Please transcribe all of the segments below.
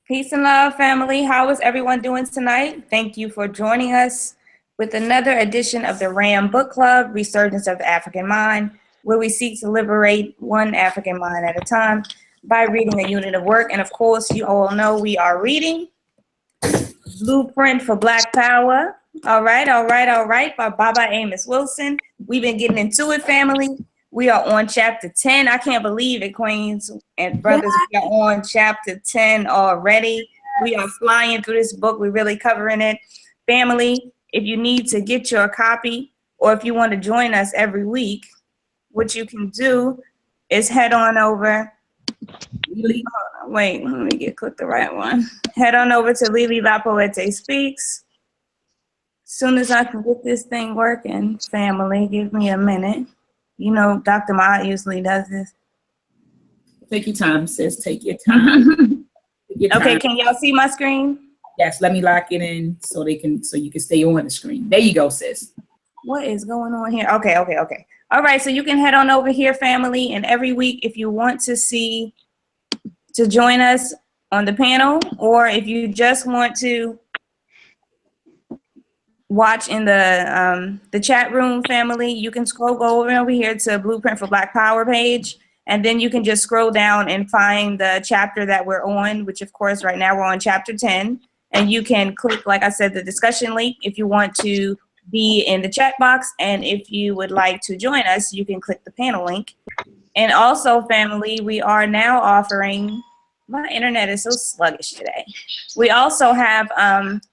Peace and love, family. How is everyone doing tonight? Thank you for joining us with another edition of the RAM Book Club, Resurgence of the African Mind, where we seek to liberate one African mind at a time by reading a unit of work. And of course, you all know we are reading Blueprint for Black Power. All right, by Baba Amos Wilson. We've been getting into it, family. We are on chapter 10. I can't believe it, queens and brothers. We are on chapter 10 already. We are flying through this book. We're really covering it. Family, if you need to get your copy or if you want to join us every week, what you can do is head on over. Wait, let me click the right one. Head on over to Lily La Poete Speaks. Soon as I can get this thing working, family, give me a minute. You know, Dr. Maat usually does this. Take your time, sis. Take your time. Okay, can y'all see my screen? Yes, let me lock it in so you can stay on the screen. There you go, sis. What is going on here? Okay. All right, so you can head on over here, family, and every week if you want to join us on the panel, or if you just want to watch in the chat room, family, you can go over here to Blueprint for Black Power page, and then you can just scroll down and find the chapter that we're on, which of course right now we're on chapter 10, and you can click, like I said, the discussion link if you want to be in the chat box, and if you would like to join us, you can click the panel link. And also, family, we are now offering, my internet is so sluggish today. We also have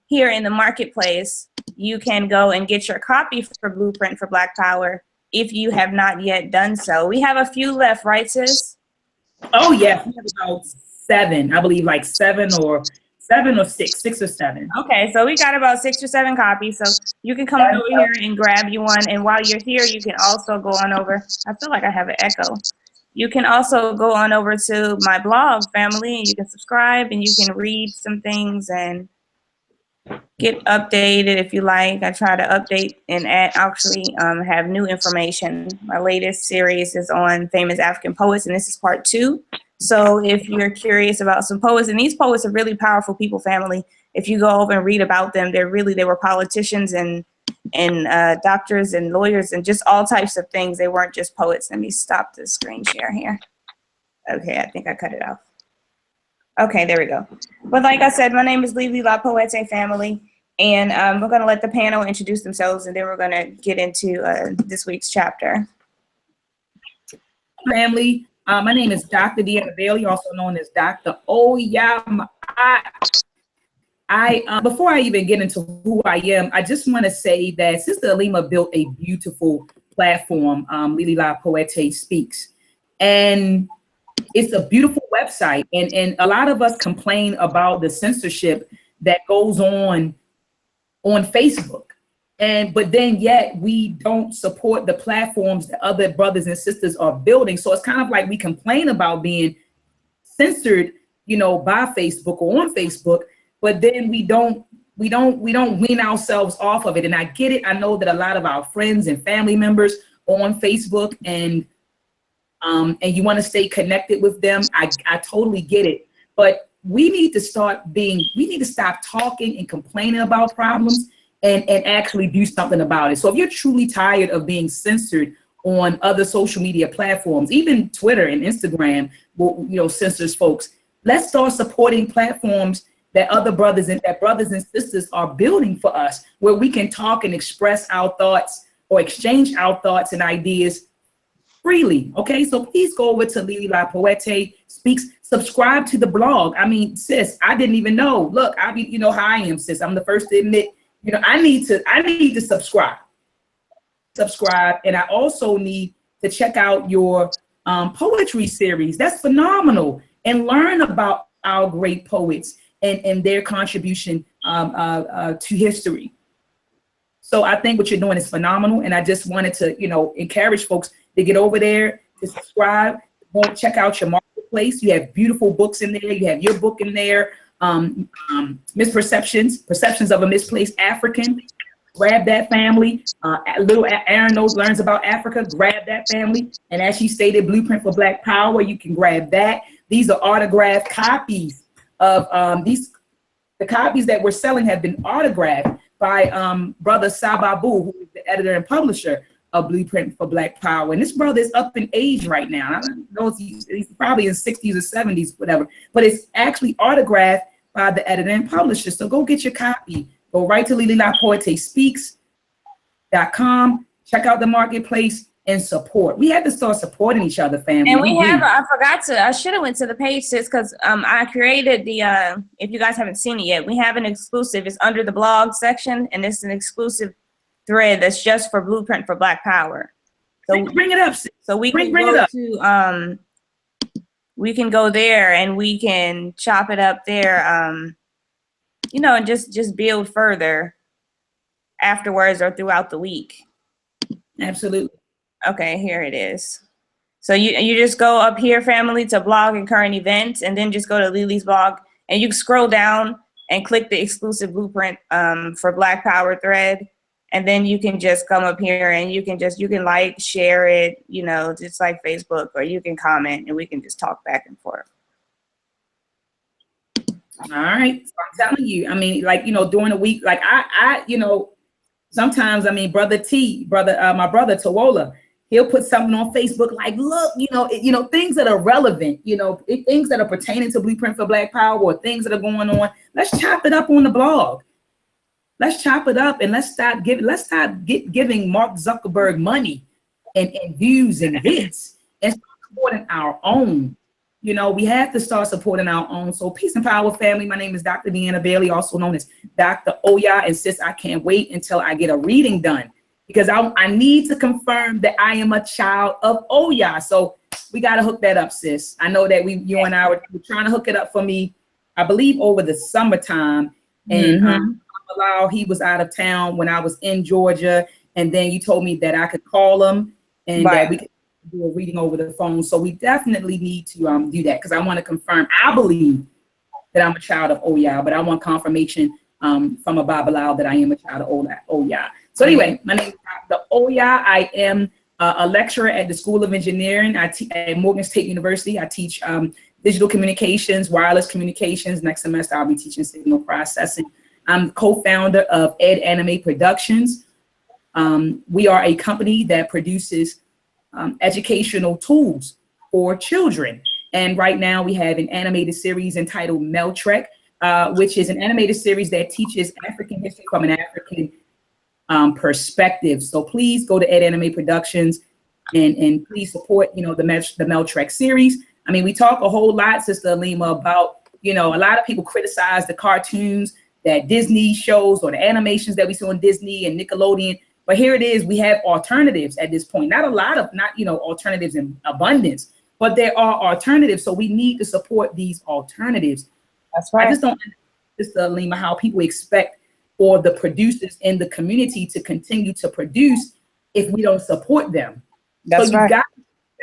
here in the marketplace, you can go and get your copy for Blueprint for Black Power if you have not yet done so. We have a few left, right, sis? Oh, yeah. We have about 7. I believe like 7 or 6 or 7. Okay, so we got about 6 or 7 copies. So you can come over here and grab you one. And while you're here, you can also go on over. I feel like I have an echo. You can also go on over to my blog, family, and you can subscribe and you can read some things and get updated if you like. I try to update and actually have new information. My latest series is on famous African poets, and this is part 2. So if you're curious about some poets, and these poets are really powerful people, family. If you go over and read about them, they were politicians and doctors and lawyers and just all types of things. They weren't just poets. Let me stop the screen share here. Okay, I think I cut it off. Okay, there we go. But like I said, my name is Lily La Poete, family, and we're going to let the panel introduce themselves, and then we're going to get into this week's chapter. Family, my name is Dr. Deanna Bailey, also known as Dr. Oyama. Before I even get into who I am, I just want to say that Sister Alima built a beautiful platform, Lily La Poete Speaks, and it's a beautiful website, and a lot of us complain about the censorship that goes on Facebook, but then yet we don't support the platforms that other brothers and sisters are building. So it's kind of like we complain about being censored, by Facebook or on Facebook, but then we don't wean ourselves off of it. And I get it. I know that a lot of our friends and family members are on Facebook, and you want to stay connected with them. I totally get it. But we need to stop talking and complaining about problems and actually do something about it. So if you're truly tired of being censored on other social media platforms, even Twitter and Instagram, censors folks, let's start supporting platforms that other brothers and sisters are building for us, where we can talk and express our thoughts or exchange our thoughts and ideas freely. Okay, so please go over to Lily La Poete Speaks, subscribe to the blog. I mean, sis, I didn't even know. Look, you know how I am, sis. I'm the first to admit, I need to subscribe, and I also need to check out your poetry series. That's phenomenal, and learn about our great poets and their contribution to history. So I think what you're doing is phenomenal, and I just wanted to, encourage folks to get over there, to subscribe, go check out your marketplace. You have beautiful books in there. You have your book in there, Perceptions of a Misplaced African. Grab that, family. Little Aaron learns about Africa. Grab that, family. And as she stated, Blueprint for Black Power, you can grab that. These are autographed copies of the copies that we're selling have been autographed by brother Sababu, who is the editor and publisher of Blueprint for Black Power. And this brother is up in age right now. I don't know if he's probably in 60s or 70s, whatever, but it's actually autographed by the editor and publisher. So go get your copy. Go right to LiliLaPoeteSpeaks.com, check out the marketplace, and support. We have to start supporting each other, family. And I should have went to the page, sis, because I created the, if you guys haven't seen it yet, we have an exclusive. It's under the blog section, and it's an exclusive thread that's just for Blueprint for Black Power. So bring it up. So we can go to, we can go there and we can chop it up there, you know, and just build further afterwards or throughout the week. Absolutely. Okay, here it is. So you just go up here, family, to blog and current events, and then just go to Lily's blog, and you scroll down and click the exclusive Blueprint for Black Power thread, and then you can just come up here and you can like, share it, you know, just like Facebook, or you can comment and we can just talk back and forth. All right, so I'm telling you, I mean, like, you know, during the week, like I you know, sometimes, I mean, my brother Tawola, he'll put something on Facebook like, look, you know, things that are relevant, you know, things that are pertaining to Blueprint for Black Power, or things that are going on. Let's chop it up on the blog. Let's chop it up and let's start giving Mark Zuckerberg money and views and hits, and start supporting our own. You know, we have to start supporting our own. So peace and power, family. My name is Dr. Deanna Bailey, also known as Dr. Oya. And sis, I can't wait until I get a reading done, because I need to confirm that I am a child of Oya. So we got to hook that up, sis. I know that you and I were trying to hook it up for me, I believe, over the summertime. And he was out of town when I was in Georgia. And then you told me that I could call him and that we could do a reading over the phone. So we definitely need to do that, because I want to confirm. I believe that I'm a child of Oya, but I want confirmation from a Babalao that I am a child of Oya. So anyway, my name is Dr. Oya. I am a lecturer at the School of Engineering at Morgan State University. I teach digital communications, wireless communications. Next semester, I'll be teaching signal processing. I'm co-founder of Ed Anime Productions. We are a company that produces educational tools for children. And right now we have an animated series entitled Meltrek, which is an animated series that teaches African history from an African perspective. So please go to Ed Anime Productions and please support, you know, the Meltrek series. I mean, we talk a whole lot, Sister Alima, about, you know, a lot of people criticize the cartoons that Disney shows or the animations that we see on Disney and Nickelodeon. But here it is, we have alternatives at this point. Not alternatives in abundance, but there are alternatives. So we need to support these alternatives. That's right. I just don't understand, Sister Alima, how people expect for the producers in the community to continue to produce if we don't support them. That's so right. You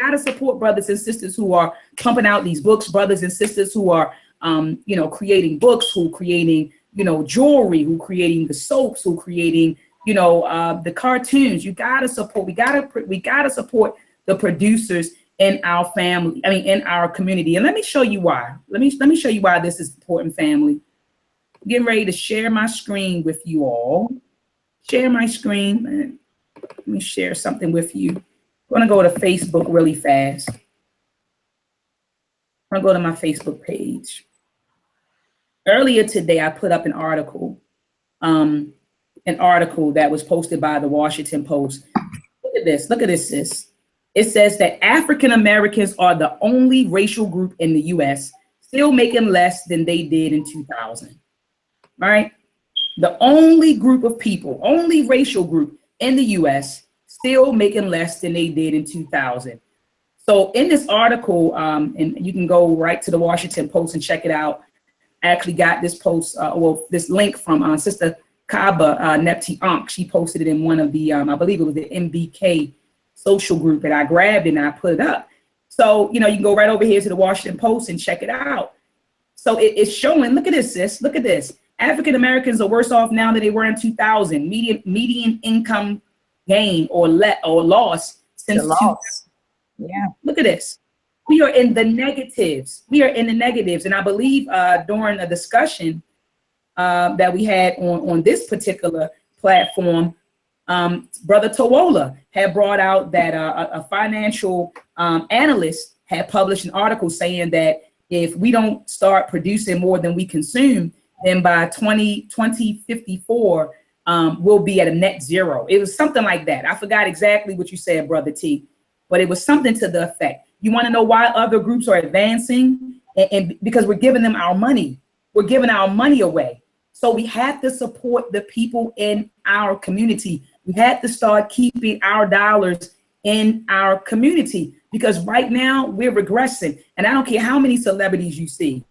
got to support brothers and sisters who are pumping out these books, brothers and sisters who are, you know, creating books, who creating, you know, jewelry, who creating the soaps, who creating, you know, the cartoons. You got to support. We got to support the producers in our family. I mean, in our community. And let me show you why. Let me show you why this is important, family. I'm getting ready to share my screen with you all. Share my screen. Let me share something with you. I'm going to go to Facebook really fast. I'm going to go to my Facebook page. Earlier today, I put up an article that was posted by the Washington Post. Look at this, sis. It says that African Americans are the only racial group in the US still making less than they did in 2000. All right. The only group of people, only racial group in the US still making less than they did in 2000. So in this article, and you can go right to the Washington Post and check it out. I actually got this post, this link from Sister Kaba Nepti. She posted it in one of the, I believe it was the MBK social group, and I grabbed it and I put it up. So, you know, you can go right over here to the Washington Post and check it out. So it's showing, look at this, sis, look at this. African Americans are worse off now than they were in 2000. Median income gain or loss since 2000. Yeah. Look at this. we are in the negatives. We are in the negatives. And I believe during a discussion that we had on this particular platform, Brother Towola had brought out that a financial analyst had published an article saying that if we don't start producing more than we consume, then by 2054, we'll be at a net zero. It was something like that. I forgot exactly what you said, Brother T, but it was something to the effect. You want to know why other groups are advancing? And because we're giving them our money. We're giving our money away. So we have to support the people in our community. We have to start keeping our dollars in our community, because right now we're regressing. And I don't care how many celebrities you see.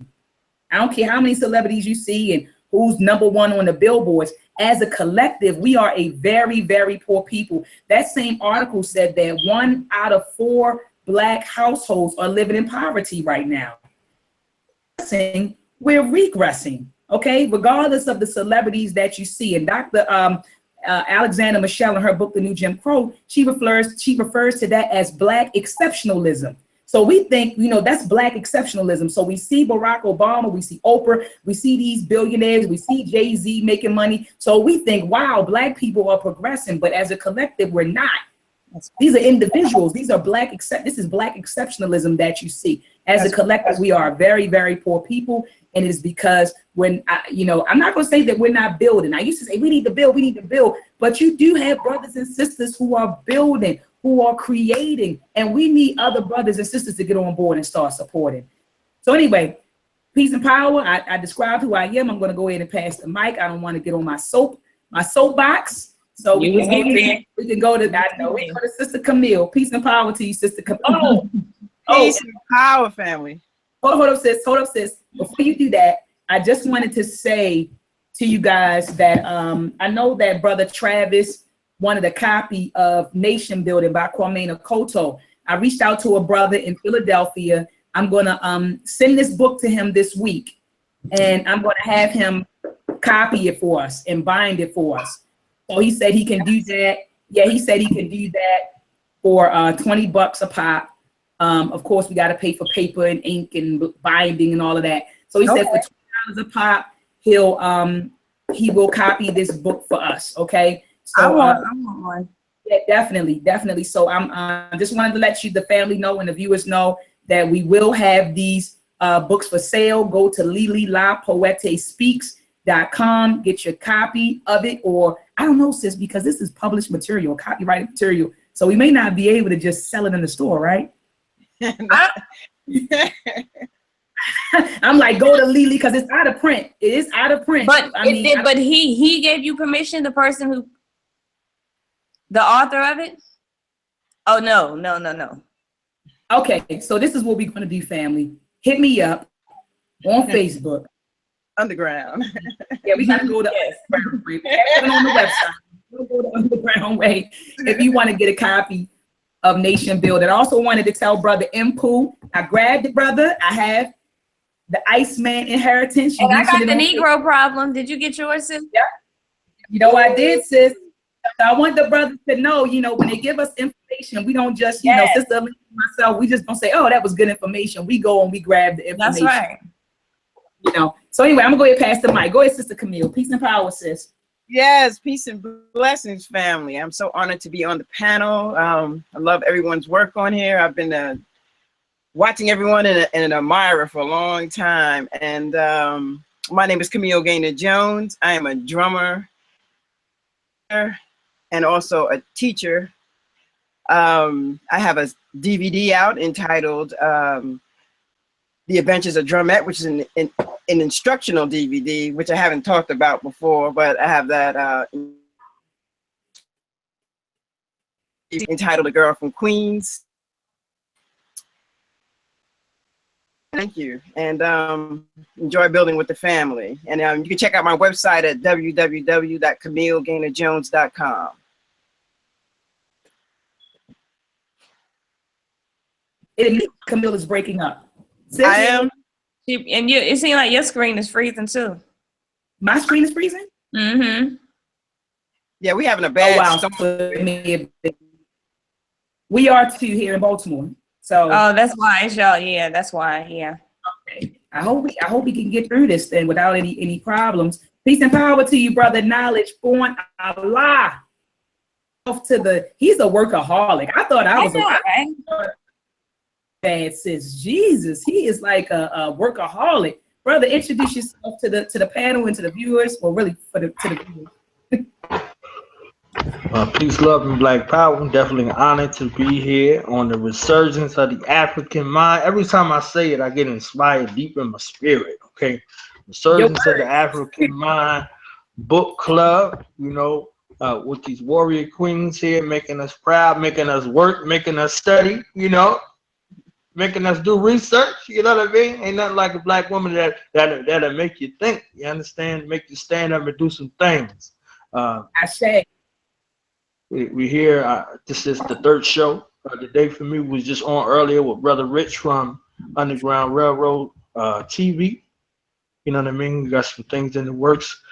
I don't care how many celebrities you see and who's #1 on the billboards. As a collective, we are a very, very poor people. That same article said that 1 out of 4 Black households are living in poverty right now. We're regressing, okay? Regardless of the celebrities that you see. And Dr. Alexander Michelle, in her book, The New Jim Crow, she refers to that as Black exceptionalism. So we think, that's Black exceptionalism. So we see Barack Obama, we see Oprah, we see these billionaires, we see Jay-Z making money. So we think, wow, Black people are progressing, but as a collective, we're not. These are individuals. These are this is Black exceptionalism that you see. As a collective, we are very, very poor people. And it is because when, I'm not going to say that we're not building. I used to say, we need to build. But you do have brothers and sisters who are building, who are creating. And we need other brothers and sisters to get on board and start supporting. So anyway, peace and power. I described who I am. I'm going to go ahead and pass the mic. I don't want to get on my soapbox. So we can go to Sister Camille. Peace and power to you, Sister Camille. Peace and power, family. Hold up, sis. Before you do that, I just wanted to say to you guys that I know that Brother Travis wanted a copy of Nation Building by Kwame Nkrumah. I reached out to a brother in Philadelphia. I'm going to send this book to him this week, and I'm going to have him copy it for us and bind it for us. So he said he can do that. Yeah, he said he can do that for $20 a pop. Of course, we got to pay for paper and ink and binding and all of that. So he said for $20 a pop, he will copy this book for us. Okay. So I want one. Yeah, definitely. So I'm just wanted to let the family know and the viewers know that we will have these books for sale. Go to LiliLaPoeteSpeaks.com, get your copy of it, or I don't know, sis, because this is published material, copyrighted material. So we may not be able to just sell it in the store, right? I'm like, go to Lily because it's out of print. It is out of print. But but he gave you permission, the person the author of it? Oh, no. Okay, so this is what we're going to do, family. Hit me up on Facebook. Underground. Yeah, we got to go to Underground Way. On the website. We'll go to Underground Way if you want to get a copy of Nation Building. I also wanted to tell Brother Mpu, I grabbed it, brother. I have the Iceman Inheritance. And I got the Negro Problem. Did you get yours, sis? Yeah. I did, sis. So I want the brothers to know, when they give us information, we don't just, Sister Alina and myself, we just don't say, oh, that was good information. We go and we grab the information. That's right. So anyway, I'm going to go ahead and pass the mic. Go ahead, Sister Camille. Peace and power, sis. Yes, peace and blessings, family. I'm so honored to be on the panel. I love everyone's work on here. I've been watching everyone and an admirer for a long time. And my name is Camille Gaynor-Jones. I am a drummer and also a teacher. I have a DVD out entitled The Adventures of Drumette, which is an instructional DVD, which I haven't talked about before, but I have that entitled A Girl from Queens. Thank you, and enjoy building with the family. And you can check out my website at www.camillegaynor-jones.com. Camille is breaking up. I am. And it seems like your screen is freezing too. My screen is freezing? Mm-hmm. Yeah, we having a bad storm. We are too here in Baltimore. So Oh, that's why it's y'all. Yeah, that's why. Yeah. okay. I hope we can get through this thing without any problems. Peace and power to you, brother. Knowledge born Allah. He's a workaholic. I thought I was a bad sis. Jesus, he is like a workaholic. Brother, introduce yourself to the panel and to the viewers, or really to the viewers. Peace, love, and black power. I'm definitely honored to be here on the resurgence of the African mind. Every time I say it, I get inspired deep in my spirit. Okay, resurgence of the African mind. Book club, with these warrior queens here, making us proud, making us work, making us study. Making us do research. You know what I mean? Ain't nothing like a black woman that'll make you think. You understand? Make you stand up and do some things. I say. We here. This is the third show. The day for me was just on earlier with Brother Rich from Underground Railroad TV. You know what I mean? We got some things in the works.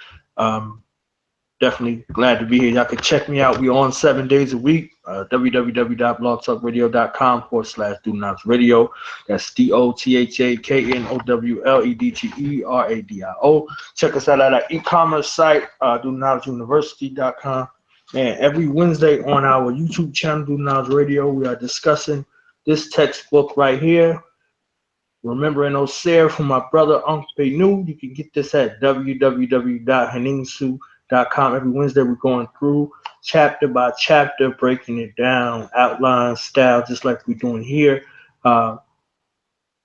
Definitely glad to be here. Y'all can check me out. We're on 7 days a week. www.blogtalkradio.com/DoNotsRadio. That's DOTHAKNOWLEDTERADIO. Check us out at our e-commerce site, DoNotsUniversity.com. And every Wednesday on our YouTube channel, Do Knowledge Radio, we are discussing this textbook right here, Remembering Osir, from my brother Uncle Nu. You can get this at www.haningsu.com. Every Wednesday, we're going through chapter by chapter, breaking it down, outline, style, just like we're doing here.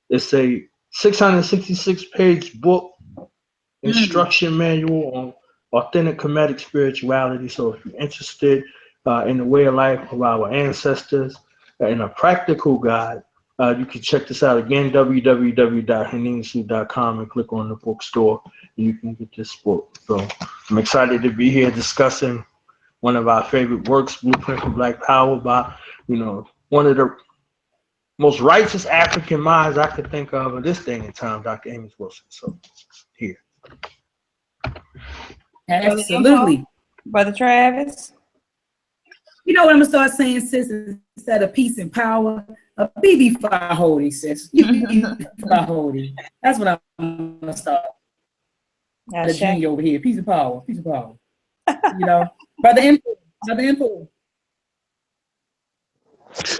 It's a 666-page book, instruction manual on authentic Kemetic spirituality. So if you're interested in the way of life of our ancestors, in a practical guide, you can check this out again, www.haningsu.com, and click on the bookstore, and you can get this book. So I'm excited to be here discussing one of our favorite works, Blueprint for Black Power, by one of the most righteous African minds I could think of in this day and time, Dr. Amos Wilson. So here. Absolutely. Brother Travis. You know what I'm gonna start saying, sis, instead of peace and power, a BB Fahodi, sis. Fahodi. That's what I'm gonna start. The junior over here. Peace and power. Peace and power. Brother Info.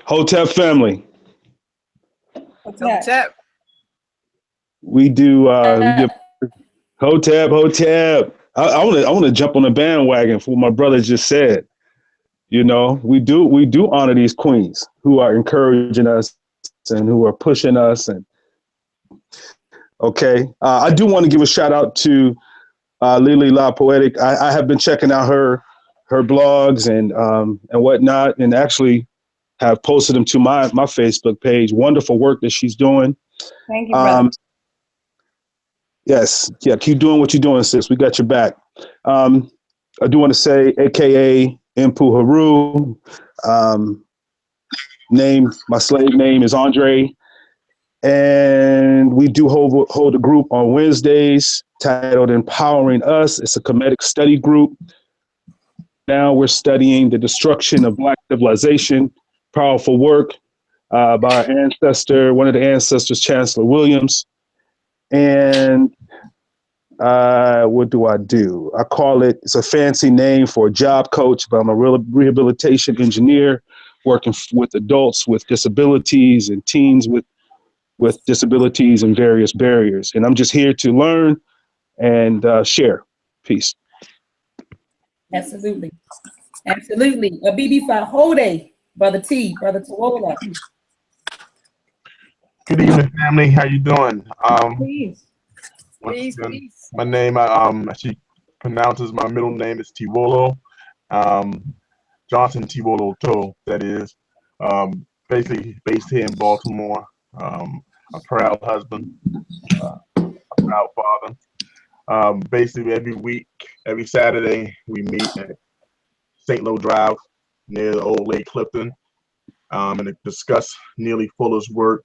Hotep family. Hotep. We do Hotep. I want to jump on the bandwagon for what my brother just said. We do honor these queens who are encouraging us and who are pushing us. And I do want to give a shout out to Lily La Poetic. I have been checking out her blogs and whatnot, and actually have posted them to my Facebook page. Wonderful work that she's doing. Thank you, brother. Yes. Yeah. Keep doing what you're doing, sis. We got your back. I do want to say, AKA Mpu Haru. My slave name is Andre. And we do hold a group on Wednesdays titled Empowering Us. It's a Kemetic study group. Now we're studying the destruction of Black civilization. Powerful work by our ancestor, one of the ancestors, Chancellor Williams. And what do? I call it's a fancy name for a job coach, but I'm a rehabilitation engineer working with adults with disabilities and teens with disabilities and various barriers. And I'm just here to learn and share. Peace. Absolutely. A BB Fahodi, Brother T, Brother Tawola. Good evening, family. How you doing? Peace. My name, she pronounces my middle name is Tiwolo, Johnson Tiwolo To, that is. Basically based here in Baltimore. A proud husband, a proud father. Basically every week, every Saturday, we meet at St. Lo Drive near the old Lake Clifton, and to discuss Neely Fuller's work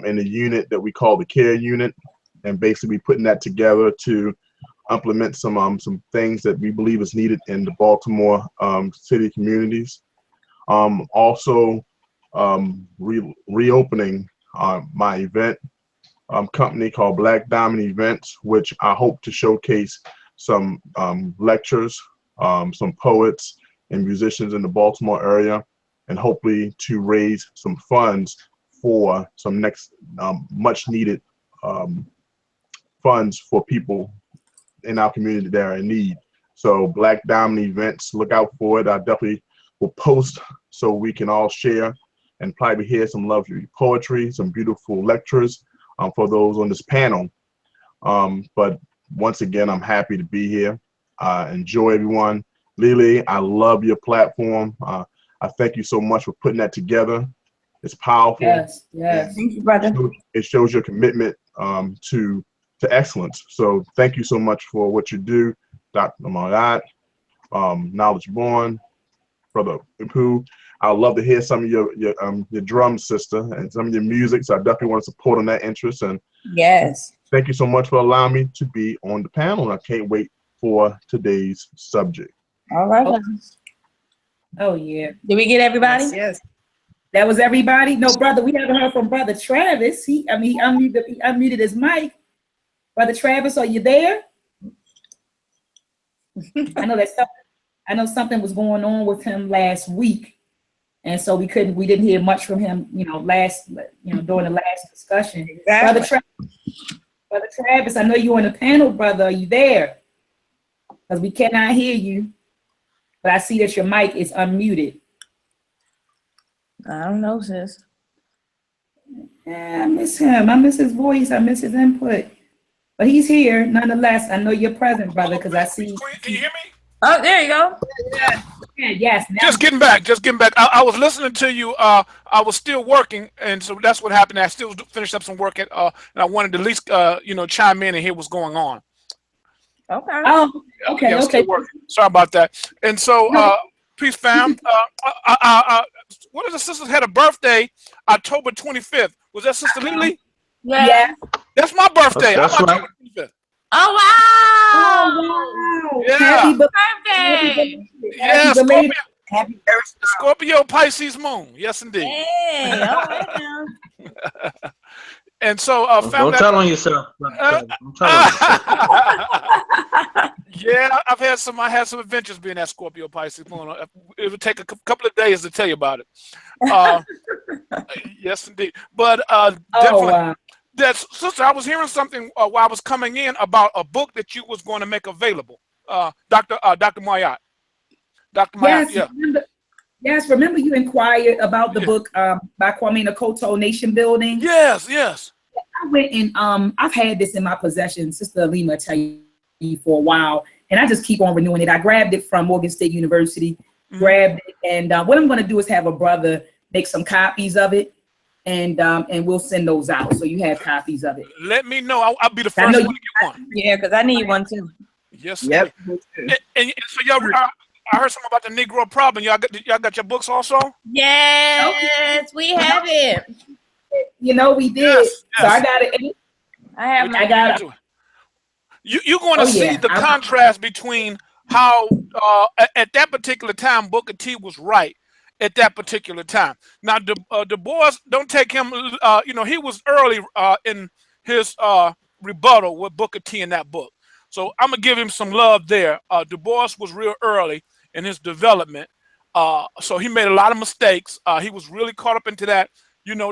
in the unit that we call the care unit, and basically putting that together to implement some things that we believe is needed in the Baltimore city communities. Also, reopening my event company called Black Diamond Events, which I hope to showcase some lectures, some poets and musicians in the Baltimore area, and hopefully to raise some funds for some next much needed funds for people in our community that are in need. So Black Diamond Events, look out for it. I definitely will post so we can all share and probably hear some lovely poetry, some beautiful lectures for those on this panel. But once again, I'm happy to be here. Enjoy everyone. Lily, I love your platform. I thank you so much for putting that together. It's powerful. Yes, yes. Thank you, brother. It shows your commitment to excellence. So thank you so much for what you do, Dr. Maat, Knowledge Born, Brother Ipu. I'd love to hear some of your drum, sister, and some of your music. So I definitely want to support on that interest. And Yes. thank you so much for allowing me to be on the panel. And I can't wait for today's subject. All right. Oh, oh yeah. Did we get everybody? Yes. That was everybody? No, brother, we haven't heard from Brother Travis. He unmuted his mic. Brother Travis, are you there? I know something was going on with him last week. And so we didn't hear much from him, during the last discussion. Exactly. Brother Travis, I know you're on the panel, brother. Are you there? Because we cannot hear you. But I see that your mic is unmuted. I don't know, sis. Yeah, I miss him. I miss his voice. I miss his input. But he's here nonetheless. I know you're present, brother, because I see. Can you hear me? Oh, there you go. Yeah, yes. Just getting back. I was listening to you. I was still working, and so that's what happened. I still finished up some work and I wanted to at least chime in and hear what's going on. Okay. Oh, okay, Yeah, okay. Sorry about that. And so, peace, fam. One of the sisters had a birthday October 25th. Was that Sister Lily? Yeah. That's my birthday. That's I'm right. October 25th. Oh, wow. Oh, wow. Yeah. Happy Birthday. Yeah, belated. Scorpio Pisces moon. Yes, indeed. Hey, all right now. And so, Don't tell on yourself. Don't tell on yourself. Yeah, I had some adventures being that Scorpio Pisces moon. It would take a couple of days to tell you about it. Yes, indeed. But definitely, wow. Sister, I was hearing something while I was coming in about a book that you was going to make available. Dr. Maat. Dr. Maat, Yes, remember you inquired about the book by Kwame Nkrumah, Nation Building? Yes. I went and I've had this in my possession, Sister Alima tell you, for a while, and I just keep on renewing it. I grabbed it from Morgan State University, grabbed it, and what I'm going to do is have a brother make some copies of it, and we'll send those out so you have copies of it. Let me know. I'll be the first one to get one. Yeah, because I need one too. Yes. Yep. And so y'all, I heard something about the Negro problem. Y'all got your books also? Yes, we have it. We did. Yes. So I got it. I got it. You're going to see the contrast between how at that particular time Booker T was right at that particular time. Now Du Bois, don't take him. He was early in his rebuttal with Booker T in that book. So I'm gonna give him some love there. Du Bois was real early in his development, so he made a lot of mistakes. He was really caught up into that,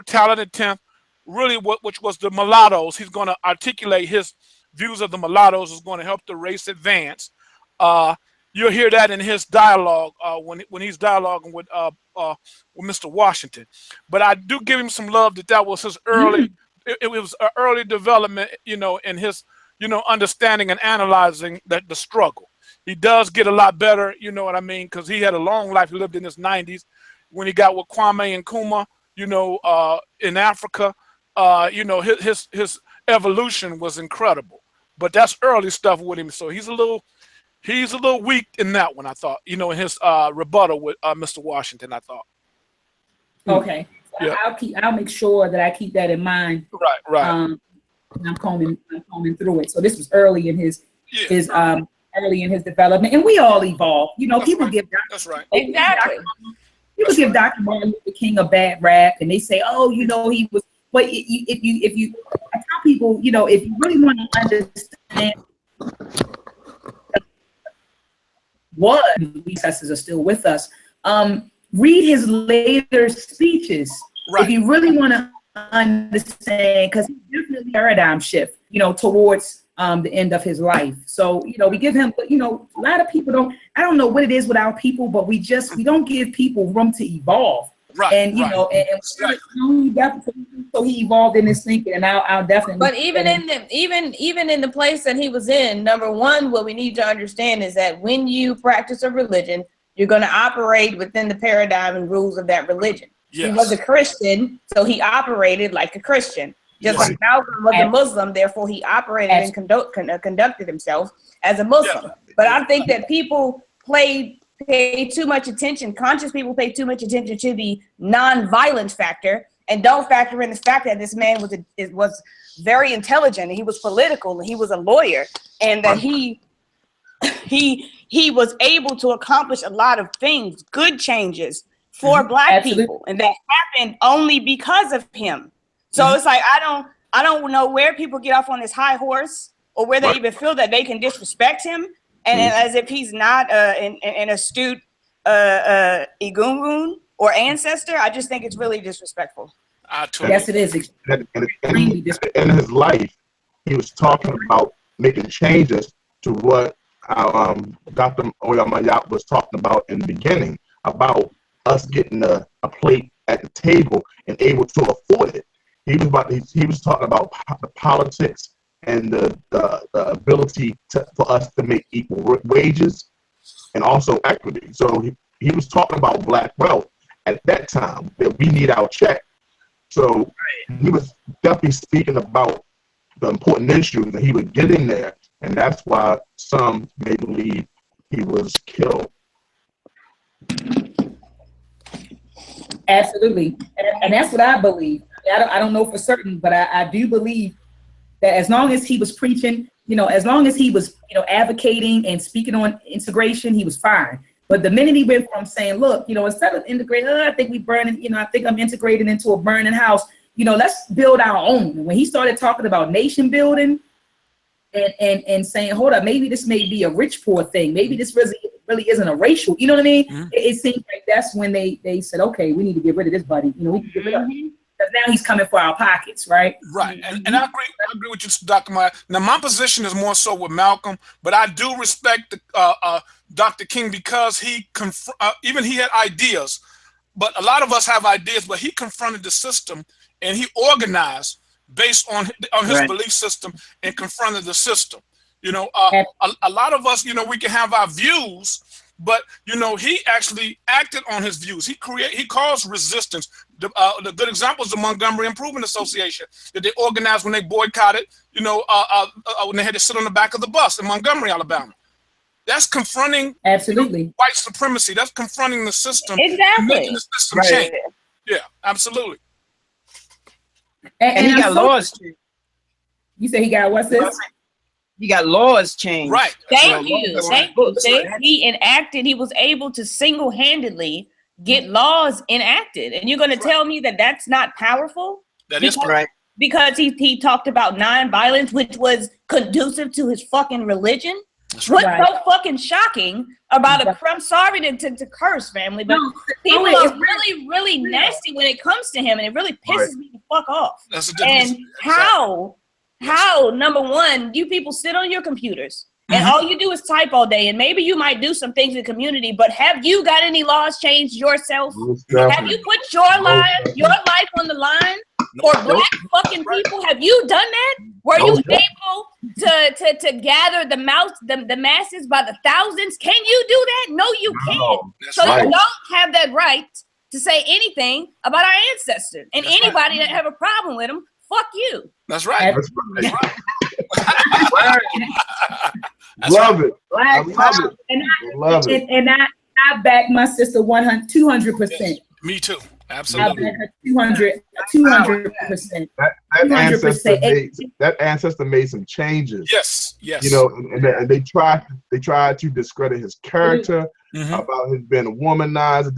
talented 10th, really which was the mulattoes. He's going to articulate his views of the mulattoes, is going to help the race advance. You'll hear that in his dialogue when he's dialoguing with Mr. Washington. But I do give him some love that was his early. It was an early development, in his understanding and analyzing the struggle. He does get a lot better, you know what I mean, because he had a long life. He lived in his 90s when he got with Kwame Nkrumah, in Africa. His evolution was incredible. But that's early stuff with him, so he's a little weak in that one, I thought. In his rebuttal with Mr. Washington, I thought. Okay, so Yeah. I'll make sure that I keep that in mind. Right. I'm combing through it. So this was early in his development, and we all evolve. People right. give That's right. Exactly. People give Dr. Martin Luther King a bad rap, and they say, oh, you know, he was. But if you, I tell people, you know, if you really want to understand what recesses are still with us, read his later speeches. Right. If you really want to understand, because he's definitely a paradigm shift, you know, towards the end of his life. So, you know, we give him, you know, a lot of people I don't know what it is with our people, but we don't give people room to evolve. Right. And, you know, and so he evolved in his thinking, and I'll definitely. But even in the place that he was in, number one, what we need to understand is that when you practice a religion, you're going to operate within the paradigm and rules of that religion. Yes. He was a Christian, so he operated like a Christian. Just Yes. like Malcolm was a Muslim, therefore he operated and conducted himself as a Muslim. Yeah. But I think that people pay too much attention, conscious people pay too much attention to the non-violent factor and don't factor in the fact that this man was very intelligent, and he was political, and he was a lawyer, and that he was able to accomplish a lot of things, good changes for Black people, and that happened only because of him. So it's like I don't know where people get off on this high horse, or where they even feel that they can disrespect him, and as if he's not an astute Igungun or ancestor. I just think it's really disrespectful. Yes, it is. In his life, he was talking about making changes to what Dr. Maat was talking about in the beginning, about us getting a plate at the table and able to afford it. He was talking about the politics and the ability for us to make equal wages and also equity. So he was talking about Black wealth at that time, that we need our check. So he was definitely speaking about the important issues that he was getting there, and that's why some may believe he was killed. Absolutely, and that's what I believe. I don't know for certain, but I do believe that as long as he was preaching, you know, as long as he was, you know, advocating and speaking on integration, he was fine. But the minute he went from saying, look, you know, instead of integrating, I think we burning, you know, I think I'm integrating into a burning house, you know, let's build our own. And when he started talking about nation building and saying, hold up, maybe this may be a rich poor thing. Maybe this really isn't a racial, you know what I mean? Mm-hmm. It seems like that's when they said, okay, we need to get rid of this buddy. You know, we can get rid of him. Because now he's coming for our pockets, right? Right, and I agree with you, Dr. Maat. Now, my position is more so with Malcolm, but I do respect Dr. King, because he even he had ideas, but a lot of us have ideas. But he confronted the system, and he organized based on his belief system and confronted the system. You know, a lot of us, you know, we can have our views, but you know, he actually acted on his views. He caused resistance. The good example is the Montgomery Improvement Association that they organized when they boycotted, you know, when they had to sit on the back of the bus in Montgomery, Alabama. That's confronting absolutely white supremacy. That's confronting the system, exactly, making the system change. Yeah, absolutely. And he got laws changed. You say he got what's this? He got laws changed. Right. Thank you. He enacted. He was able to single-handedly get laws enacted, and you're going to tell me that that's not powerful? That is right. Because he talked about nonviolence, which was conducive to his fucking religion. What's so fucking shocking about I'm sorry to curse, family, but people are really, really nasty when it comes to him, and it really pisses me the fuck off. And how, number one, you people sit on your computers and all you do is type all day, and maybe you might do some things in the community, but have you got any laws changed yourself? Have you put your life on the line for Black fucking people? Have you done that? Were you able to gather the masses by the thousands? Can you do that? No, you can't. So you don't have that right to say anything about our ancestors. And anybody that have a problem with them, fuck you. That's right. Love it. I love it. And I back my sister 200%. Me too. Absolutely. I back her 200%. That ancestor made some changes. Yes. You know, and they tried to discredit his character about his being a womanizer.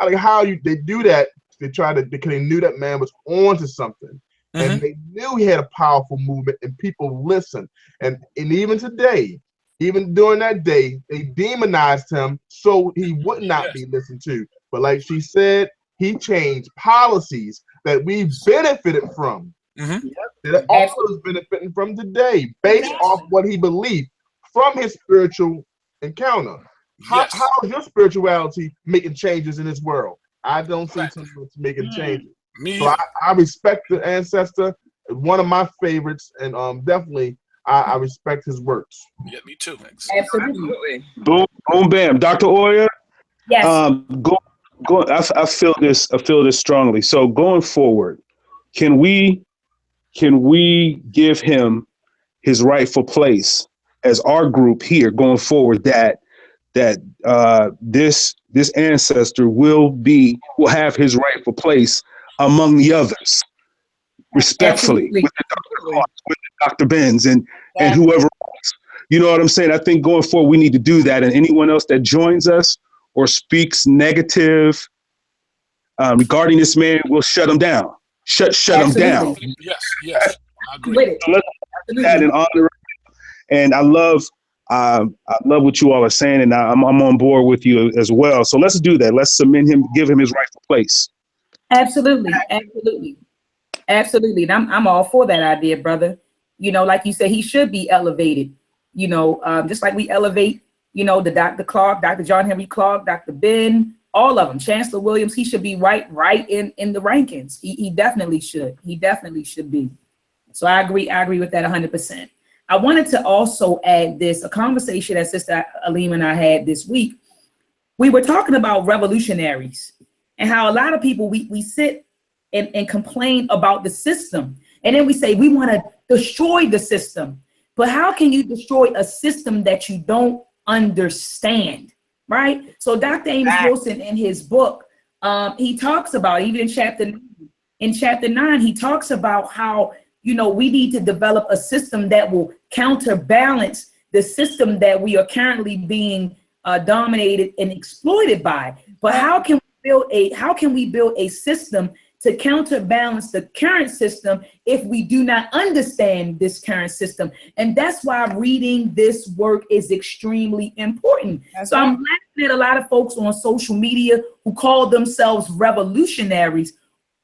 like how they do that. Because they knew that man was on to something. And they knew he had a powerful movement and people listened. And even today, even during that day, they demonized him so he would not be listened to. But like she said, he changed policies that we benefited from. That all of us benefiting from today based off what he believed from his spiritual encounter. How is your spirituality making changes in this world? I don't see too much making changes. So I respect the ancestor, one of my favorites, and definitely I respect his works. Yeah, me too. Absolutely. Boom, boom, bam. Dr. Oya. Yes. I feel this strongly. So going forward, can we give him his rightful place as our group here going forward, that this ancestor will have his rightful place among the others, respectfully, with the Dr. Benz and whoever else. You know what I'm saying? I think going forward, we need to do that. And anyone else that joins us or speaks negative regarding this man, we'll shut him down. Shut him down. Yes, I agree. With it. So let's do that in honor. And I love what you all are saying, and I'm on board with you as well. So let's do that. Let's submit him, give him his rightful place. Absolutely. And I'm all for that idea, brother. You know, like you said, he should be elevated. You know, just like we elevate, you know, the Dr. Clark, Dr. John Henry Clark, Dr. Ben, all of them, Chancellor Williams. He should be right in the rankings. He definitely should. He definitely should be. So I agree with that 100%. I wanted to also add a conversation that Sister Alima and I had this week. We were talking about revolutionaries and how a lot of people, we sit and complain about the system. And then we say, we want to destroy the system. But how can you destroy a system that you don't understand, right? So Dr. Amos Wilson, in his book, he talks about, even in chapter 9, he talks about how, you know, we need to develop a system that will counterbalance the system that we are currently being dominated and exploited by. But how can we build a system to counterbalance the current system if we do not understand this current system? And that's why reading this work is extremely important. So I'm laughing at a lot of folks on social media who call themselves revolutionaries.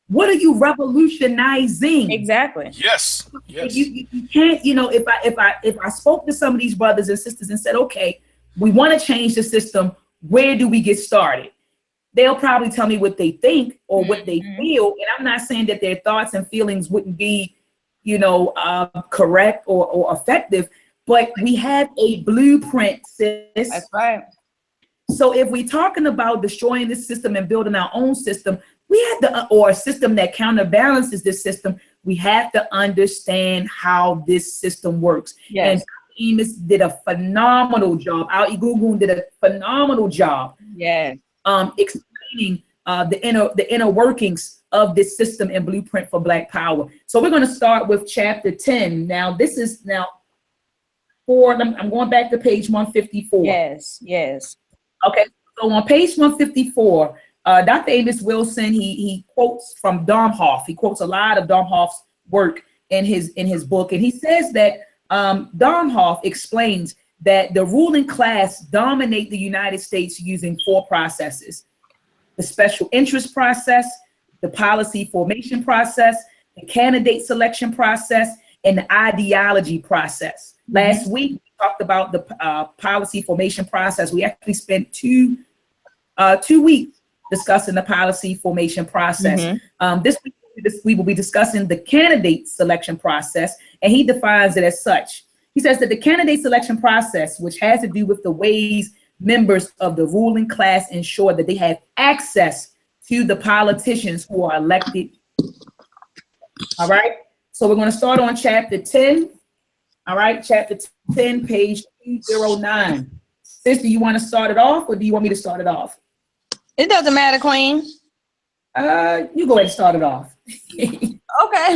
What are you revolutionizing? Exactly. Yes. You can't, you know, if I spoke to some of these brothers and sisters and said, okay, we want to change the system, where do we get started? They'll probably tell me what they think or what they feel. And I'm not saying that their thoughts and feelings wouldn't be, you know, correct or effective, but we have a blueprint, sis. That's right. So if we're talking about destroying this system and building our own system, we have to, or a system that counterbalances this system, we have to understand how this system works. Yes. And Amos did a phenomenal job. Our Igugun did a phenomenal job. Yes. Explaining the inner workings of this system and blueprint for Black power. So we're going to start with chapter 10. Now, this is I'm going back to page 154. Yes. Okay, so on page 154, Dr. Amos Wilson, he quotes from Domhoff. He quotes a lot of Domhoff's work in his book, and he says that Domhoff explains that the ruling class dominate the United States using 4 processes: the special interest process, the policy formation process, the candidate selection process, and the ideology process. Last week, we talked about the policy formation process. We actually spent 2 weeks discussing the policy formation process. This week, we will be discussing the candidate selection process, and he defines it as such. He says that the candidate selection process, which has to do with the ways members of the ruling class ensure that they have access to the politicians who are elected. All right, so we're going to start on chapter 10. All right, chapter 10, page 209. Sis, do you want to start it off, or do you want me to start it off? It doesn't matter, Queen. You go ahead and start it off. Okay.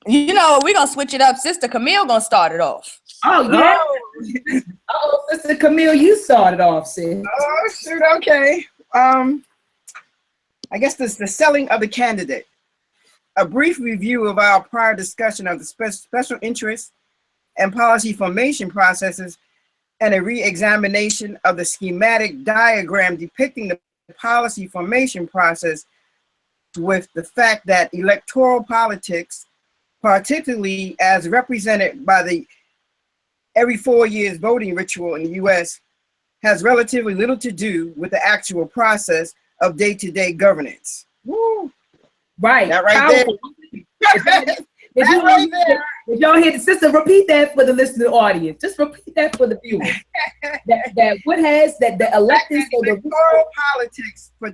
You know, we're going to switch it up. Sister Camille going to start it off. Oh, yeah. Oh, Sister Camille, you started off, sis. Oh, shoot, okay. I guess this the selling of the candidate. A brief review of our prior discussion of the special interest and policy formation processes, and a re-examination of the schematic diagram depicting the policy formation process, with the fact that electoral politics, particularly as represented by the every 4 years voting ritual in the US, has relatively little to do with the actual process of day-to-day governance. Woo. Right. That right there. If y'all hear the sister, repeat that for the listening audience. Just repeat that for the viewers. that what has that the electors or the electoral politics, but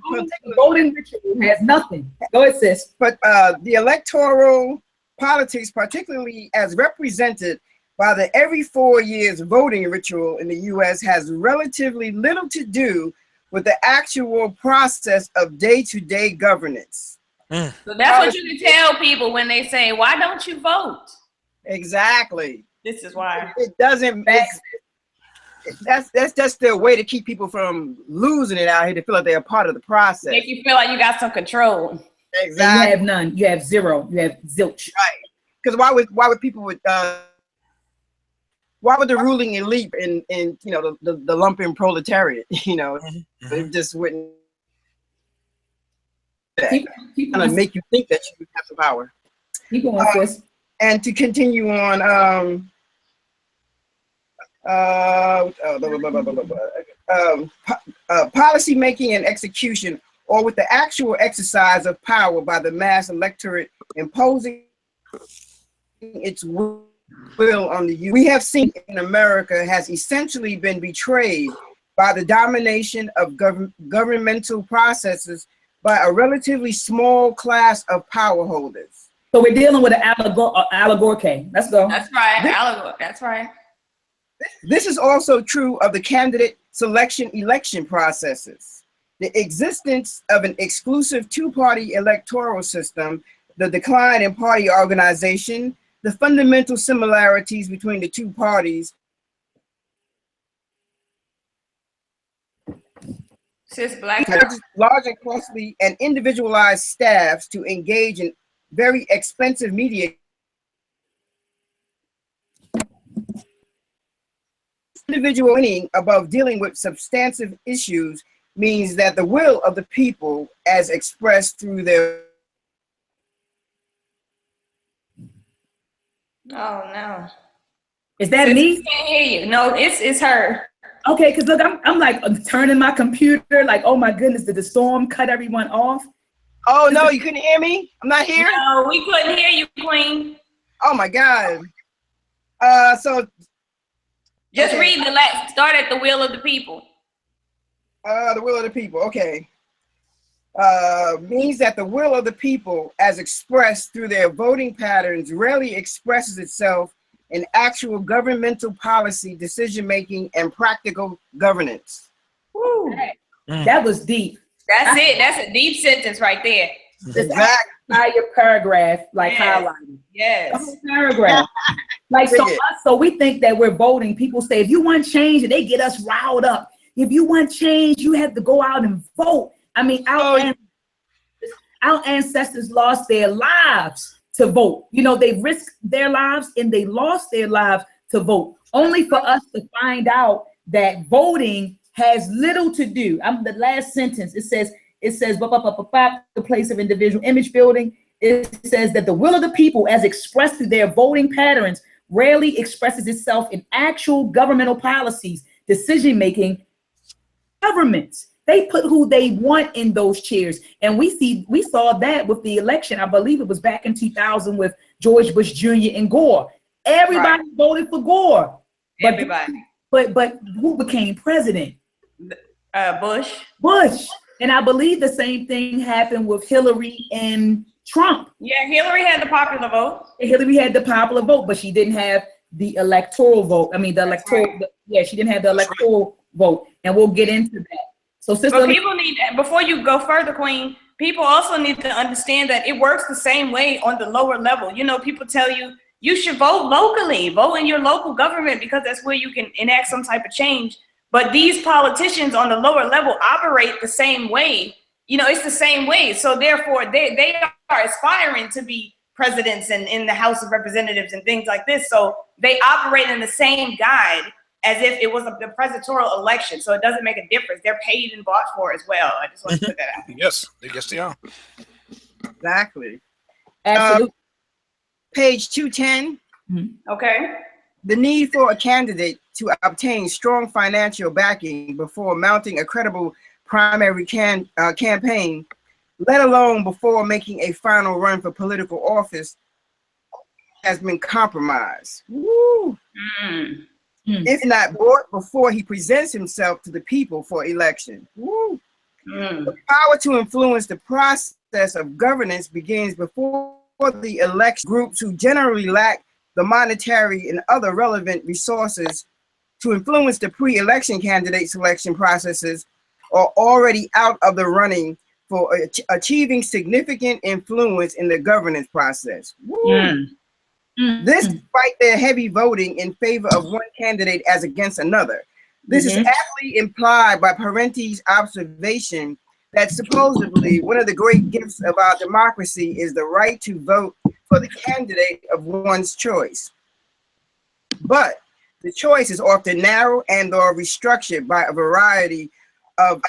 voting ritual has nothing. Go ahead, sis. But the electoral politics, particularly as represented by the every 4 years voting ritual in the US, has relatively little to do with the actual process of day-to-day governance. So that's what you can tell people when they say, why don't you vote? Exactly. This is why. It doesn't make that's just their way to keep people from losing it out here, to feel like they're a part of the process. Make you feel like you got some control. Exactly. And you have none. You have zero. You have zilch. Right. Because why would people why would the ruling elite and you know the lumpen proletariat, you know, they just wouldn't kind of make you think that you have some power. Keep going, sis. And to continue on, policy making and execution, or with the actual exercise of power by the mass electorate imposing its will on the youth. We have seen in America has essentially been betrayed by the domination of governmental processes by a relatively small class of power holders. So we're dealing with an allegoric. Let's go. That's right. Allegoric. That's right. This is also true of the candidate selection election processes. The existence of an exclusive two-party electoral system, the decline in party organization, the fundamental similarities between the two parties. Sis Black. Large and costly and individualized staffs to engage in very expensive media. Individual winning above dealing with substantive issues means that the will of the people, as expressed through their. Oh no. Is that me? Can't hear you. No, it's her. Okay, because look, I'm like turning my computer, like, oh my goodness, did the storm cut everyone off? Oh no, you couldn't hear me? I'm not here? No, we couldn't hear you, Queen. Oh my God. So just read the last, start at the will of the people. The will of the people, okay. Means that the will of the people, as expressed through their voting patterns, rarely expresses itself in actual governmental policy, decision-making, and practical governance. Woo. That was deep. That's it. That's a deep sentence right there. Exactly. Entire paragraph, like highlighted. Yes. The whole paragraph. Like so we think that we're voting. People say, if you want change, and they get us riled up. If you want change, you have to go out and vote. I mean, our ancestors lost their lives to vote. You know, they risked their lives and they lost their lives to vote. Only for us to find out that voting has little to do. The last sentence, it says, the place of individual image building. It says that the will of the people, as expressed through their voting patterns, rarely expresses itself in actual governmental policies, decision-making, governments. They put who they want in those chairs. And we saw that with the election. I believe it was back in 2000 with George Bush Jr. and Gore. Everybody voted for Gore. Everybody. But who became president? Bush. And I believe the same thing happened with Hillary and Trump. Yeah, Hillary had the popular vote. Hillary had the popular vote, but she didn't have the electoral vote. I mean, the electoral, she didn't have the electoral vote. And we'll get into that. So, sister, but people need, before you go further, Queen, people also need to understand that it works the same way on the lower level. You know, people tell you, you should vote locally, vote in your local government, because that's where you can enact some type of change. But these politicians on the lower level operate the same way. You know, it's the same way. So therefore, they are aspiring to be presidents and in the House of Representatives and things like this. So they operate in the same guide as if it was the presidential election. So it doesn't make a difference. They're paid and bought for as well. I just want to put that out. Yes, they are. Exactly. Absolutely. Page 210. Okay. The need for a candidate to obtain strong financial backing before mounting a credible primary campaign, let alone before making a final run for political office, has been compromised. Woo. If not bought before he presents himself to the people for election. Woo. The power to influence the process of governance begins before the election. Groups who generally lack the monetary and other relevant resources to influence the pre-election candidate selection processes are already out of the running for achieving significant influence in the governance process. This despite their heavy voting in favor of one candidate as against another. This is aptly implied by Parenti's observation that supposedly one of the great gifts of our democracy is the right to vote for the candidate of one's choice. But the choice is often narrow and or restructured by a variety of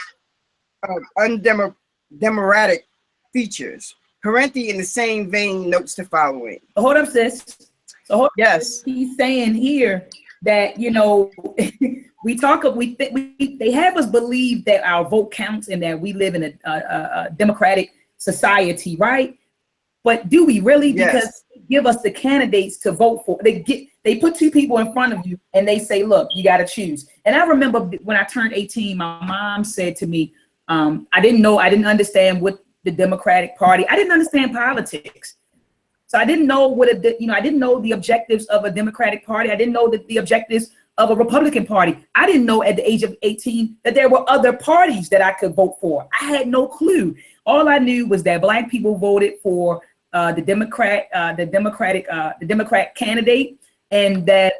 undemocratic features. Parenti in the same vein notes the following. Hold up, sis. So yes, he's saying here that, you know, they have us believe that our vote counts and that we live in a democratic society, right? But do we really? Yes. Because they give us the candidates to vote for. They put two people in front of you and they say, look, you got to choose. And I remember when I turned 18, my mom said to me, I didn't understand what the Democratic Party, I didn't understand politics. So I didn't know I didn't know the objectives of a Democratic Party. I didn't know the objectives of a Republican Party. I didn't know at the age of 18 that there were other parties that I could vote for. I had no clue. All I knew was that Black people voted for the Democrat candidate, and that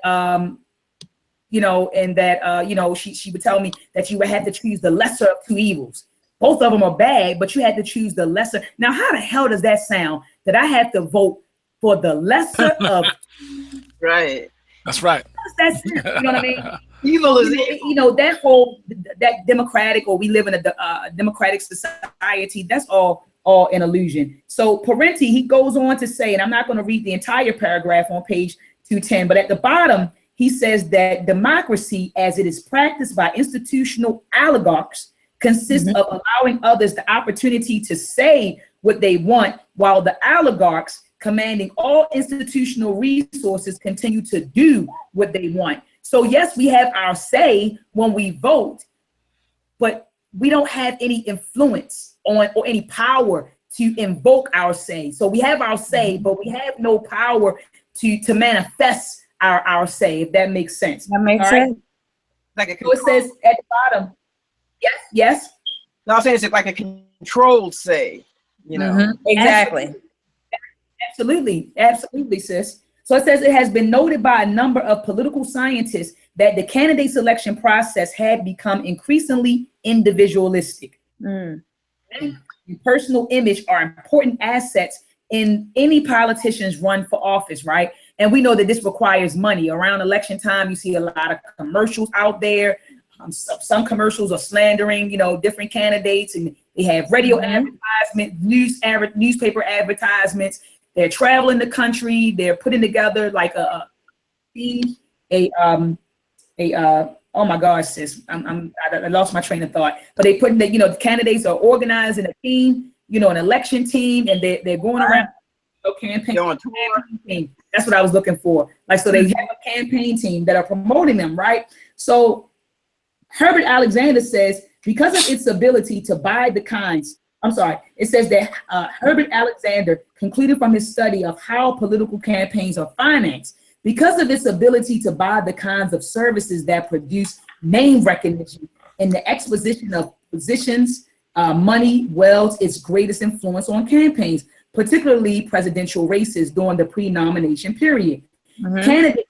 she would tell me that you would have to choose the lesser of two evils. Both of them are bad, but you had to choose the lesser. Now, how the hell does that sound? That I have to vote for the lesser of. Right. That's right. That's it. You know what I mean? Evil is evil. You know, that democratic, or we live in a democratic society, that's all an illusion. So Parenti, he goes on to say, and I'm not going to read the entire paragraph on page 210, but at the bottom, he says that democracy, as it is practiced by institutional oligarchs, consists of allowing others the opportunity to say what they want, while the oligarchs commanding all institutional resources continue to do what they want. So yes, we have our say when we vote, but we don't have any influence on or any power to invoke our say. So we have our say, but we have no power to manifest our say, if that makes sense. That makes sense. Like so it says at the bottom, yes. No, I'm saying it's like a controlled say, you know. Exactly. Absolutely, sis. So it says it has been noted by a number of political scientists that the candidate selection process had become increasingly individualistic. And personal image are important assets in any politician's run for office, right? And we know that this requires money. Around election time, you see a lot of commercials out there. Some commercials are slandering, different candidates, and they have radio advertisement, newspaper advertisements. They're traveling the country. They're putting together like oh my gosh, sis, I lost my train of thought. But they putting the candidates are organized in a team, an election team, and they're going around campaign team. That's what I was looking for. Like, so they have a campaign team that are promoting them, right? So Herbert Alexander says, because of its ability to buy the kinds, it says that Herbert Alexander concluded from his study of how political campaigns are financed, because of its ability to buy the kinds of services that produce name recognition and the exposition of positions, money, wealth, its greatest influence on campaigns, particularly presidential races during the pre-nomination period. Candidates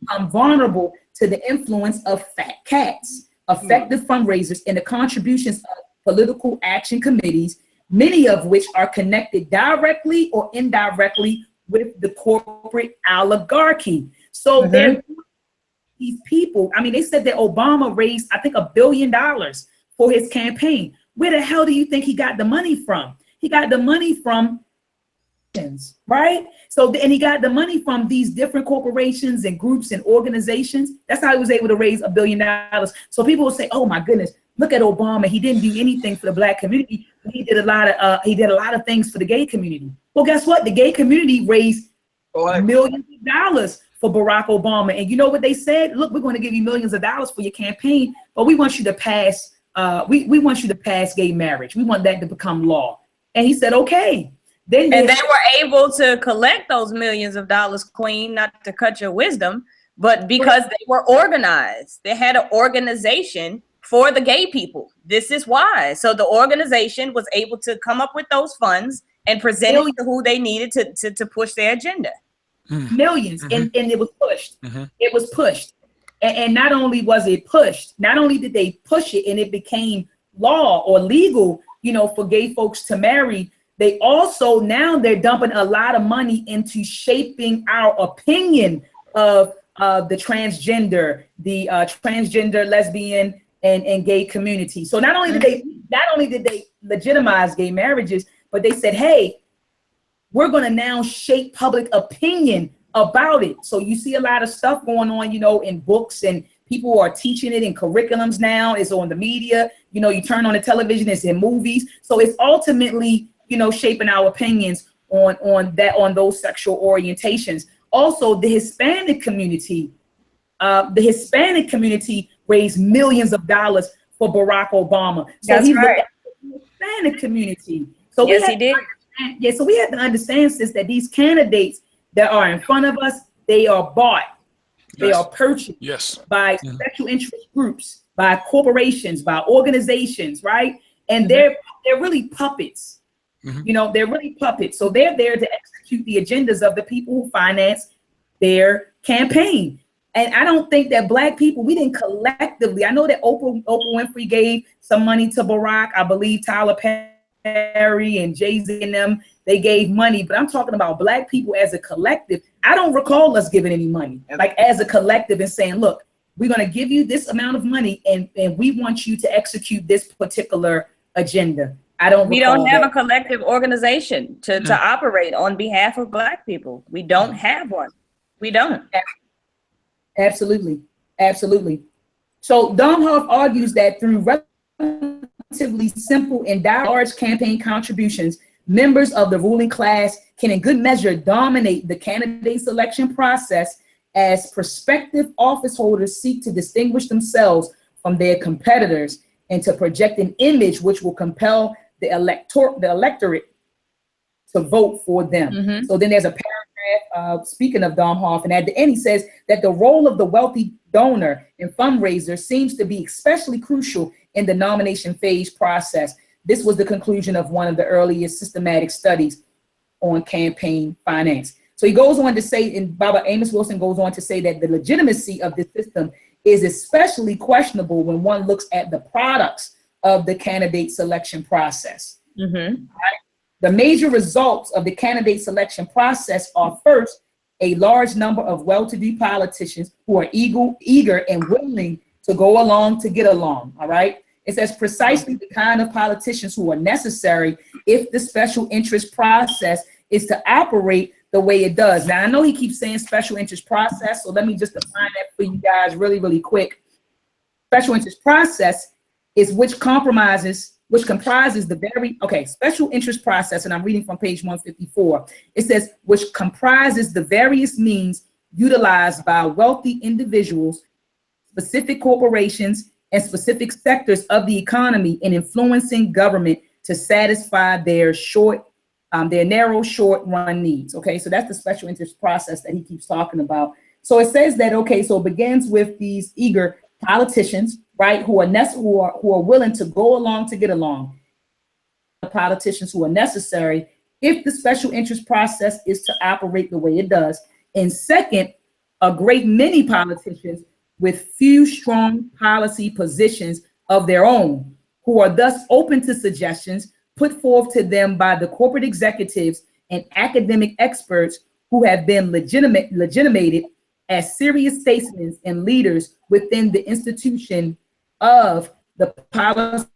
become vulnerable to the influence of fat cats, effective fundraisers, and the contributions of political action committees, many of which are connected directly or indirectly with the corporate oligarchy. So these people, I mean, they said that Obama raised, I think, $1 billion for his campaign. Where the hell do you think he got the money from? He got the money from, right? So, and he got the money from these different corporations and groups and organizations. That's how he was able to raise $1 billion. So people will say, oh my goodness, look at Obama. He didn't do anything for the Black community. He did a lot of things for the gay community. Well, guess what? The gay community raised millions of dollars for Barack Obama. And you know what they said? Look, we're going to give you millions of dollars for your campaign, but we want you to pass, we want you to pass gay marriage. We want that to become law. And he said, okay. Then and they were able to collect those millions of dollars, Queen, not to cut your wisdom, but because they were organized. They had an organization for the gay people. This is why. So the organization was able to come up with those funds and present it to who they needed to push their agenda. Millions. And it was pushed. It was pushed. And not only was it pushed, not only did they push it and it became law or legal, you know, for gay folks to marry, they also, now they're dumping a lot of money into shaping our opinion of the transgender, lesbian, and gay community. So not only did they legitimize gay marriages, but they said, hey, we're going to now shape public opinion about it. So you see a lot of stuff going on, you know, in books, and people are teaching it in curriculums now. It's on the media. You know, you turn on the television, it's in movies. So it's ultimately, you know, shaping our opinions on those sexual orientations. Also, the Hispanic community raised millions of dollars for Barack Obama. So he looked at the Hispanic community. So yes, he did. Yeah, so we have to understand, sis, that these candidates that are in front of us, they are bought, they are purchased by special interest groups, by corporations, by organizations, right? And they're really puppets. You know, they're really puppets. So they're there to execute the agendas of the people who finance their campaign. And I don't think that Black people, we didn't collectively, I know that Oprah Winfrey gave some money to Barack. I believe Tyler Perry and Jay-Z and them, they gave money, but I'm talking about Black people as a collective. I don't recall us giving any money, like as a collective, and saying, look, we're going to give you this amount of money and we want you to execute this particular agenda. We don't have a collective organization to operate on behalf of Black people. We don't have one. We don't. Absolutely. Absolutely. So Domhoff argues that through relatively simple and large campaign contributions, members of the ruling class can in good measure dominate the candidate selection process as prospective office holders seek to distinguish themselves from their competitors and to project an image which will compel the electorate to vote for them. So then there's a paragraph speaking of Domhoff, and at the end he says that the role of the wealthy donor and fundraiser seems to be especially crucial in the nomination phase process. This was the conclusion of one of the earliest systematic studies on campaign finance. So he goes on to say, and Amos Wilson goes on to say that the legitimacy of this system is especially questionable when one looks at the products of the candidate selection process. Right? The major results of the candidate selection process are, first, a large number of well-to-do politicians who are eager and willing to go along to get along, all right? It says precisely the kind of politicians who are necessary if the special interest process is to operate the way it does. Now, I know he keeps saying special interest process, so let me just define that for you guys really, really quick. Special interest process is which comprises special interest process, and I'm reading from page 154. It says, which comprises the various means utilized by wealthy individuals, specific corporations, and specific sectors of the economy in influencing government to satisfy their narrow short-run needs. Okay, so that's the special interest process that he keeps talking about. So it says that, okay, so it begins with these eager politicians, right, who are willing to go along to get along. The politicians who are necessary if the special interest process is to operate the way it does. And second, a great many politicians with few strong policy positions of their own, who are thus open to suggestions put forth to them by the corporate executives and academic experts who have been legitimated as serious statesmen and leaders within the institution of the policy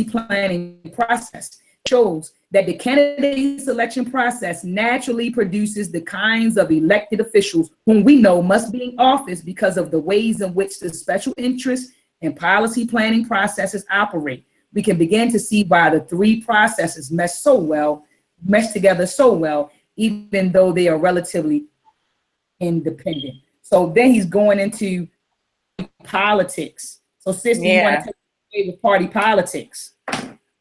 planning process. Shows that the candidate selection process naturally produces the kinds of elected officials whom we know must be in office because of the ways in which the special interests and policy planning processes operate. We can begin to see why the three processes mesh together so well, even though they are relatively independent. So then he's going into politics. So sister, you want to take away with party politics?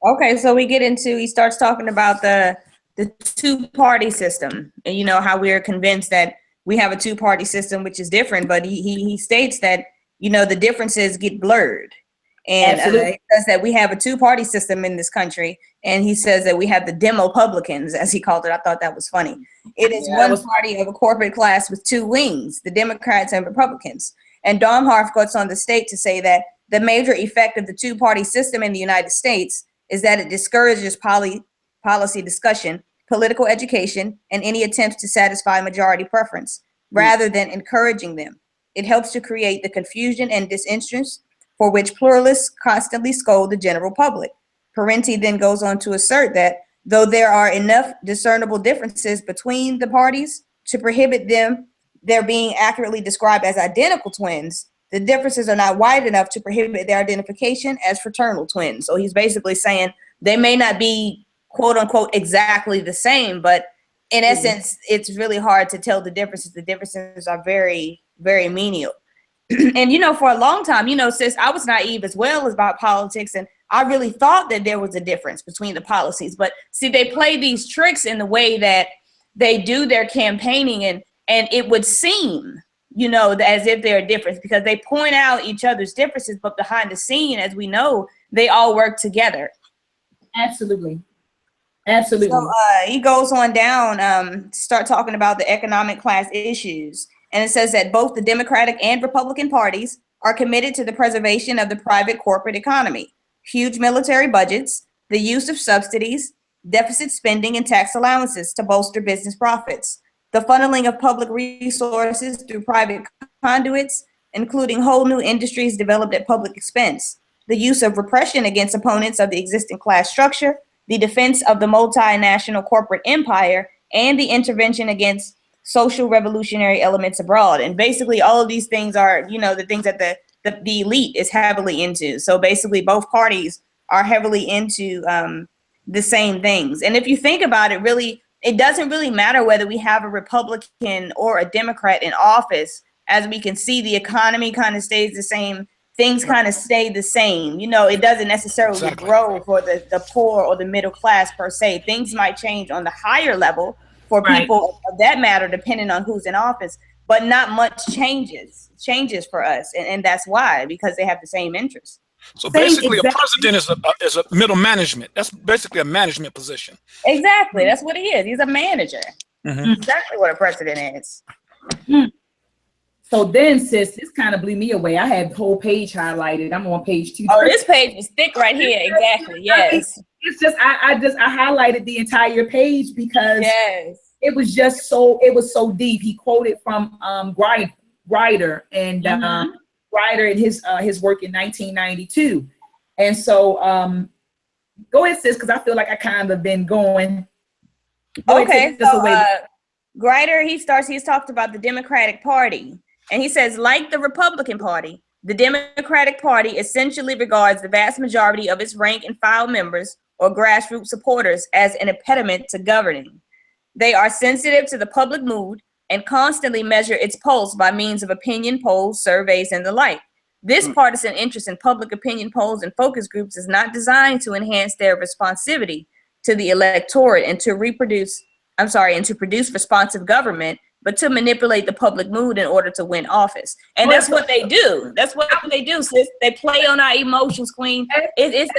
Okay, so he starts talking about the two-party system, and you know how we're convinced that we have a two-party system, which is different, but he states that, you know, the differences get blurred. And he says that we have a two-party system in this country, and he says that we have the Demopublicans, as he called it. I thought that was funny. It is one party of a corporate class with two wings, the Democrats and Republicans. And Domhoff goes on the state to say that the major effect of the two-party system in the United States is that it discourages policy discussion, political education, and any attempts to satisfy majority preference, rather than encouraging them. It helps to create the confusion and disinterest for which pluralists constantly scold the general public. Parenti then goes on to assert that though there are enough discernible differences between the parties to prohibit their being accurately described as identical twins, the differences are not wide enough to prohibit their identification as fraternal twins. So he's basically saying they may not be, quote unquote, exactly the same, but in essence, it's really hard to tell the differences. The differences are very, very menial. And, you know, for a long time, you know, sis, I was naive as well about politics, and I really thought that there was a difference between the policies. But see, they play these tricks in the way that they do their campaigning, and it would seem, you know, as if they're different because they point out each other's differences, but behind the scene, as we know, they all work together. Absolutely. Absolutely. So he goes on down to start talking about the economic class issues. And it says that both the Democratic and Republican parties are committed to the preservation of the private corporate economy, huge military budgets, the use of subsidies, deficit spending, and tax allowances to bolster business profits, the funneling of public resources through private conduits, including whole new industries developed at public expense, the use of repression against opponents of the existing class structure, the defense of the multinational corporate empire, and the intervention against social revolutionary elements abroad. And basically all of these things are, you know, the things that the elite is heavily into. So basically both parties are heavily into the same things. And if you think about it, really, it doesn't really matter whether we have a Republican or a Democrat in office. As we can see, the economy kind of stays the same. Things kind of stay the same. You know, it doesn't necessarily grow for the poor or the middle class per se. Things might change on the higher level for people of that matter, depending on who's in office, but not much changes for us. And that's why, because they have the same interests. So basically a president is a middle management. That's basically a management position. Exactly. That's what he is. He's a manager. Mm-hmm. Exactly what a president is. So then, sis, this kind of blew me away. I had the whole page highlighted. I'm on page 2. Oh, this page was thick right here. Exactly. Yes. It's just I highlighted the entire page because it was just so deep. He quoted from Grider and Grider in his work in 1992. And so go ahead, sis, because I feel like I kind of been going. Okay, so Grider, he's talked about the Democratic Party. And he says, like the Republican Party, the Democratic Party essentially regards the vast majority of its rank and file members or grassroots supporters as an impediment to governing. They are sensitive to the public mood and constantly measure its pulse by means of opinion polls, surveys, and the like. This partisan interest in public opinion polls and focus groups is not designed to enhance their responsivity to the electorate and to produce responsive government, but to manipulate the public mood in order to win office. And that's what they do. That's what they do, sis. They play on our emotions, queen. It's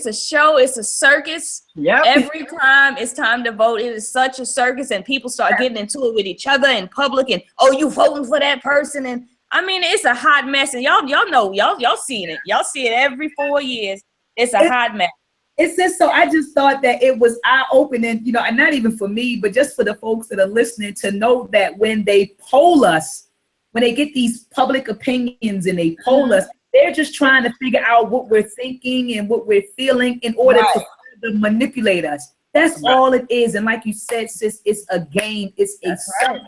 a show. It's a circus. Yep. Every time it's time to vote, it is such a circus, and people start getting into it with each other in public. And oh, you voting for that person? And I mean, it's a hot mess, and y'all know, y'all seeing it. Y'all see it every 4 years. It's a hot mess. It's just so I just thought that it was eye-opening, you know, and not even for me, but just for the folks that are listening to know that when they poll us, when they get these public opinions and they poll us, they're just trying to figure out what we're thinking and what we're feeling in order to manipulate us. That's all it is. And like you said, sis, it's a game. It's a circus.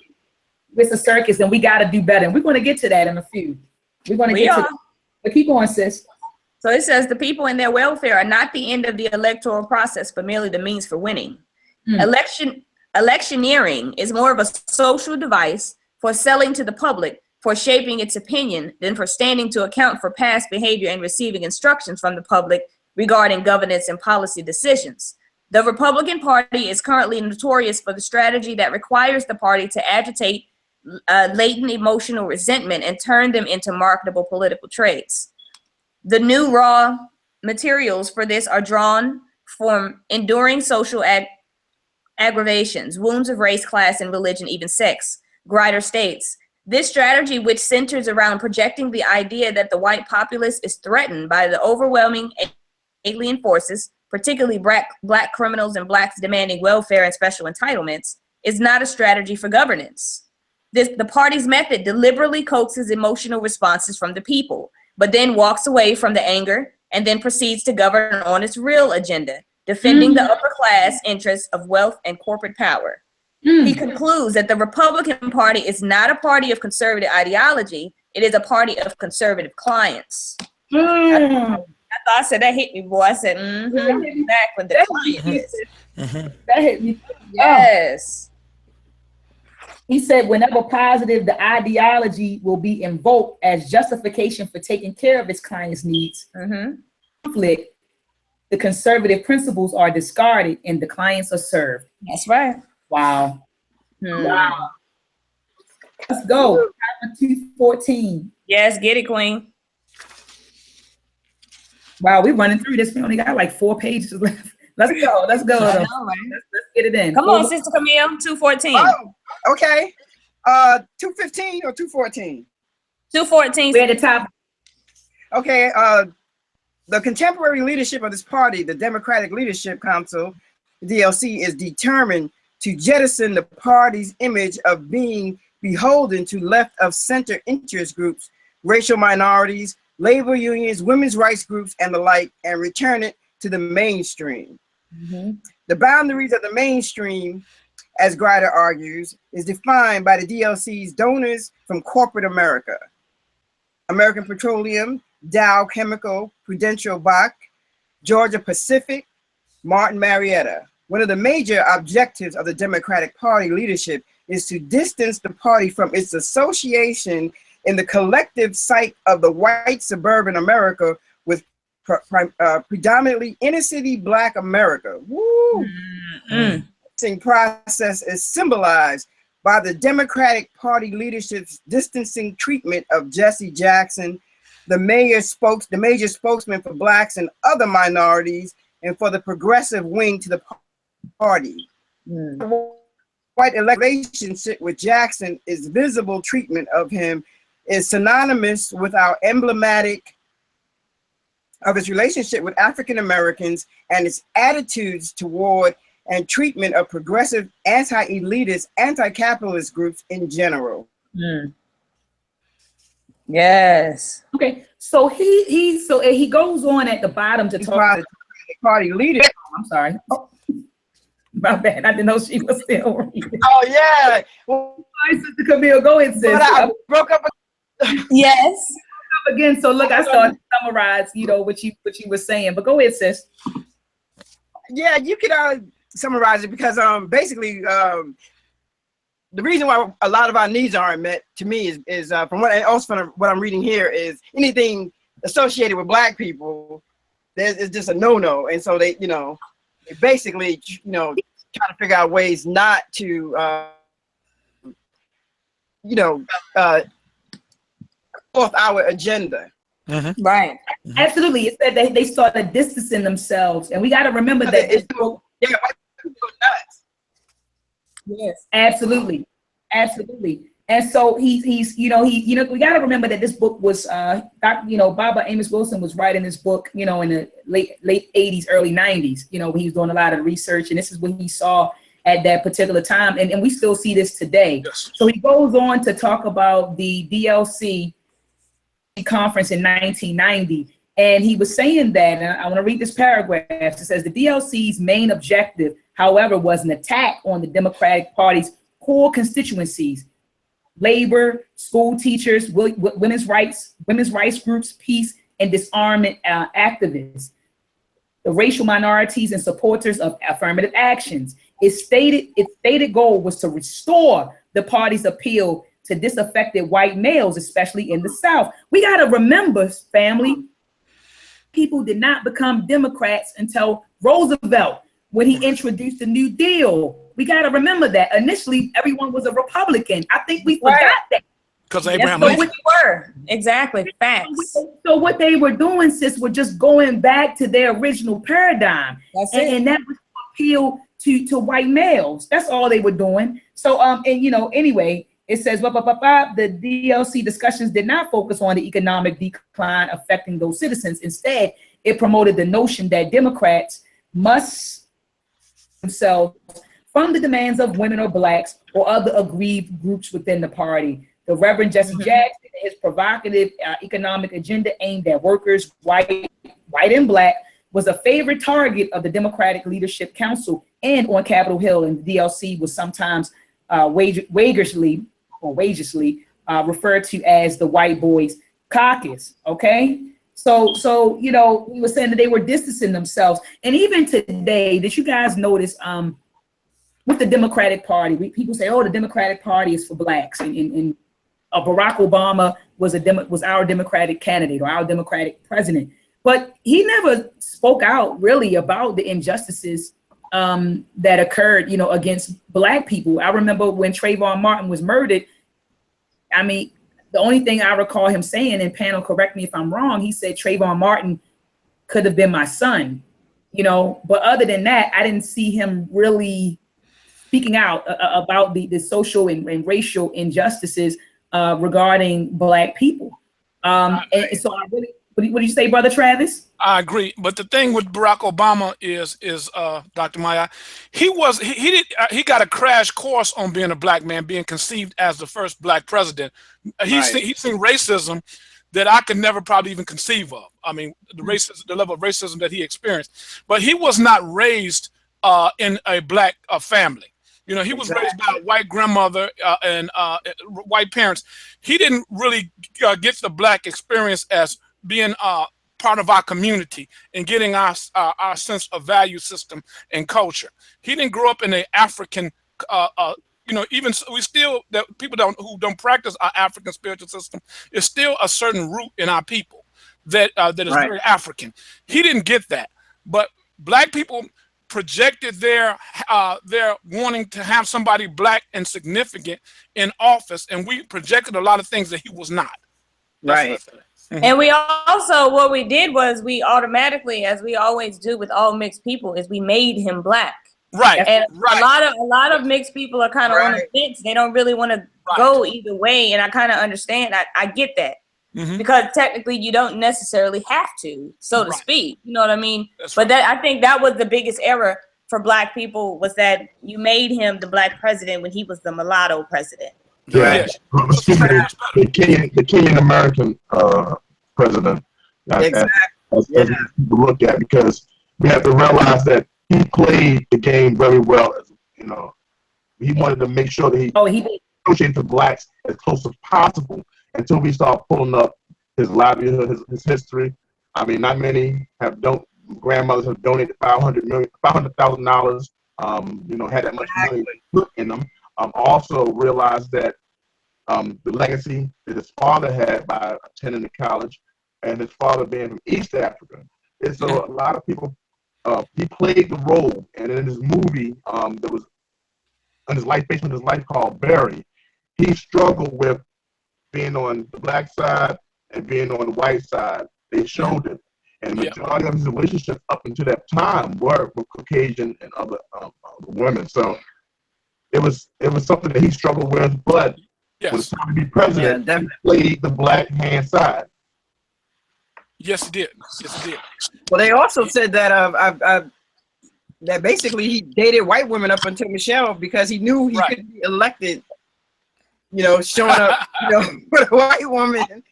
It's a circus, and we got to do better. And we're going to get to that in a few. We're going to get to that. But keep going, sis. So it says the people and their welfare are not the end of the electoral process, but merely the means for winning. Electioneering is more of a social device for selling to the public, for shaping its opinion, than for standing to account for past behavior and receiving instructions from the public regarding governance and policy decisions. The Republican Party is currently notorious for the strategy that requires the party to agitate latent emotional resentment and turn them into marketable political traits. The new raw materials for this are drawn from enduring social aggravations, wounds of race, class, and religion, even sex. Grider states, this strategy, which centers around projecting the idea that the white populace is threatened by the overwhelming alien forces, particularly black criminals and blacks demanding welfare and special entitlements, is not a strategy for governance. The party's method deliberately coaxes emotional responses from the people, but then walks away from the anger and then proceeds to govern on its real agenda, defending the upper class interests of wealth and corporate power. He concludes that the Republican Party is not a party of conservative ideology, it is a party of conservative clients. I thought I said that hit me, boy. I said, back with the clients. That hit me. Yes. He said, whenever positive, the ideology will be invoked as justification for taking care of its client's needs. Conflict, the conservative principles are discarded and the clients are served. That's right. Wow. Wow. Let's go. 214. Yes, get it, Queen. Wow, we're running through this. We only got like 4 pages left. Let's go. Let's go. I know, right? Let's get it in. Come on, Sister Camille. 214. Oh, okay. 215 or 214? 214. We're at the top. Okay. The contemporary leadership of this party, the Democratic Leadership Council, DLC, is determined to jettison the party's image of being beholden to left of center interest groups, racial minorities, labor unions, women's rights groups, and the like, and return it to the mainstream. The boundaries of the mainstream, as Grider argues, is defined by the DLC's donors from corporate America: American Petroleum, Dow Chemical, Prudential Bach, Georgia Pacific, Martin Marietta. One of the major objectives of the Democratic Party leadership is to distance the party from its association in the collective sight of the white suburban America with predominantly inner city Black America. Woo! This process is symbolized by the Democratic Party leadership's distancing treatment of Jesse Jackson, the major spokesman for Blacks and other minorities, and for the progressive wing to the party. White relationship with Jackson is visible treatment of him is synonymous with our emblematic of his relationship with African Americans and its attitudes toward and treatment of progressive, anti-elitist, anti-capitalist groups in general. Yes. Okay, so he goes on at the bottom to talk about the party leader. I'm sorry. Oh, my bad. I didn't know she was still reading. Oh yeah. Well, Sister Camille, go ahead, sis. I broke up. Yes. Again, so look, I started to summarize, you know, what you were saying, but go ahead, sis. Yeah, you could summarize it because basically the reason why a lot of our needs aren't met, to me, is from what I'm reading here, is anything associated with Black people, it's just a no-no, and so they basically trying to figure out ways not to forth our agenda. Right. Absolutely. It said they started distancing themselves, and we got to remember that white people go nuts. Yes, absolutely. And so he's we got to remember that this book was, Baba Amos Wilson was writing this book, in the late 80s, early 90s, when he was doing a lot of research. And this is what he saw at that particular time. And we still see this today. Yes. So he goes on to talk about the DLC conference in 1990. And he was saying that, and I want to read this paragraph. It says the DLC's main objective, however, was an attack on the Democratic Party's core constituencies: labor, school teachers, women's rights groups, peace and disarmament activists, the racial minorities and supporters of affirmative actions. Its stated goal was to restore the party's appeal to disaffected white males, especially in the South. We got to remember, family, people did not become Democrats until Roosevelt, when he introduced the New Deal. We got to remember that initially everyone was a Republican. I think we forgot that. Because Abraham Lincoln. Were exactly facts. So what they were doing, sis, were just going back to their original paradigm. That's it. And that was to appeal to white males. That's all they were doing. So anyway, it says the DLC discussions did not focus on the economic decline affecting those citizens. Instead, it promoted the notion that Democrats must themselves from the demands of women or blacks or other aggrieved groups within the party. The Reverend Jesse Jackson, his provocative economic agenda aimed at workers, white and black, was a favorite target of the Democratic Leadership Council and on Capitol Hill. And the DLC was sometimes wageously referred to as the White Boys Caucus. Okay. So he was saying that they were distancing themselves. And even today, did you guys notice with the Democratic Party, people say, oh, the Democratic Party is for blacks, and Barack Obama was our Democratic candidate or our Democratic president, but he never spoke out really about the injustices that occurred, against black people. I remember when Trayvon Martin was murdered. I mean, the only thing I recall him saying, and panel, correct me if I'm wrong, he said Trayvon Martin could have been my son, but other than that, I didn't see him really speaking out about the social and racial injustices regarding black people. And so I really, what did you say, Brother Travis? I agree, but the thing with Barack Obama is Dr. Maya, he got a crash course on being a black man, being conceived as the first black president. He's seen racism that I could never probably even conceive of. I mean, the level of racism that he experienced, but he was not raised in a black family. He was raised by a white grandmother and white parents. He didn't really get the black experience as being part of our community and getting our sense of value system and culture. He didn't grow up in an African, even we still, that people who don't practice our African spiritual system, is still a certain root in our people that is very African. He didn't get that, but black people projected their wanting to have somebody black and significant in office, and we projected a lot of things that he was not. Right. And we also, what we did was we automatically, as we always do with all mixed people, is we made him black. Right. And a lot of mixed people are kind of on the fence. They don't really want to go either way. And I kind of understand. I get that. Because technically you don't necessarily have to, so to speak. You know what I mean? But I think that was the biggest error for black people, was that you made him the black president when he was the mulatto president. Yeah, the Kenyan American president. Exactly. Look at, because we have to realize that he played the game very well. He wanted to make sure that he associated the blacks as close as possible until we start pulling up his livelihood, his history. I mean, not many grandmothers have donated $500,000. Had that much money put in them. Also realized that the legacy that his father had by attending the college, and his father being from East Africa. And so a lot of people, he played the role. And in his movie, that was on his life, based on his life, called Barry, he struggled with being on the black side and being on the white side. They showed it. And the majority of his relationships up until that time were with Caucasian and other women. So it was something that he struggled with, but Yes. to be president, Yeah, he played the black hand side. Yes, he did. Yes, he did. Well, they also said that that basically he dated white women up until Michelle because he knew he couldn't be elected. You know, showing up, with a white woman.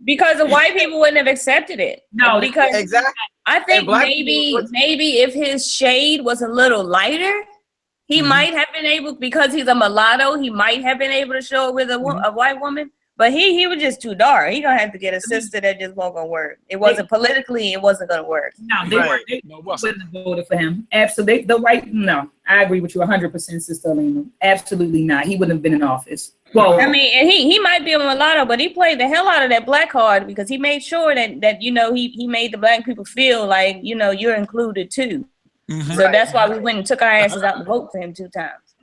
Because the white people wouldn't have accepted it. No, because exactly. I think maybe if his shade was a little lighter, he might have been able, because he's a mulatto, he might have been able to show it with a white woman. But he was just too dark. He gonna have to get a sister that just won't gonna work. It wasn't politically, it wasn't gonna work. No, they wouldn't have voted for him. Absolutely, no. I agree with you 100%, Sister Alina. Absolutely not. He wouldn't have been in office. Well, I mean, and he might be a mulatto, but he played the hell out of that black card because he made sure that he made the black people feel like, you're included too. So that's why we went and took our asses out to vote for him 2 times.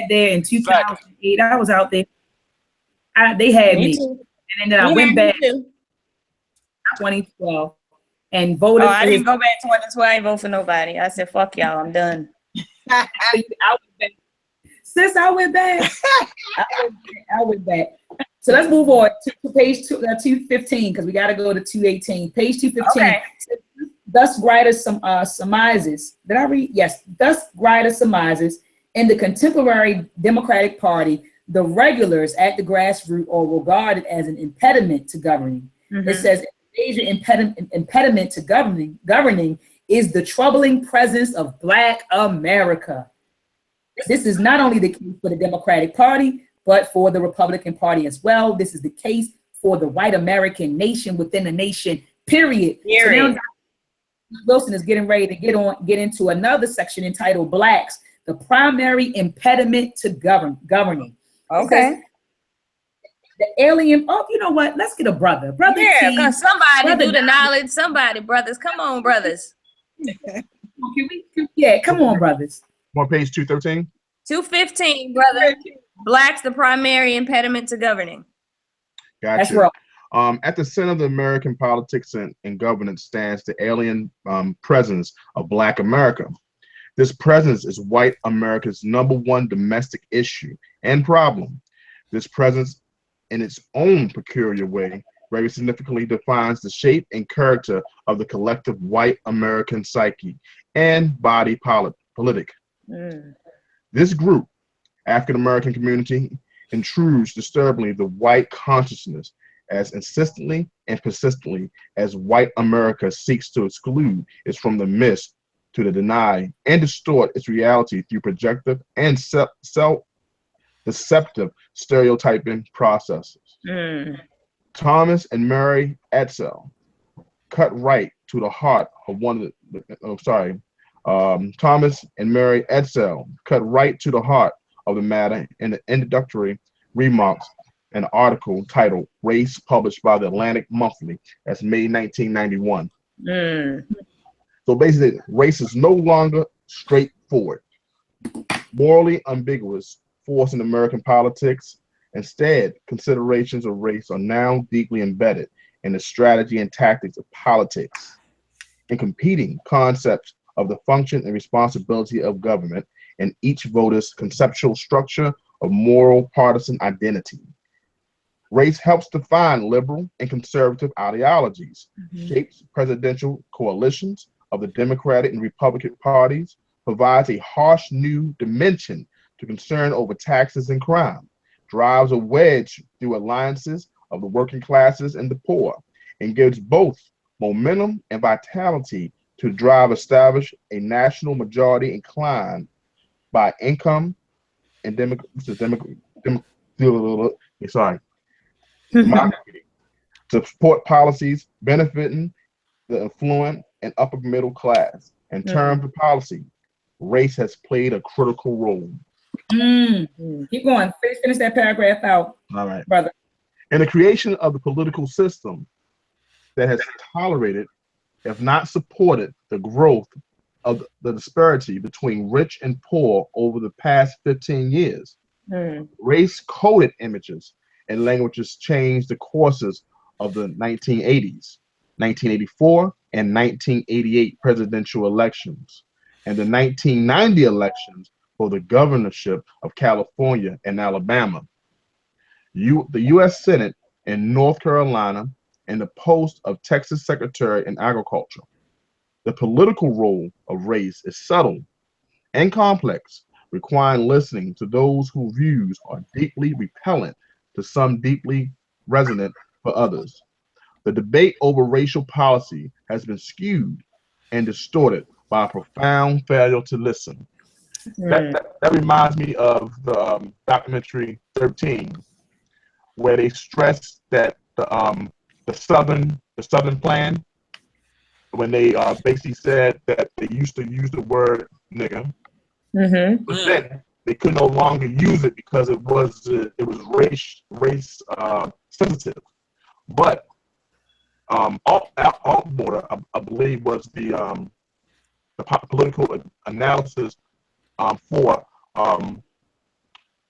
There in 2008, I was out there. They had me. And then I went back 2012 and voted. I didn't go back 2012. I didn't vote for nobody. I said, fuck y'all, I'm done. Sis, I went back. I went back. So let's move on to page 215 because we got to go to 218. Page 215. Okay. Thus Grider surmises. Did I read? Yes. Thus Grider surmises in the contemporary Democratic Party, the regulars at the grassroots are regarded as an impediment to governing. It says a major impediment to governing is the troubling presence of Black America. This is not only the case for the Democratic Party, but for the Republican Party as well. This is the case for the white American nation within the nation, period. So now Wilson is getting ready to get into another section entitled Blacks, the primary impediment to governing. Okay. The alien, you know what? Let's get a brother. Brother yeah, T, somebody brother do the knowledge. Somebody, brothers. Come on, brothers. Come on, brothers. On page 213? 215, brother. Blacks, the primary impediment to governing. Gotcha. That's right. At the center of the American politics and governance stands the alien presence of Black America. This presence is white America's #1 domestic issue and problem. This presence, in its own peculiar way, very significantly defines the shape and character of the collective white American psyche and body politic. This group, African American community, intrudes disturbingly the white consciousness as insistently and persistently as white America seeks to exclude it from the midst, to the deny and distort its reality through projective and self-deceptive stereotyping processes. Thomas and Mary Edsel cut right to the heart of Thomas and Mary Edsel cut right to the heart of the matter in the introductory remarks, an article titled Race, published by the Atlantic Monthly as May 1991. So basically, race is no longer straightforward, morally ambiguous force in American politics. Instead, considerations of race are now deeply embedded in the strategy and tactics of politics, in competing concepts of the function and responsibility of government, and each voter's conceptual structure of moral partisan identity. Race helps define liberal and conservative ideologies, shapes presidential coalitions of the Democratic and Republican parties, provides a harsh new dimension to concern over taxes and crime, drives a wedge through alliances of the working classes and the poor, and gives both momentum and vitality to establish a national majority inclined by income and democracy to support policies benefiting the affluent and upper middle class. In terms of policy, race has played a critical role. Keep going. Finish that paragraph out. All right, brother. In the creation of the political system that has tolerated, if not supported, the growth of the disparity between rich and poor over the past 15 years. Race-coded images and languages changed the courses of the 1980s, 1984, and 1988 presidential elections, and the 1990 elections for the governorship of California and Alabama, the U.S. Senate in North Carolina, and the post of Texas Secretary in Agriculture. The political role of race is subtle and complex, requiring listening to those whose views are deeply repellent to some, deeply resonant for others. The debate over racial policy has been skewed and distorted by a profound failure to listen. That reminds me of the documentary 13, where they stressed that the Southern Plan, when they basically said that they used to use the word nigger, but then they could no longer use it because it was race sensitive. But Altwater, I believe, was the political analysis for I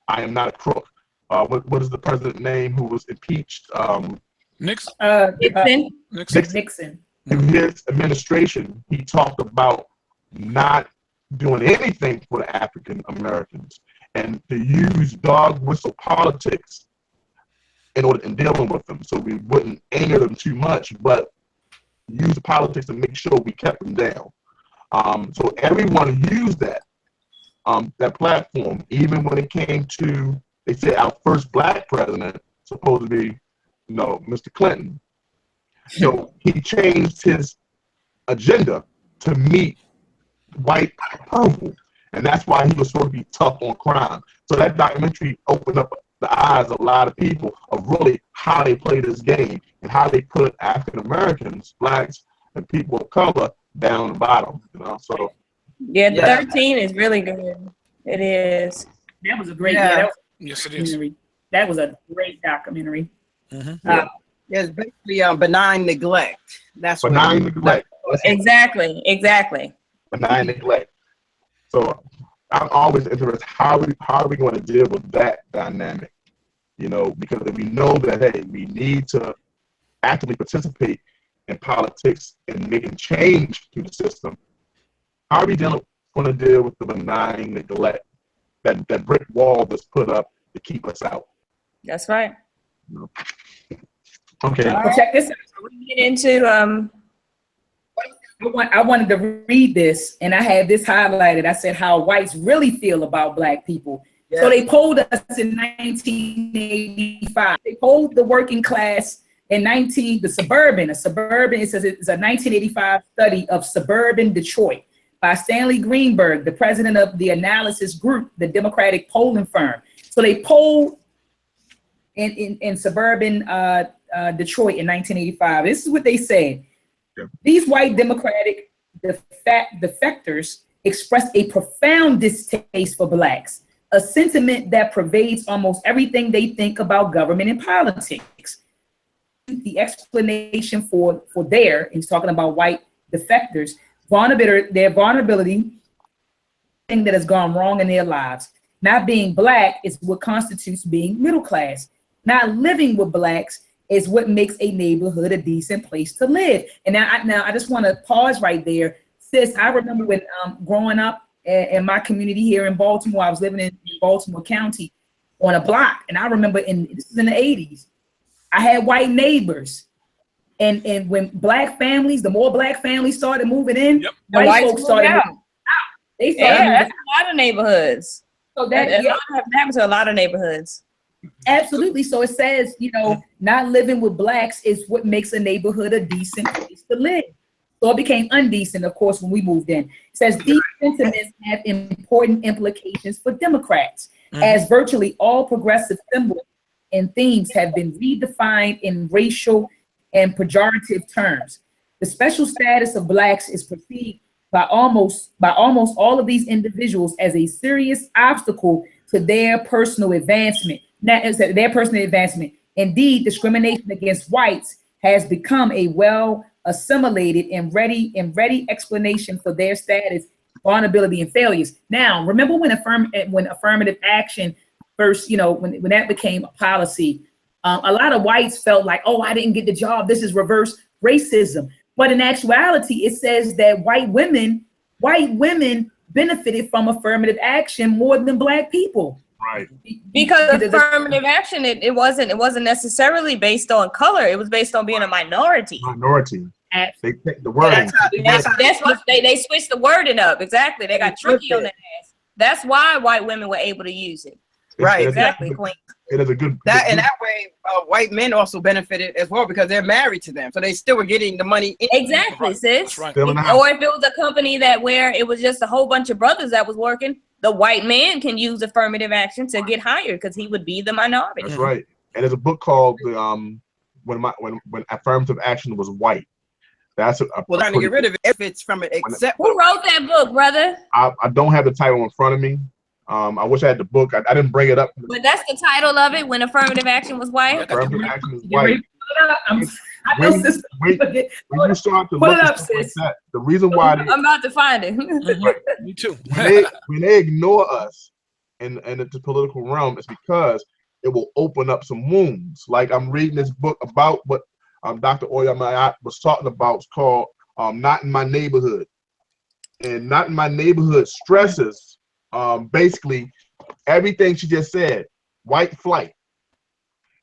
Am Not a Crook. What is the president's name who was impeached? Nixon. Nixon. In his administration, he talked about not doing anything for the African Americans and to use dog whistle politics in dealing with them, so we wouldn't anger them too much, but use politics to make sure we kept them down. So everyone used that platform, even when it came to, they said our first black president supposed to be, Mr. Clinton. So he changed his agenda to meet white approval, and that's why he was supposed to be tough on crime. So that documentary opened up the eyes of a lot of people of really how they play this game and how they put African Americans, blacks, and people of color down the bottom. So yeah, 13 is really good. It is. That was a great. Yes, it is. That was a great documentary. It's basically benign neglect. That's benign neglect. Exactly. Benign neglect. So I'm always interested, how are we going to deal with that dynamic? Because if we know that, hey, we need to actively participate in politics and making change to the system, how are we going to deal with the benign neglect, that brick wall that's put up to keep us out? That's right. Okay. Well, check this out. So we get into I wanted to read this, and I had this highlighted. I said how whites really feel about black people. So they polled us in 1985. They polled the working class in the suburban. It says it's a 1985 study of suburban Detroit by Stanley Greenberg, the president of the analysis group, the Democratic polling firm. So they polled in suburban Detroit in 1985. This is what they said. These white Democratic defectors expressed a profound distaste for blacks, a sentiment that pervades almost everything they think about government and politics. The explanation for he's talking about white defectors, their vulnerability, thing that has gone wrong in their lives. Not being black is what constitutes being middle class. Not living with blacks is what makes a neighborhood a decent place to live. And now I just want to pause right there. Sis, I remember when growing up in my community here in Baltimore, I was living in Baltimore County on a block. And I remember this was in the 80s, I had white neighbors. And when the more black families started moving in, white folks started moving out. They started that's a lot of neighborhoods. So that happens to a lot of neighborhoods. Absolutely. So it says, not living with blacks is what makes a neighborhood a decent place to live. So it became undecent, of course, when we moved in. It says these sentiments have important implications for Democrats, as virtually all progressive symbols and themes have been redefined in racial and pejorative terms. The special status of blacks is perceived by almost all of these individuals as a serious obstacle to their personal advancement. Indeed, discrimination against whites has become a well assimilated and ready explanation for their status, vulnerability, and failures. Now, remember when affirmative action first, when that became a policy, a lot of whites felt like, oh, I didn't get the job. This is reverse racism. But in actuality, it says that white women benefited from affirmative action more than black people. Right. Because affirmative action, it wasn't necessarily based on color. It was based on being a minority. Minority. They take the wording. That's what they switched the wording up. Exactly. They got tricky on that ass. That's why white women were able to use it. Right. Exactly, Queen. It is a good in that way, white men also benefited as well because they're married to them, so they still were getting the money. Exactly, sis. Right. Or if it was a company where it was just a whole bunch of brothers that was working, the white man can use affirmative action to get hired because he would be the minority. That's right. And there's a book called when affirmative action was white. That's trying to get rid of it if it's from it. Except who wrote that book, brother? I don't have the title in front of me. I wish I had the book. I didn't bring it up. But that's the title of it, when affirmative action was white. Affirmative action is white. When you start to look at stuff like that, the reason why I'm about to find it. Me too. when they ignore us in the political realm, it's because it will open up some wounds. Like I'm reading this book about what Dr. Maat was talking about. It's called Not in My Neighborhood. And Not in My Neighborhood stresses basically everything she just said, white flight.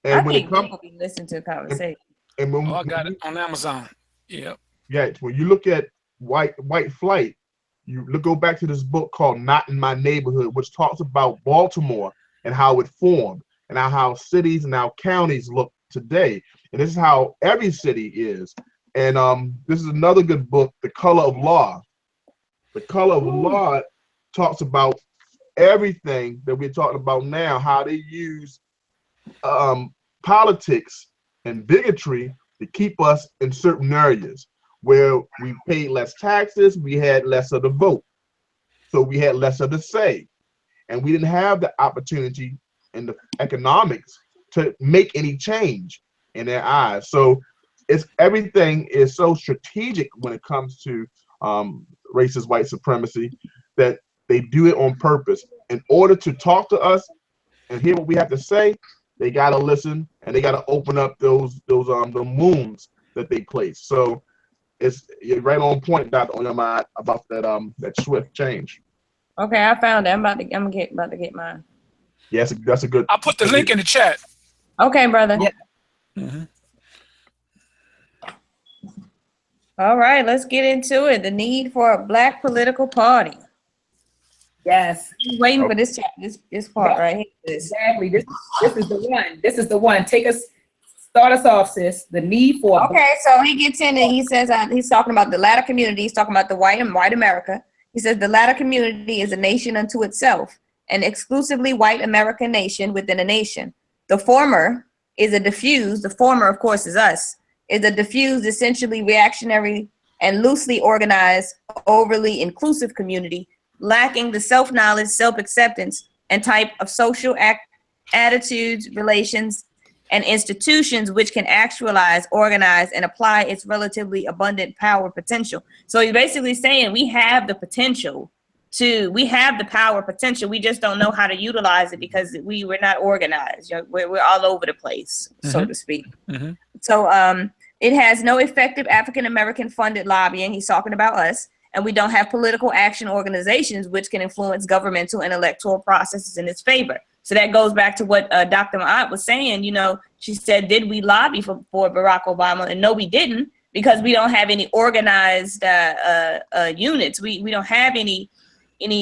And when it comes, we listen to a conversation. And when, I got it on Amazon. Yeah. Yeah. When you look at white flight, go back to this book called Not in My Neighborhood, which talks about Baltimore and how it formed and how cities and how counties look today. And this is how every city is. And this is another good book, The Color of Law. The Color of Law talks about everything that we're talking about now, how they use politics and bigotry to keep us in certain areas where we paid less taxes, we had less of the vote. So we had less of the say. And we didn't have the opportunity in the economics to make any change in their eyes. So everything is so strategic when it comes to racist white supremacy that they do it on purpose. In order to talk to us and hear what we have to say, they gotta listen and they gotta open up the wounds that they place. So you're right on point, Dr. Maat, about that swift change. Okay, I found it. I'm about to get mine. Yes, that's a good. I'll put the link in the chat. Okay, brother. Yeah. Mm-hmm. All right, let's get into it. The need for a Black political party. Yes. Waiting for this part right here. Exactly. This is the one. This is the one. Start us off, sis. The need for. Okay, so he gets in and he says he's talking about the latter community. He's talking about the white America. He says the latter community is a nation unto itself, an exclusively white American nation within a nation. The former is a diffused. The former, of course, is us. Is a diffused, essentially reactionary and loosely organized, overly inclusive community, lacking the self-knowledge, self-acceptance, and type of social attitudes, relations, and institutions which can actualize, organize, and apply its relatively abundant power potential. So he's basically saying we have the potential we have the power potential. We just don't know how to utilize it because we're not organized. We're all over the place, so to speak. Mm-hmm. So it has no effective African-American funded lobbying. He's talking about us. And we don't have political action organizations which can influence governmental and electoral processes in its favor. So that goes back to what Dr. Maat was saying. She said, did we lobby for Barack Obama? And no, we didn't, because we don't have any organized units. We don't have any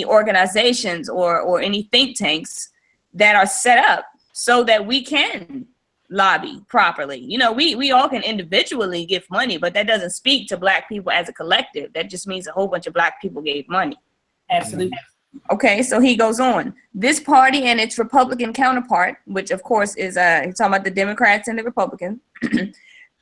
organizations or any think tanks that are set up so that we can lobby properly. We all can individually give money, but that doesn't speak to Black people as a collective. That just means a whole bunch of Black people gave money. Absolutely. Okay, so he goes on. This party and its Republican counterpart, which of course is he's talking about the Democrats and the Republicans,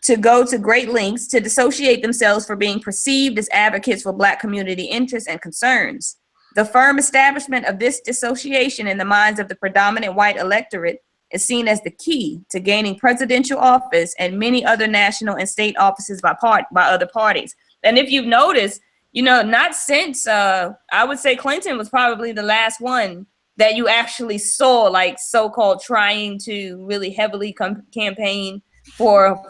to go to great lengths to dissociate themselves for being perceived as advocates for Black community interests and concerns. The firm establishment of this dissociation in the minds of the predominant white electorate is seen as the key to gaining presidential office and many other national and state offices by other parties. And if you've noticed, not since, I would say Clinton was probably the last one that you actually saw, like, so-called trying to really heavily campaign for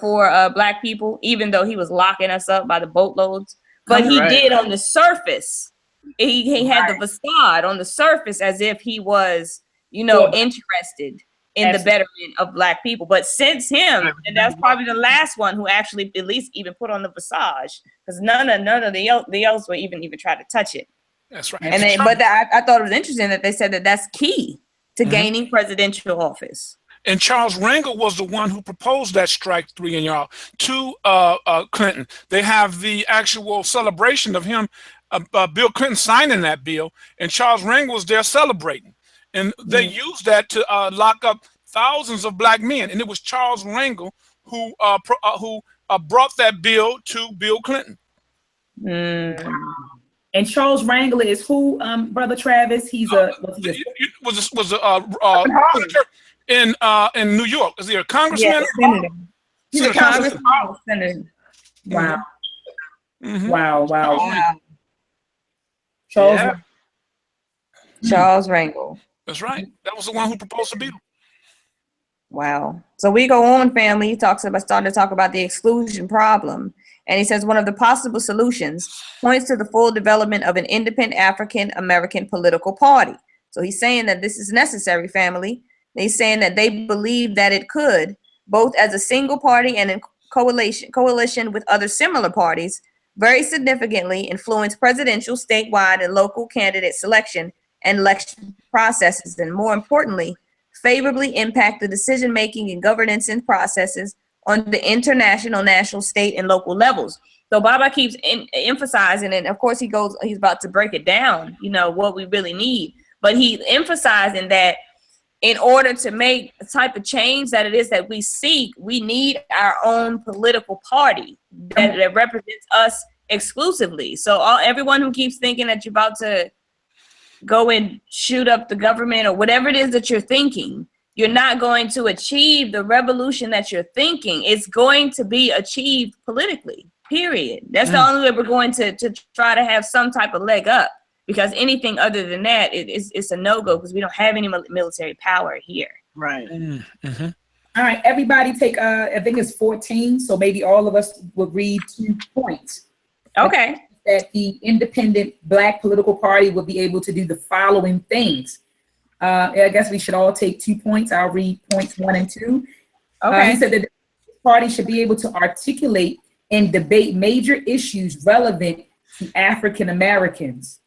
Black people, even though he was locking us up by the boatloads. But he did on the surface. He had the facade on the surface as if he was, interested in the betterment of Black people. But since him, and that's probably the last one who actually at least even put on the visage, because none of the else were even try to touch it. That's right. And I thought it was interesting that they said that that's key to gaining presidential office. And Charles Rangel was the one who proposed that strike 3 and y'all to Clinton. They have the actual celebration of him, Bill Clinton signing that bill, and Charles Rangel was there celebrating. And they used that to lock up thousands of Black men. And it was Charles Rangel who brought that bill to Bill Clinton. And Charles Rangel is who, Brother Travis? He's was in New York. Is he a congressman? Yes, senator. He's a congressman. Senator. Wow. Mm-hmm. Wow. Charles Rangel. That's right. That was the one who proposed the bill. Wow. So we go on, family. He starting to talk about the exclusion problem. And he says one of the possible solutions points to the full development of an independent African American political party. So he's saying that this is necessary, family. He's saying that they believe that it could, both as a single party and in coalition with other similar parties, very significantly influence presidential, statewide, and local candidate selection and election processes, and more importantly, favorably impact the decision-making and governance and processes on the international, national, state, and local levels. So Baba keeps emphasizing, and of course he's about to break it down, what we really need, but he's emphasizing that in order to make the type of change that it is that we seek, we need our own political party that represents us exclusively. So everyone who keeps thinking that you're about to go and shoot up the government or whatever it is that you're thinking, you're not going to achieve the revolution that you're thinking. It's going to be achieved politically, period. That's the only way we're going to try to have some type of leg up, because anything other than that, it's a no-go, because we don't have any military power here. Right. All right, everybody take, I think it's 14, so maybe all of us will read 2 points. Okay. That the independent Black political party will be able to do the following things. I guess we should all take 2 points. I'll read points 1 and 2. Okay. He said that the party should be able to articulate and debate major issues relevant to African Americans,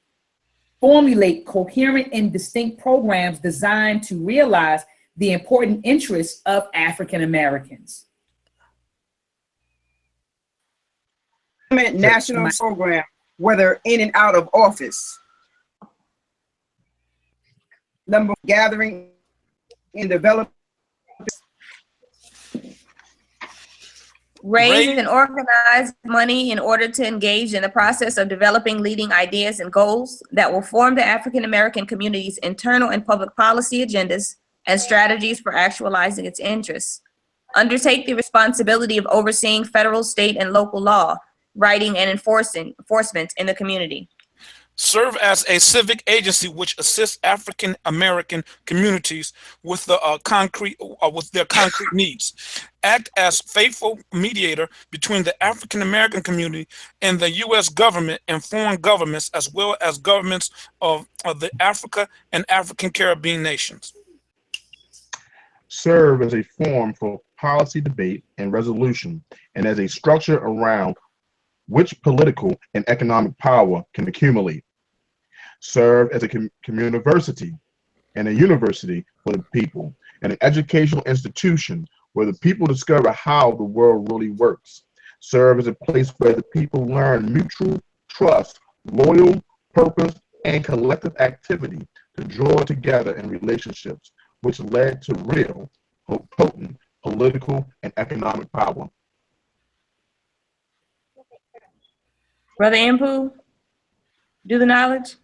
formulate coherent and distinct programs designed to realize the important interests of African Americans. National program, whether in and out of office. Number gathering and develop. Raise and organize money in order to engage in the process of developing leading ideas and goals that will form the African American community's internal and public policy agendas and strategies for actualizing its interests. Undertake the responsibility of overseeing federal, state, and local law, writing, and enforcement in the community. Serve as a civic agency which assists African American communities with their concrete needs. Act as faithful mediator between the African American community and the U.S. government and foreign governments, as well as governments of the Africa and African Caribbean nations. Serve as a forum for policy debate and resolution, and as a structure around which political and economic power can accumulate. Serve as a community and a university for the people, and an educational institution where the people discover how the world really works. Serve as a place where the people learn mutual trust, loyal purpose, and collective activity to draw together in relationships which led to real, potent political and economic power. Brother Ampu, do the knowledge.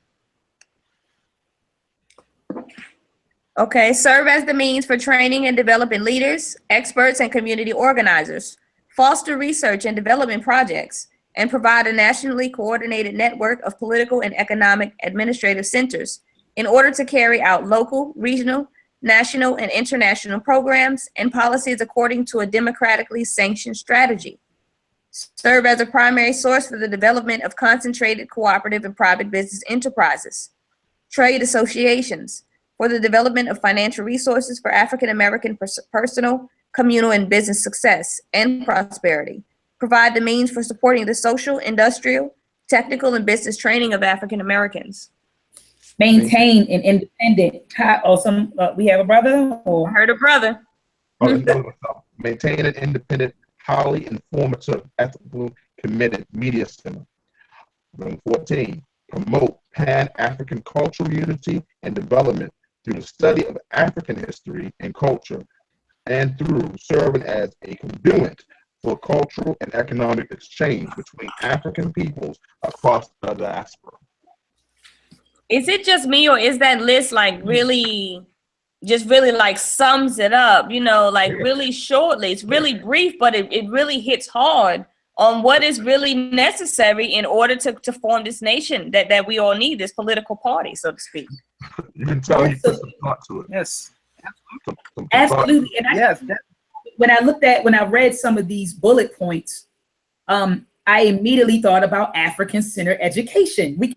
Okay, serve as the means for training and developing leaders, experts, and community organizers, foster research and development projects, and provide a nationally coordinated network of political and economic administrative centers in order to carry out local, regional, national, and international programs and policies according to a democratically sanctioned strategy. Serve as a primary source for the development of concentrated cooperative and private business enterprises, trade associations, for the development of financial resources for African American personal, communal, and business success and prosperity. Provide the means for supporting the social, industrial, technical, and business training of African Americans. Maintain an independent. We have a brother. Or? I heard a brother. Maintain an independent, highly informative, ethical, committed media center. Number 14, promote Pan-African cultural unity and development through the study of African history and culture, and through serving as a conduit for cultural and economic exchange between African peoples across the diaspora. Is it just me, or is that list like really like sums it up, you know, like really shortly? It's really brief, but it really hits hard on what is really necessary in order to form this nation that we all need, this political party, so to speak. You can tell he put some thought to it. Yes. Absolutely. And when I read some of these bullet points, I immediately thought about African-centered education. We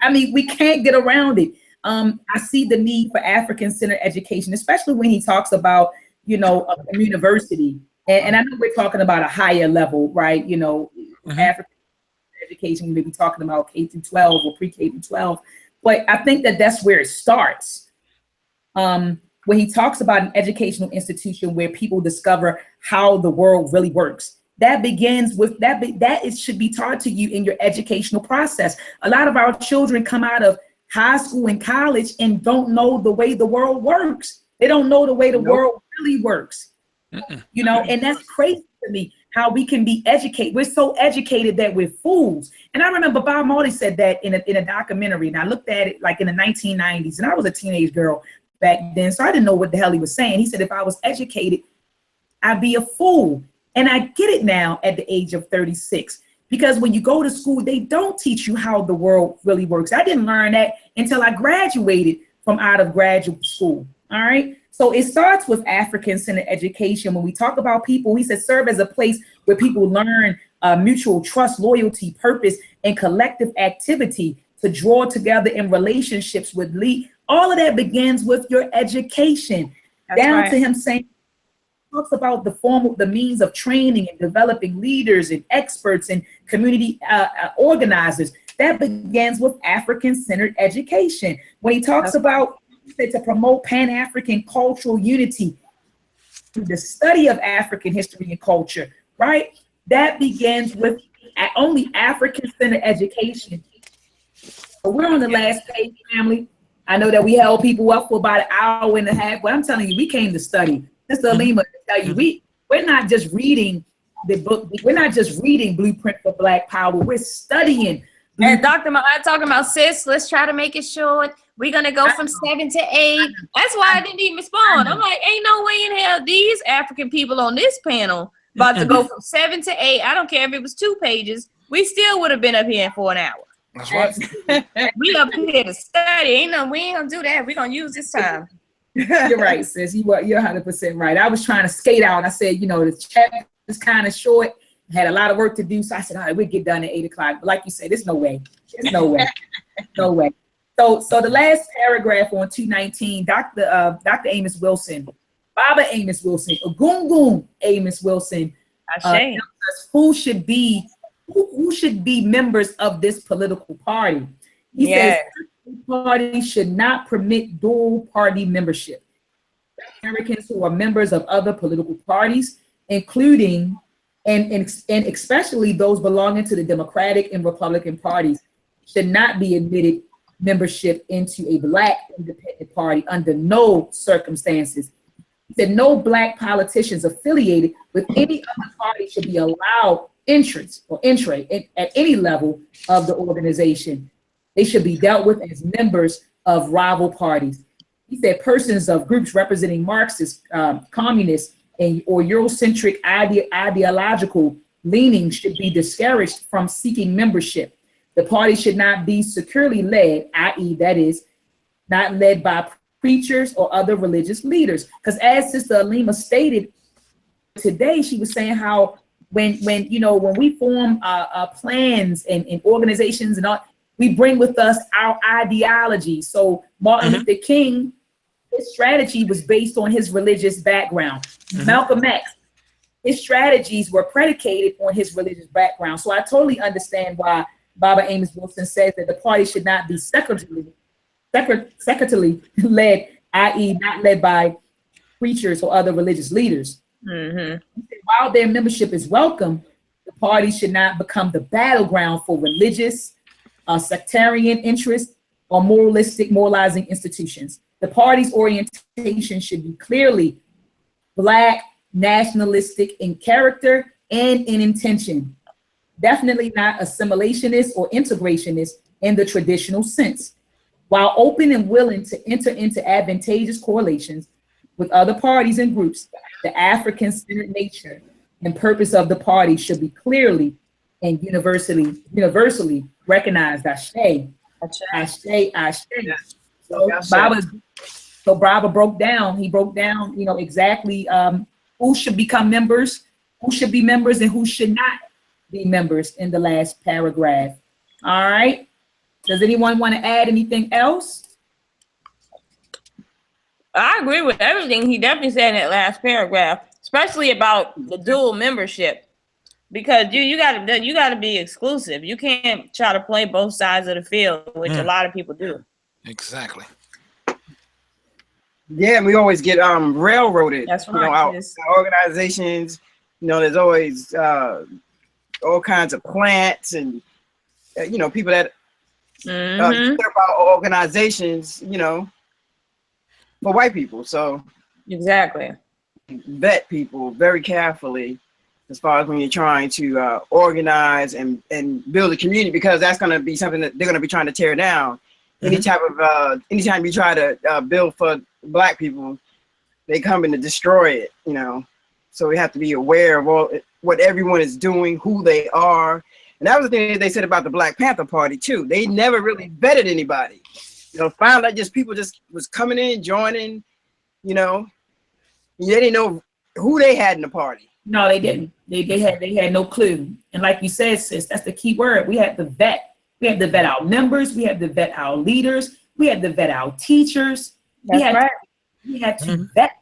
can't get around it. I see the need for African-centered education, especially when he talks about, you know, a university. And I know we're talking about a higher level, right? You know, African education, we may be talking about K through 12 or pre-K through 12. But I think that's where it starts. When he talks about an educational institution where people discover how the world really works. That begins with it should be taught to you in your educational process. A lot of our children come out of high school and college and don't know the way the world works. They don't know the way the world really works. You know, and that's crazy to me, how we can be educated. We're so educated that we're fools. And I remember Bob Marley said that in a documentary, and I looked at it like in the 1990s, and I was a teenage girl back then, so I didn't know what the hell he was saying. He said, if I was educated, I'd be a fool. And I get it now at the age of 36, because when you go to school, they don't teach you how the world really works. I didn't learn that until I graduated from out of graduate school. All right. So it starts with African-centered education. When we talk about people, he said, serve as a place where people learn mutual trust, loyalty, purpose, and collective activity to draw together in relationships with lead. All of that begins with your education. That's down right. To him saying, talks about the means of training and developing leaders and experts and community organizers. That begins with African-centered education. When he talks about to promote Pan-African cultural unity, the study of African history and culture, right? That begins with only African-centered education. So we're on the last page, family. I know that we held people up for about an hour and a half, but I'm telling you, we came to study. Mr. Alima, tell you, we're not just reading the book. We're not just reading Blueprint for Black Power. We're studying. And Dr. Maat talking about, sis, let's try to make it short. We're going to go from 7 to 8. That's why I didn't even respond. I'm like, ain't no way in hell these African people on this panel about to go from 7 to 8. I don't care if it was 2 pages. We still would have been up here for an hour. That's right. We up here to study. We ain't going to do that. We're going to use this time. You're right, sis. You're 100% right. I was trying to skate out. I said, you know, the chapter is kind of short. Had a lot of work to do. So I said, all right, we'll get done at 8 o'clock. But like you said, there's no way. There's no way. No way. So the last paragraph on 219, Dr. Amos Wilson, Baba Amos Wilson, Ogungun Amos Wilson, who should be members of this political party. He says the party should not permit dual party membership. Americans who are members of other political parties, including and especially those belonging to the Democratic and Republican parties, should not be admitted membership into a Black independent party under no circumstances. He said no Black politicians affiliated with any other party should be allowed entrance or entry at any level of the organization. They should be dealt with as members of rival parties. He said persons of groups representing Marxist, communist, or Eurocentric ideological leanings should be discouraged from seeking membership. The party should not be securely led, i.e. that is, not led by preachers or other religious leaders. Because as Sister Alima stated today, she was saying how when we form plans and organizations and all, we bring with us our ideology. So Martin Luther King his strategy was based on his religious background. Malcolm X, his strategies were predicated on his religious background. So I totally understand why Baba Amos Wilson says that the party should not be secretarily led, i.e. not led by preachers or other religious leaders. While their membership is welcome, the party should not become the battleground for religious, sectarian interests, or moralizing institutions. The party's orientation should be clearly Black, nationalistic in character and in intention. Definitely not assimilationist or integrationist in the traditional sense. While open and willing to enter into advantageous correlations with other parties and groups, the African-centered nature and purpose of the party should be clearly and universally recognized. Ashe. So Baba broke down. He broke down, exactly who should become members, who should be members, and who should not be members in the last paragraph. All right. Does anyone want to add anything else? I agree with everything he definitely said in that last paragraph, especially about the dual membership, because you gotta be exclusive. You can't try to play both sides of the field, which a lot of people do. Exactly. Yeah, we always get railroaded. That's right. Our organizations, there's always all kinds of plants and people that care about organizations, for white people. So exactly, vet people very carefully as far as when you're trying to organize and build a community, because that's going to be something that they're going to be trying to tear down. Anytime you try to build for Black people, they come in to destroy it, So we have to be aware of what everyone is doing, who they are. And that was the thing that they said about the Black Panther Party too. They never really vetted anybody. Found out just people just was coming in, joining, They didn't know who they had in the party. No, they didn't. They had no clue. And like you said, sis, that's the key word. We had to vet. We had to vet our members. We had to vet our leaders. We had to vet our teachers. We had to vet.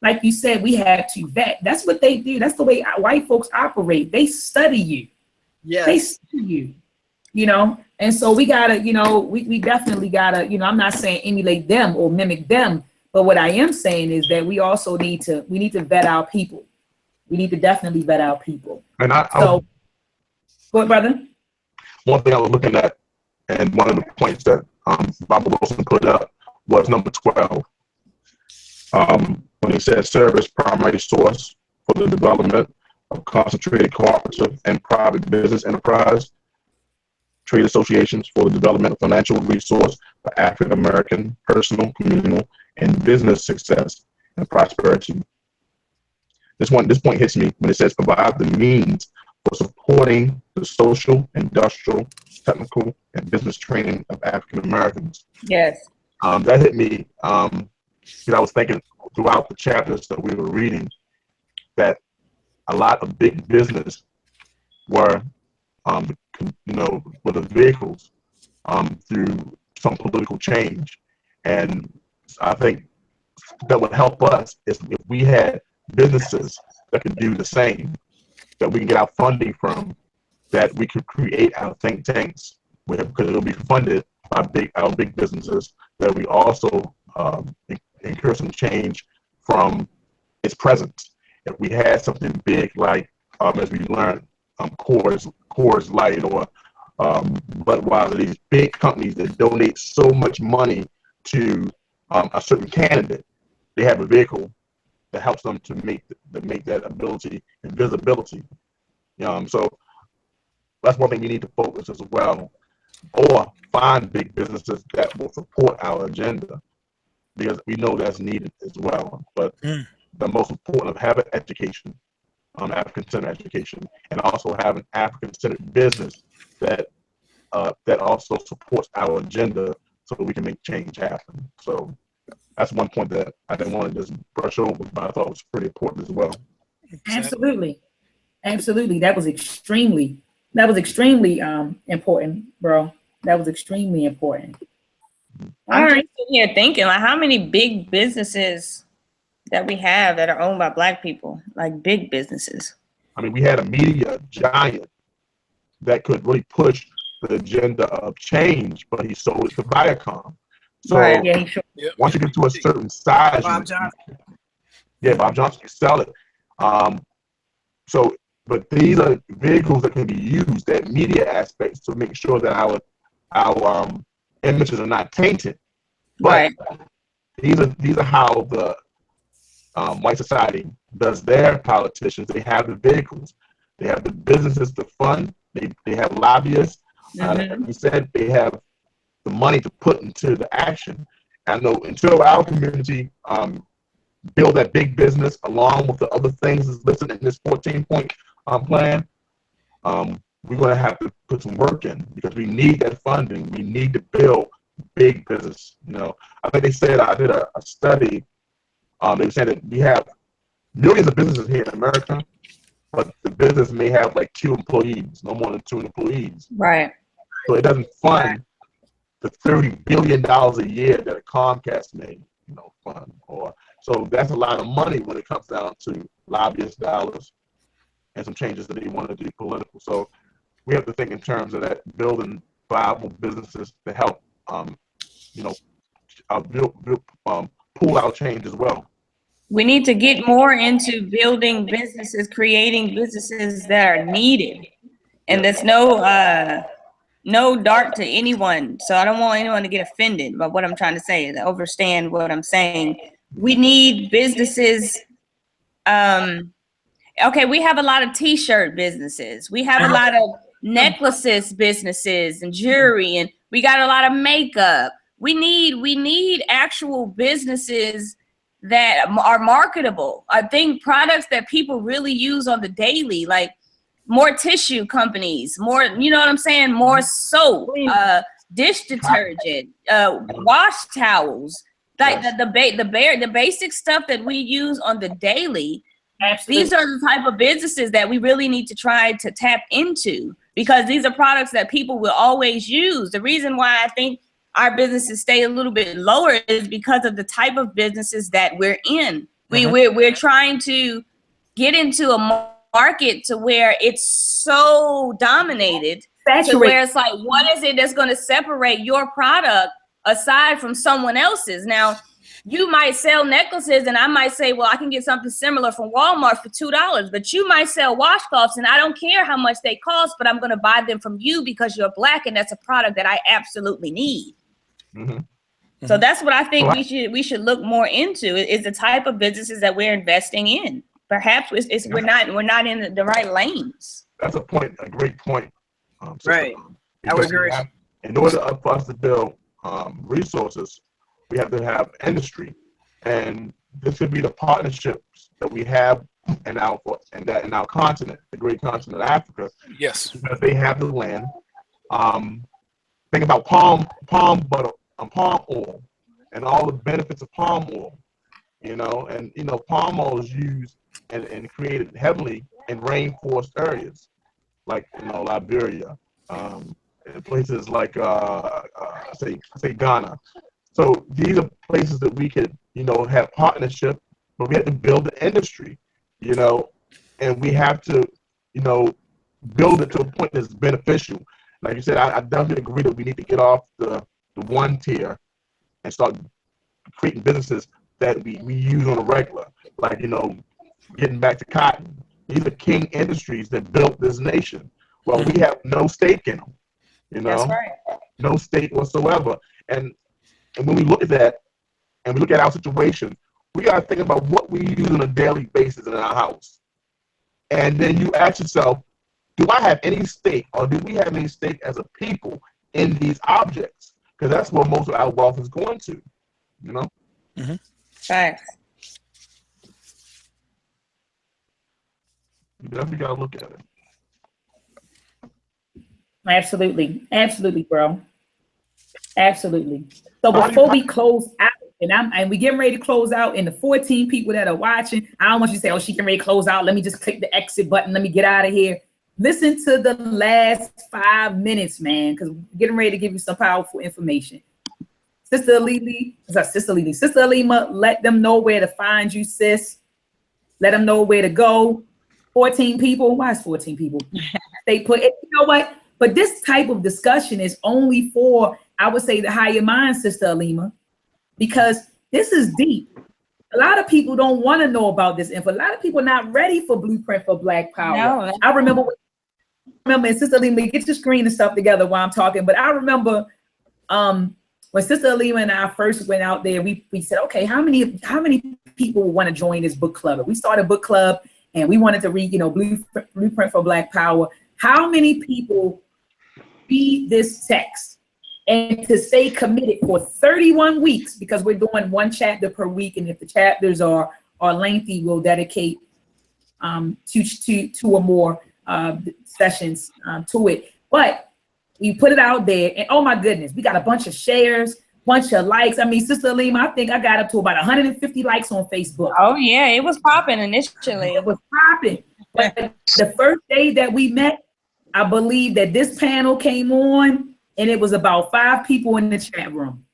Like you said, we had to vet. That's what they do. That's the way white folks operate. They study you. Yeah. They study you, And so we gotta, we definitely gotta, I'm not saying emulate them or mimic them, but what I am saying is that we also need to vet our people. We need to definitely vet our people. And go ahead, brother. One thing I was looking at, and one of the points that Baba Wilson put up was number 12. When he said service primary source for the development of concentrated cooperative and private business enterprise, trade associations for the development of financial resource for African American personal, communal, and business success and prosperity. This point hits me when it says provide the means for supporting the social, industrial, technical, and business training of African Americans. Yes. That hit me. I was thinking throughout the chapters that we were reading that a lot of big business were, were the vehicles through some political change. And I think that would help us if we had businesses that could do the same, that we can get our funding from, that we could create our think tanks because it'll be funded by our big businesses, that we also incur some change from its presence. If we had something big like, as we learned, Coors Light or Budweiser, these big companies that donate so much money to a certain candidate, they have a vehicle that helps them to make that ability and visibility. So that's one thing we need to focus as well, or find big businesses that will support our agenda, because we know that's needed as well. But the most important of having education, African-centered education, and also having African-centered business that also supports our agenda, so that we can make change happen. So that's one point that I didn't want to just brush over, but I thought was pretty important as well. Absolutely. That was extremely important, bro. That was extremely important. I'm just sitting here thinking, like, how many big businesses that we have that are owned by Black people, like big businesses? I mean, we had a media giant that could really push the agenda of change, but he sold it to Viacom. So Right. Yeah, once you get to a certain size, Bob Johnson. Bob Johnson can sell it. But these are vehicles that can be used, that media aspects, to make sure that our images are not tainted. But these are how the white society does their politicians. They have the vehicles, they have the businesses to fund, they have lobbyists. Like you said, they have the money to put into the action. I know until our community build that big business along with the other things that's listed in this 14-point plan, we're going to have to put some work in, because we need that funding. We need to build big business. You know, I think they said, I did a study. They said that we have millions of businesses here in America, but the business may have like 2 employees, no more than 2 employees. Right. So it doesn't fund the $30 billion a year that a Comcast may, fund. So that's a lot of money when it comes down to lobbyist dollars and some changes that they want to do political. So we have to think in terms of that, building viable businesses to help, pull out change as well. We need to get more into building businesses, creating businesses that are needed. And there's no dark to anyone. So I don't want anyone to get offended by what I'm trying to say, to understand what I'm saying. We need businesses. Okay, we have a lot of t-shirt businesses. We have a lot of necklaces businesses and jewelry, and we got a lot of makeup. We need actual businesses that are marketable. I think products that people really use on the daily, like more tissue companies, more, you know what I'm saying? More soap, dish detergent, wash towels, like the basic stuff that we use on the daily. Absolutely. These are the type of businesses that we really need to try to tap into, because these are products that people will always use. The reason why I think our businesses stay a little bit lower is because of the type of businesses that we're in. We're trying to get into a market to where it's so dominated, to where it's like, what is it that's going to separate your product aside from someone else's? Now, you might sell necklaces, and I might say, well, I can get something similar from Walmart for $2, but you might sell washcloths, and I don't care how much they cost, but I'm going to buy them from you because you're Black, and that's a product that I absolutely need. So that's what I think we should look more into, is the type of businesses that we're investing in. Perhaps we're not in the right lanes. That's a great point. Right, I would agree. In order for us to build resources, we have to have industry, and this could be the partnerships that we have in our continent, the great continent of Africa. Yes, because they have the land. Think about palm butter, palm oil, and all the benefits of palm oil. Palm oil is used and created heavily in rainforest areas, like Liberia, and places like say Ghana. So these are places that we could, have partnership, but we have to build the industry, and we have to, build it to a point that's beneficial. Like you said, I definitely agree that we need to get off the one tier and start creating businesses that we use on a regular, like, getting back to cotton. These are king industries that built this nation. Well, we have no stake in them, That's right. No stake whatsoever. And when we look at that, and we look at our situation, we got to think about what we use on a daily basis in our house. And then you ask yourself, do I have any stake, or do we have any stake as a people in these objects? Because that's where most of our wealth is going to, Right. You definitely got to look at it. Absolutely, bro. Absolutely. So before we close out, and we getting ready to close out, and the 14 people that are watching, I don't want you to say, oh, she can ready to close out. Let me just click the exit button. Let me get out of here. Listen to the last 5 minutes, man, because we're getting ready to give you some powerful information. Sister Alima, let them know where to find you, sis. Let them know where to go. 14 people. Why is 14 people? They put it, you know what? But this type of discussion is only for, I would say, the higher mind, Sister Alima, because this is deep. A lot of people don't want to know about this info. A lot of people are not ready for Blueprint for Black Power. No. I remember, and Sister Alima, get your screen and stuff together while I'm talking, but I remember when Sister Alima and I first went out there, we said, okay, how many people want to join this book club? We started a book club and we wanted to read, you know, Blueprint for Black Power. How many people read this text and to stay committed for 31 weeks, because we're doing one chapter per week, and if the chapters are lengthy, we'll dedicate two or more sessions to it. But we put it out there, and oh my goodness, we got a bunch of shares, bunch of likes. I mean, Sister Alima, I think I got up to about 150 likes on Facebook. Oh yeah, it was popping initially. It was popping. But the first day that we met, I believe that this panel came on, and it was about 5 people in the chat room.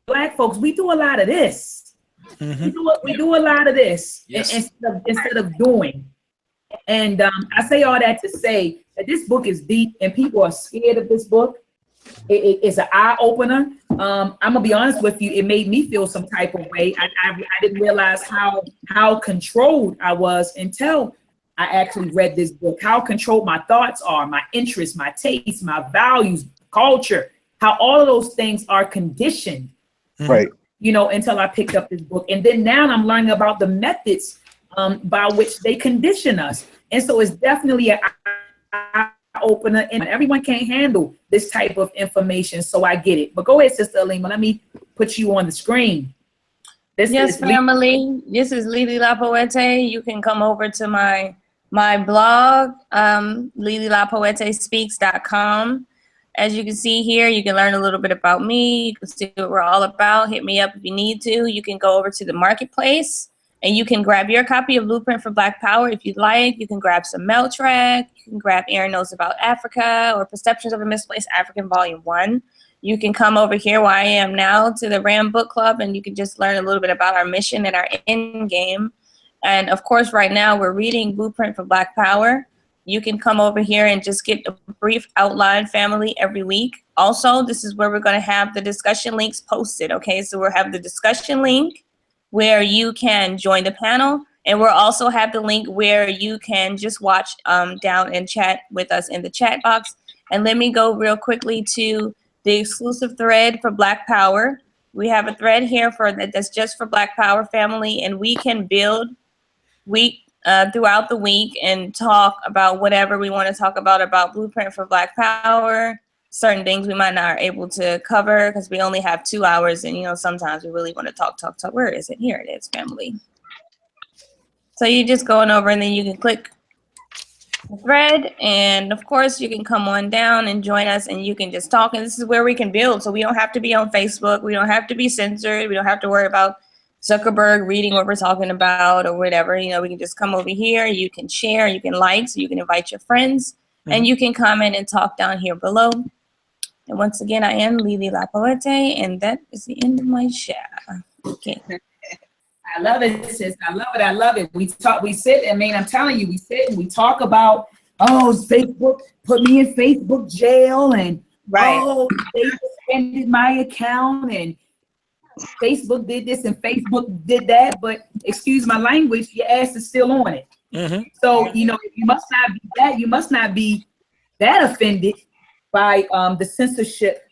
Black folks, we do a lot of this. We do a lot of this instead of doing. And I say all that to say that this book is deep, and people are scared of this book. It's an eye opener. I'm gonna be honest with you. It made me feel some type of way. I didn't realize how controlled I was until I actually read this book. How controlled my thoughts are, my interests, my tastes, my values, culture. How all of those things are conditioned. Right. You know, until I picked up this book, and then now I'm learning about the methods by which they condition us. And so it's definitely an eye opener, and everyone can't handle this type of information. So I get it. But go ahead, Sister Alima. Let me put you on the screen. Yes, family. This is Lily La Poete. You can come over to my blog, LilyLaPoeteSpeaks.com. As you can see here, you can learn a little bit about me. You can see what we're all about. Hit me up if you need to. You can go over to the marketplace and you can grab your copy of Blueprint for Black Power if you'd like. You can grab some Mel Track. You can grab Aaron Knows About Africa or Perceptions of a Misplaced African Volume 1. You can come over here where I am now to the RAM Book Club, and you can just learn a little bit about our mission and our end game. And of course, right now we're reading Blueprint for Black Power. You can come over here and just get a brief outline, family, every week. Also, this is where we're going to have the discussion links posted, okay? So we'll have the discussion link where you can join the panel, and we'll also have the link where you can just watch down and chat with us in the chat box. And let me go real quickly to the exclusive thread for Black Power. We have a thread here that's just for Black Power, family, and we can build throughout the week and talk about whatever we want to talk about Blueprint for Black Power. Certain things we might not are able to cover because we only have 2 hours, and you know, sometimes we really want to talk. Where is it? Here it is, family. So you just going over, and then you can click the thread, and of course you can come on down and join us, and you can just talk. And this is where we can build, so we don't have to be on Facebook, we don't have to be censored, we don't have to worry about Zuckerberg reading what we're talking about or whatever. You know, we can just come over here, you can share, you can like, so you can invite your friends, and you can comment and talk down here below. And once again, I am Lily La Poete, and that is the end of my share. Okay. I love it, sis. I love it. We sit, and man, I'm telling you, we sit and we talk about, oh, Facebook put me in Facebook jail, and oh, they suspended my account, and Facebook did this and Facebook did that, but excuse my language, your ass is still on it. So, you know, you must not be that offended by the censorship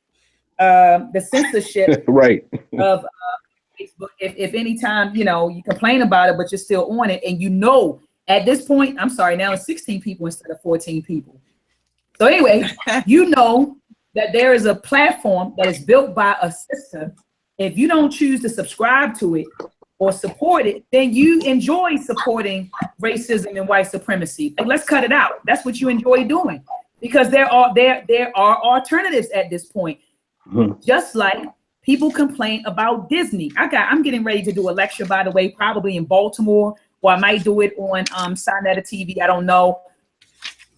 right of Facebook. If any time, you know, you complain about it, but you're still on it, and you know, at this point, I'm sorry, now it's 16 people instead of 14 people. So anyway, you know that there is a platform that is built by a sister. If you don't choose to subscribe to it or support it, then you enjoy supporting racism and white supremacy. Like, let's cut it out. That's what you enjoy doing, because there are alternatives at this point. Just like people complain about Disney. I'm getting ready to do a lecture, by the way, probably in Baltimore, or I might do it on Sinetta TV. I don't know.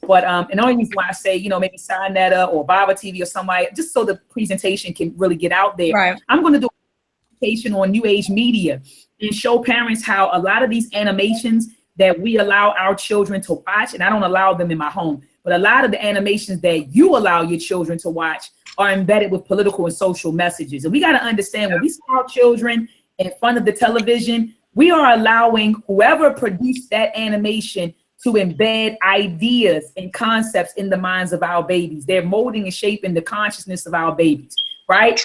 But and the only reason why I say, you know, maybe sign that up or Baba TV or somebody, just so the presentation can really get out there. Right. I'm going to do a presentation on new age media and show parents how a lot of these animations that we allow our children to watch, and I don't allow them in my home, but a lot of the animations that you allow your children to watch are embedded with political and social messages. And we got to understand, when we see our children in front of the television, we are allowing whoever produced that animation to embed ideas and concepts in the minds of our babies. They're molding and shaping the consciousness of our babies, right?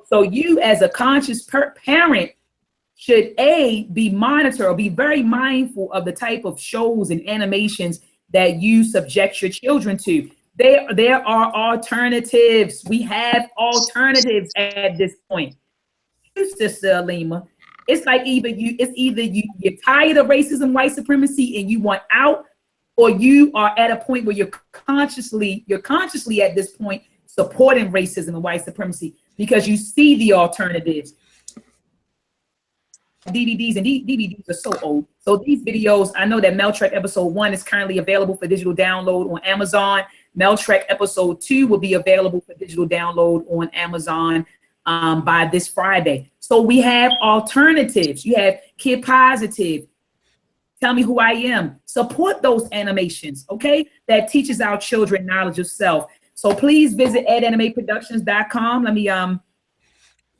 So you as a conscious parent should be monitor or be very mindful of the type of shows and animations that you subject your children to. There are alternatives. We have alternatives at this point. Sister Alima, it's like either you're tired of racism, white supremacy, and you want out, or you are at a point where you're consciously at this point supporting racism and white supremacy because you see the alternatives. DVDs, and DVDs are so old. So these videos, I know that Meltrek episode 1 is currently available for digital download on Amazon. Meltrek episode 2 will be available for digital download on Amazon by this Friday. So we have alternatives. You have Kid Positive, Tell Me Who I Am. Support those animations, okay? That teaches our children knowledge of self. So please visit edanimeproductions.com. Let me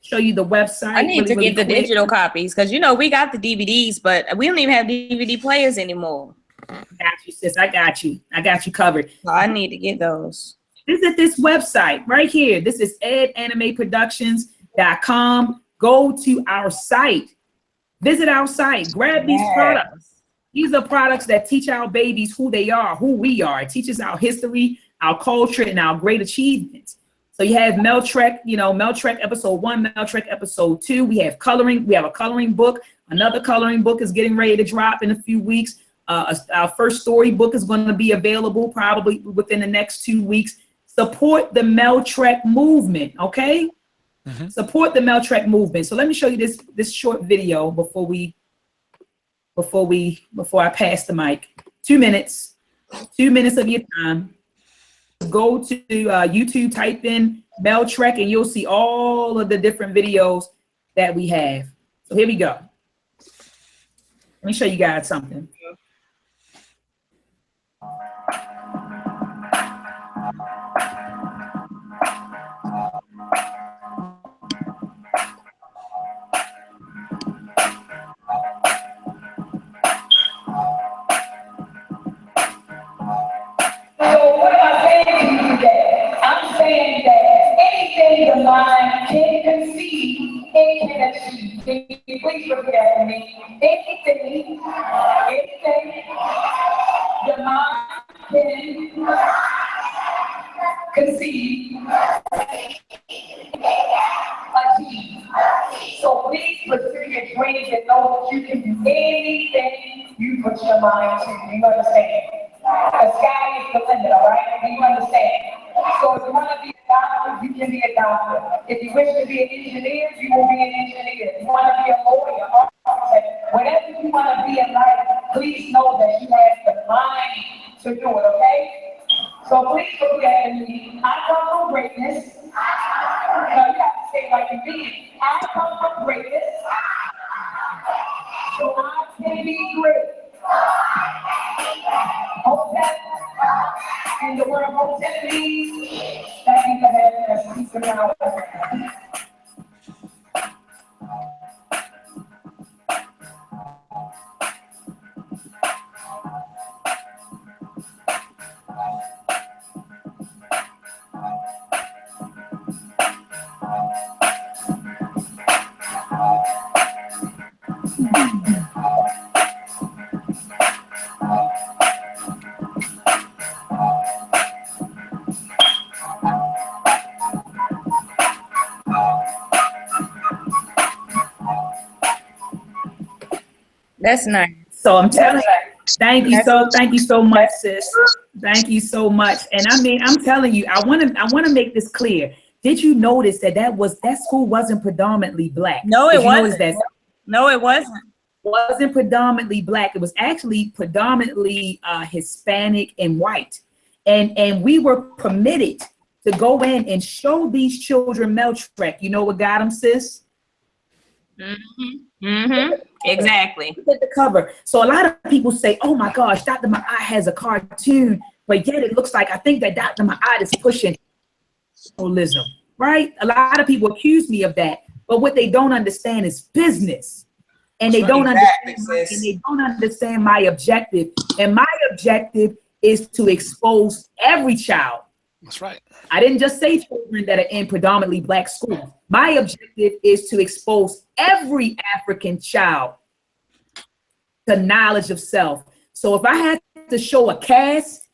show you the website. I need to get the digital copies because, you know, we got the DVDs, but we don't even have DVD players anymore. Got you, sis. I got you. I got you covered. So I need to get those. Visit this website right here. This is edanimeproductions.com. Go to our site. Visit our site. Grab these products. These are products that teach our babies who they are, who we are. It teaches our history, our culture, and our great achievements. So you have Meltrek, you know, Meltrek episode 1, Meltrek episode 2. We have coloring. We have a coloring book. Another coloring book is getting ready to drop in a few weeks. Our first story book is going to be available probably within the next 2 weeks. Support the Meltrek movement, okay? Mm-hmm. Support the Meltrek movement. So let me show you this short video before I pass the mic. 2 minutes. 2 minutes of your time. Go to YouTube, type in Meltrek, and you'll see all of the different videos that we have. So here we go. Let me show you guys something. Saying that anything the mind can conceive, it can achieve. Can you please repeat after me? Anything the mind can conceive, achieve. So please pursue your dreams and know that you can do anything you put your mind to. You understand? The sky is the limit, all right? Do you understand? So if you want to be a doctor, you can be a doctor. If you wish to be an engineer, you will be an engineer. If you want to be a lawyer, architect, whatever you want to be in life, please know that you have the mind to do it, okay? So please look at me. I come from greatness. Now you have to say it like you mean. I come from greatness. So I can be great. Hotep, and the word Hotep means that means that has peace and power. That's nice. So I'm telling you, thank you so much, sis. Thank you so much. And I mean, I'm telling you, I want to make this clear. Did you notice that school wasn't predominantly black? No, it wasn't. No, it wasn't. wasn't predominantly Black. It was actually predominantly Hispanic and white. And we were permitted to go in and show these children Meltrek. You know what got them, sis? Exactly. Look at the cover. So a lot of people say, oh my gosh, Dr. Maat has a cartoon, but yet it looks like, I think that Dr. Maat is pushing socialism, right? A lot of people accuse me of that, but what they don't understand is business. And they don't understand my objective. And my objective is to expose every child. That's right. I didn't just say children that are in predominantly Black schools. My objective is to expose every African child to knowledge of self. So if I had to show a cast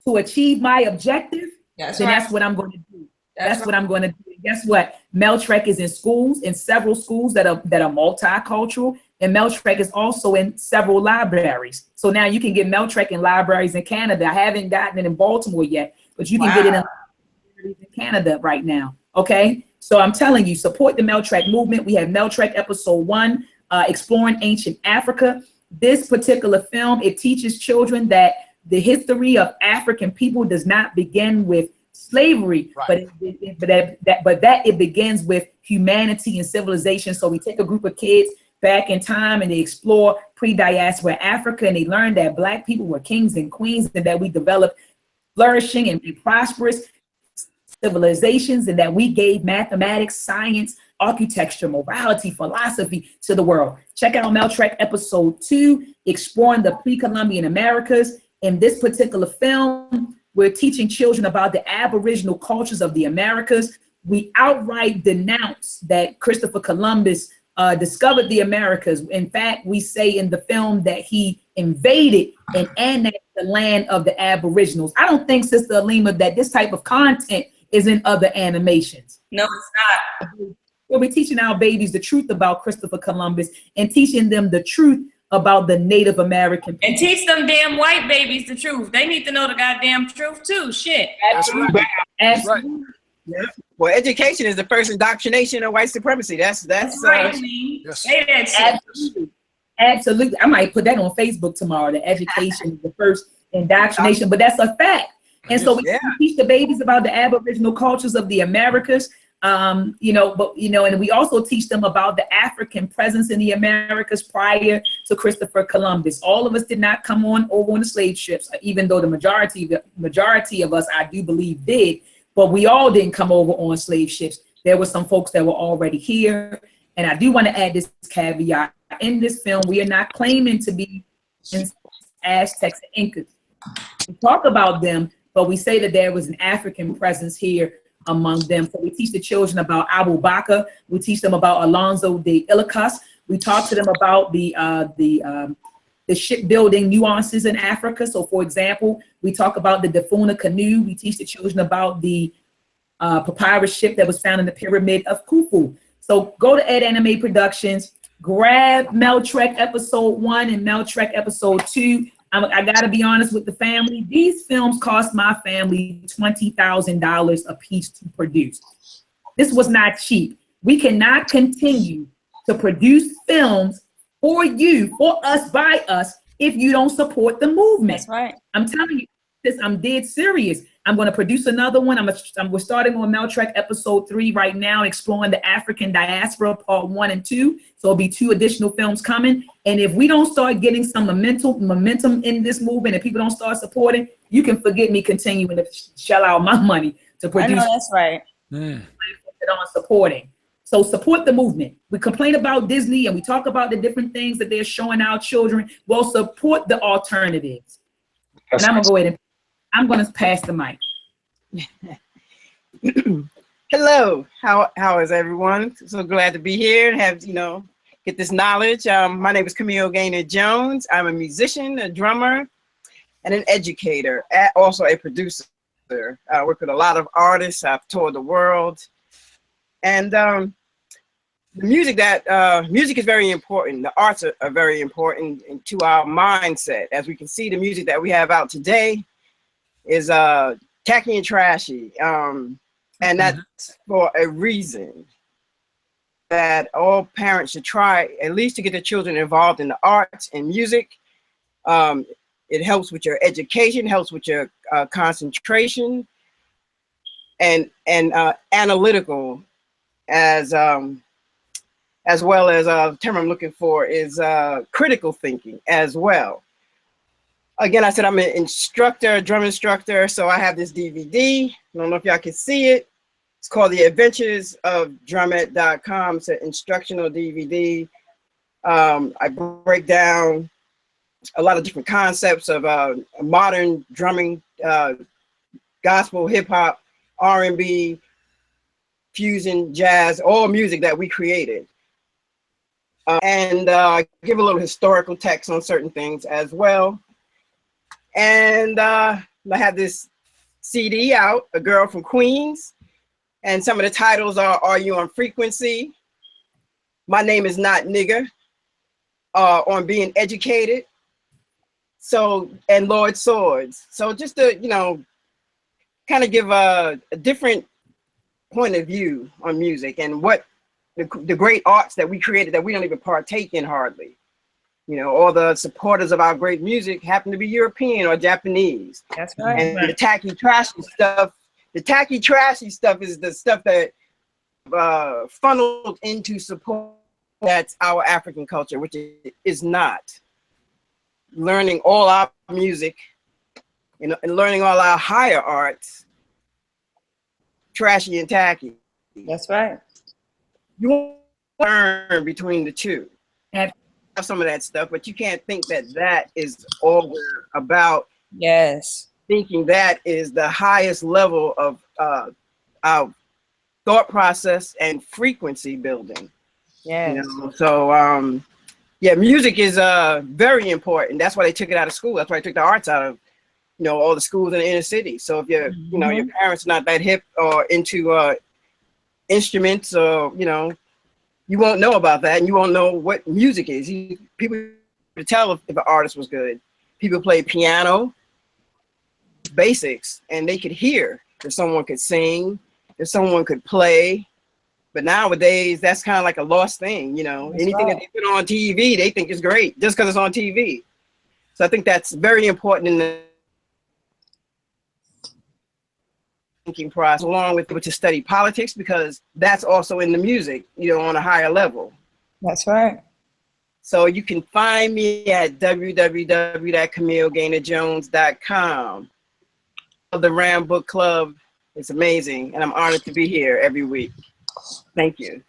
to achieve my objective, that's what I'm going to do. That's what I'm going to do. Guess what? Meltrek is in schools, in several schools that are multicultural, and Meltrek is also in several libraries. So now you can get Meltrek in libraries in Canada. I haven't gotten it in Baltimore yet, but you can get it in Canada right now. Okay, so I'm telling you, support the Meltrek movement. We have Meltrek episode 1, exploring ancient Africa. This particular film, it teaches children that the history of African people does not begin with slavery, but that it begins with humanity and civilization. So we take a group of kids back in time and they explore pre-diaspora Africa, and they learn that Black people were kings and queens, and that we developed flourishing and prosperous civilizations, and that we gave mathematics, science, architecture, morality, philosophy to the world. Check out Meltrek episode 2, exploring the pre-Columbian Americas. In this particular film, we're teaching children about the Aboriginal cultures of the Americas. We outright denounce that Christopher Columbus discovered the Americas. In fact, we say in the film that he invaded and annexed the land of the Aboriginals. I don't think, Sister Alima, that this type of content is in other animations. No, it's not. We're teaching our babies the truth about Christopher Columbus and teaching them the truth about the Native American people. And teach them damn white babies the truth. They need to know the goddamn truth too. Shit. Absolutely. Absolutely. Right. Yeah. Well, education is the first indoctrination of white supremacy. That's right. Yes. Say that shit. Absolutely. Absolutely. I might put that on Facebook tomorrow. The education is the first indoctrination, but that's a fact. And so we teach the babies about the Aboriginal cultures of the Americas. And we also teach them about the African presence in the Americas prior to Christopher Columbus. All of us did not come over on the slave ships, even though the majority of us, I do believe, did, but we all didn't come over on slave ships. There were some folks that were already here. And I do want to add this caveat. In this film, we are not claiming to be Aztecs and Incas. We talk about them, but we say that there was an African presence here among them. So we teach the children about Abu Bakr. We teach them about Alonso de Ilocos. We talk to them about the shipbuilding nuances in Africa. So for example, we talk about the Dafuna canoe. We teach the children about the papyrus ship that was found in the pyramid of Khufu. So go to Ed Anime Productions, grab Meltrek episode 1 and Meltrek episode 2. I gotta be honest with the family. These films cost my family $20,000 a piece to produce. This was not cheap. We cannot continue to produce films for you, for us, by us, if you don't support the movement. That's right. I'm telling you this, I'm dead serious. I'm going to produce another one. We're starting on Meltrek episode 3 right now, exploring the African diaspora, part 1 and 2. So it'll be 2 additional films coming. And if we don't start getting some momentum in this movement and people don't start supporting, you can forget me continuing to shell out my money to produce. I know, that's right. On supporting. So support the movement. We complain about Disney and we talk about the different things that they're showing our children. Well, support the alternatives. And I'm going to go ahead and I'm going to pass the mic. Hello, how is everyone? So glad to be here and have, get this knowledge. My name is Camille Gaynor Jones. I'm a musician, a drummer, and an educator, also a producer. I work with a lot of artists. I've toured the world. And the music is very important. The arts are very important to our mindset. As we can see, the music that we have out today is tacky and trashy, and that's for a reason. that all parents should try at least to get their children involved in the arts and music. It helps with your education, helps with your concentration, and analytical, as well as the term I'm looking for is critical thinking as well. Again, I said I'm an instructor, drum instructor, so I have this DVD. I don't know if y'all can see it. It's called The Adventures of dr.maat.mu. It's an instructional DVD. I break down a lot of different concepts of modern drumming, gospel, hip hop, R&B, fusion, jazz, all music that we created. And give a little historical text on certain things as well. And I have this CD out, A Girl from Queens. And some of the titles are You on Frequency? My Name is Not Nigger. On Being Educated. So, and Lord Swords. So just to, you know, kind of give a different point of view on music and what the great arts that we created that we don't even partake in hardly. You know, all the supporters of our great music happen to be European or Japanese. That's right. And the tacky, trashy stuff is the stuff that funneled into support. That's our African culture, which is not. Learning all our music, you know, and learning all our higher arts, trashy and tacky. That's right. You learn between the two. Have some of that stuff, but you can't think that that is all we're about. Yes. Thinking that is the highest level of our thought process and frequency building. Yes. You know? So yeah, music is very important. That's why they took it out of school. That's why they took the arts out of, you know, all the schools in the inner city. So if you're, you know, your parents not that hip or into instruments, or you know, you won't know about that, and you won't know what music is. People could tell if an artist was good. People play piano, basics, and they could hear if someone could sing, if someone could play. But nowadays, that's kind of like a lost thing, you know. That's anything right. that they put on TV, they think is great just because it's on TV. So I think that's very important in the thinking process, along with to study politics, because that's also in the music, you know, on a higher level. That's right. So you can find me at www.CamilleGainerJones.com. The Ram Book Club is amazing, and I'm honored to be here every week. Thank you.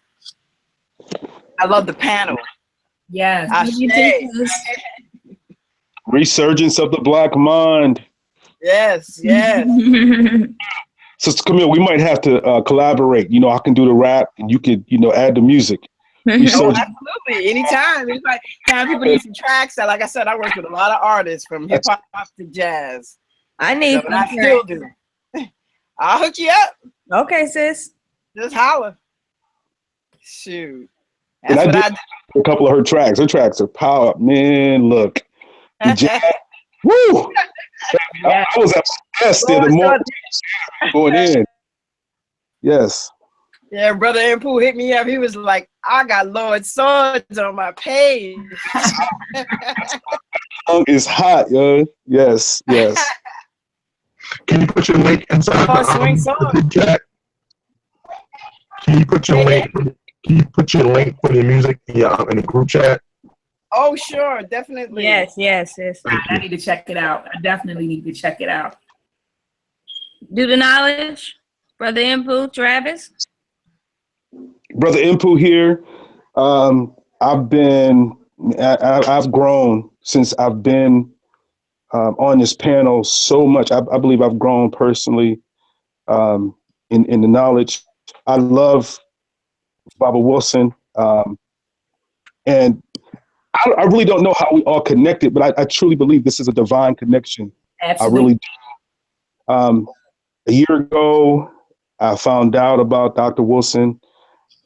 I love the panel. Yes. Resurgence of the Black Mind. Yes, yes. Sister Camille, we might have to collaborate. You know, I can do the rap, and you could, you know, add the music. Oh, absolutely. Anytime. Anytime people need some tracks. Like I said, I work with a lot of artists from hip hop to jazz. I need. But I still do. I'll hook you up. Okay, sis. Just holler. Shoot. And I did a couple of her tracks. Her tracks are power. Man, look. Jazz, woo! I was at my best there the more going in. Yes. Yeah, Brother Impu hit me up. He was like, I got Lord Swords on my page. Song is hot, yo. Yes, yes. Can you put your link inside the chat? Can you put your link? Can you put your link for the music in the group chat? Oh, sure, definitely. Yes, yes, yes. I need to check it out. I definitely need to check it out. Do the knowledge, Brother Impu, Travis. Brother Impu here. I've grown since I've been on this panel so much. I believe I've grown personally in the knowledge. I love Baba Wilson. And I really don't know how we all connected, but I truly believe this is a divine connection. Absolutely. I really do. A year ago, I found out about Dr. Wilson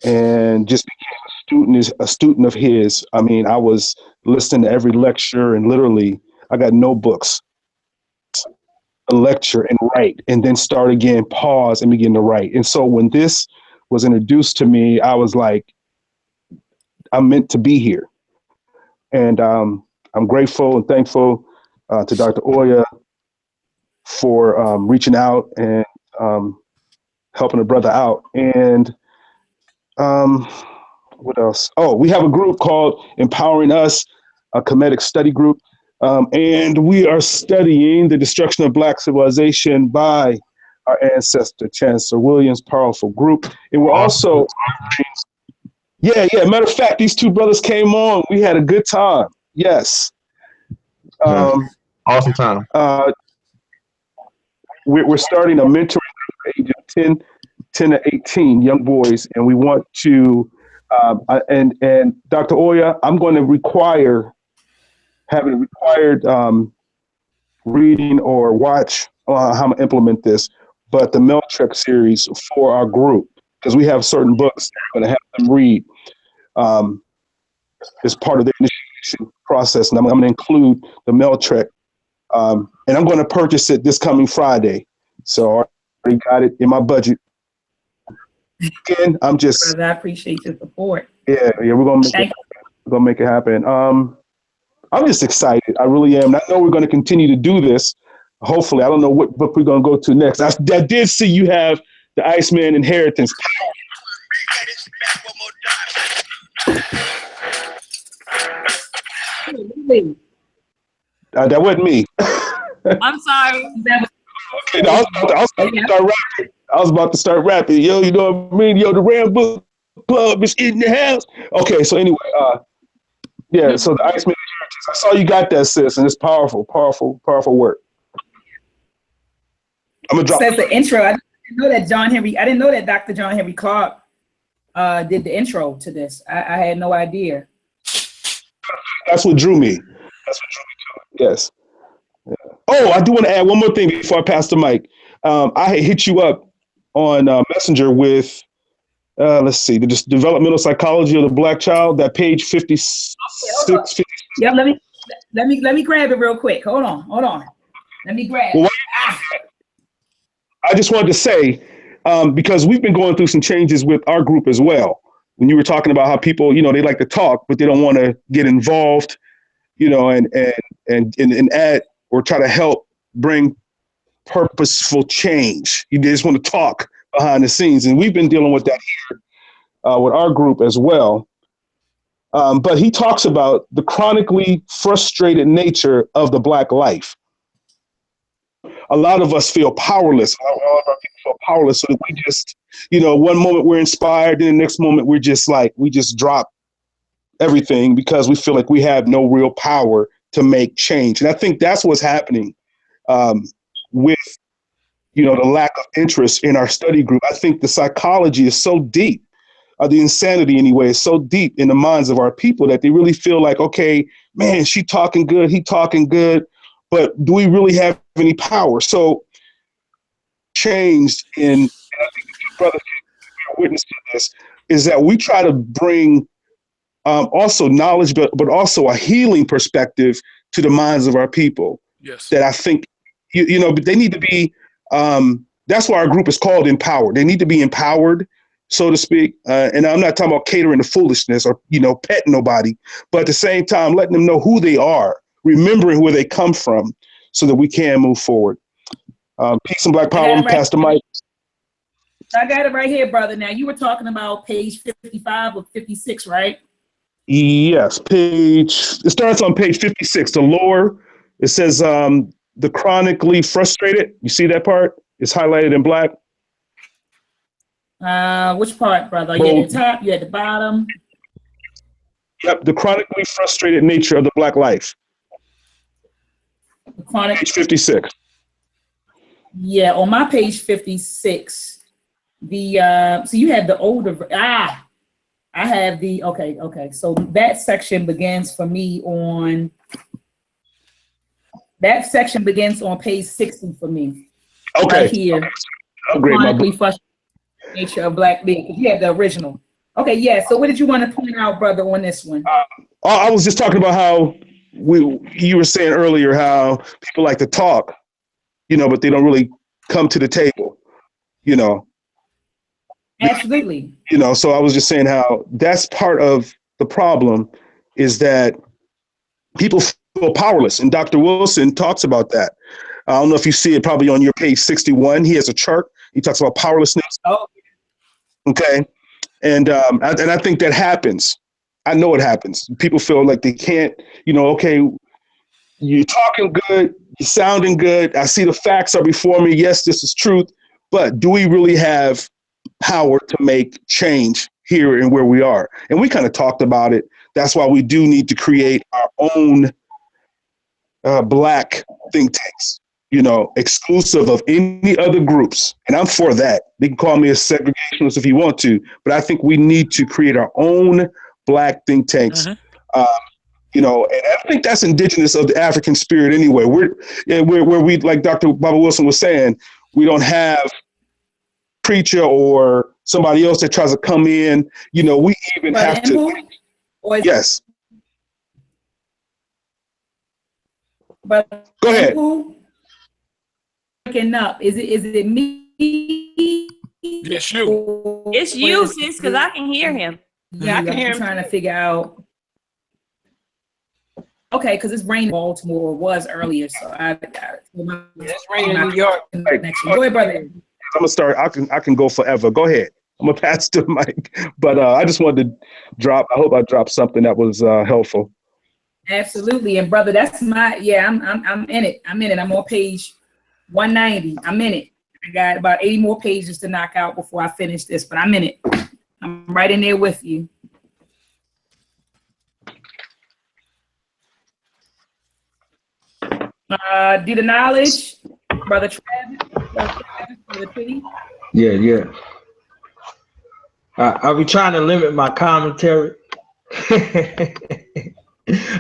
and just became a student of his. I mean, I was listening to every lecture, and literally I got notebooks, a lecture and write, and then start again, pause and begin to write. And so when this was introduced to me, I was like, I'm meant to be here. And I'm grateful and thankful to Dr. Oya for reaching out and helping a brother out. And what else? Oh, we have a group called Empowering Us, a comedic study group. And we are studying the destruction of Black civilization by our ancestor, Chancellor Williams' powerful group. And we're also, matter of fact, these two brothers came on. We had a good time. Yes. Awesome time. We're starting a mentoring at the age of 10 to 18 young boys. And we want to, and Dr. Oya, I'm going to having required reading or watch how I'm going to implement this, but the Meltrek series for our group, because we have certain books that I'm going to have them read as part of the initiation process. And I'm going to include the Meltrek, and I'm going to purchase it this coming Friday. So I already got it in my budget. Again, I'm just. Brother, I appreciate your support. Yeah, we're going to make it happen. I'm just excited. I really am. And I know we're going to continue to do this. Hopefully, I don't know what book we're going to go to next. I did see you have the Iceman Inheritance. That wasn't me. I'm sorry. Okay, no, I was about to start rapping. Yo, you know what I mean? Yo, the Ram Book Club is in the house. Okay, so anyway, so the Iceman Inheritance. I saw you got that, sis, and it's powerful, powerful, powerful work. I'm gonna drop. Says the intro. I didn't know that I didn't know that Dr. John Henry Clark did the intro to this. I had no idea. That's what drew me. Yes. Yeah. Oh, I do want to add one more thing before I pass the mic. I had hit you up on Messenger with, let's see, the developmental psychology of the Black child. That page 56. Okay, 50. Yeah, let me grab it real quick. Hold on. Let me grab it. I just wanted to say, because we've been going through some changes with our group as well. When you were talking about how people, they like to talk, but they don't want to get involved, and add or try to help bring purposeful change. They just want to talk behind the scenes. And we've been dealing with that here with our group as well. But he talks about the chronically frustrated nature of the Black life. A lot of us feel powerless. A lot of our people feel powerless. So that we just, one moment we're inspired, and the next moment we just drop everything because we feel like we have no real power to make change. And I think that's what's happening with, the lack of interest in our study group. I think the psychology is so deep, the insanity anyway, is so deep in the minds of our people that they really feel like, okay, man, she talking good, he talking good, but do we really have any power? So changed and I think the two brothers are witness to this, is that we try to bring also knowledge, but also a healing perspective to the minds of our people. Yes. That I think, but they need to be, that's why our group is called Empowered. They need to be empowered, so to speak. And I'm not talking about catering to foolishness or, petting nobody, but at the same time, letting them know who they are, remembering where they come from so that we can move forward. Peace and Black Power. Pass the mic. I got it right here, brother. Now, you were talking about page 55 or 56, right? Yes, it starts on page 56. The lower, it says the chronically frustrated. You see that part? It's highlighted in black. Which part, brother? You at the top, you at the bottom? Yep, the chronically frustrated nature of the Black life. Page 56. Yeah, on my page 56, so you have the older, I have the, okay. So that section begins for me on page 60 for me. Okay. Right here. Chronically frustrated nature of Black being, because you have the original. Okay, yeah. So what did you want to point out, brother, on this one? I was just talking about how you were saying earlier how people like to talk, but they don't really come to the table, Absolutely. So I was just saying how that's part of the problem is that people feel powerless. And Dr. Wilson talks about that. I don't know if you see it probably on your page 61. He has a chart. He talks about powerlessness. Oh. Okay. And I think that happens. I know it happens. People feel like they can't, okay, you're talking good, you're sounding good. I see the facts are before me. Yes, this is truth. But do we really have power to make change here and where we are? And we kind of talked about it. That's why we do need to create our own Black think tanks, exclusive of any other groups. And I'm for that. They can call me a segregationist if you want to, but I think we need to create our own Black think tanks. And I think that's indigenous of the African spirit anyway. Where we, like Dr. Baba Wilson was saying, we don't have preacher or somebody else that tries to come in. We even have to. Yes. But go ahead. Breaking up. Is it me? Yes, you. It's you, sis, because I can hear him. Yeah, I can hear him. Trying to figure out. Okay, because it's raining in Baltimore, or was earlier, so it's raining in New York. Go ahead, brother. I'm gonna start. I can go forever. Go ahead. I'm gonna pass the mic, but I just wanted to drop. I hope I dropped something that was helpful. Absolutely, and brother, that's my I'm in it. I'm on page 190. I'm in it. I got about 80 more pages to knock out before I finish this, but I'm in it. I'm right in there with you. Do the knowledge, brother Travis, brother Titty. Yeah. I'll be trying to limit my commentary.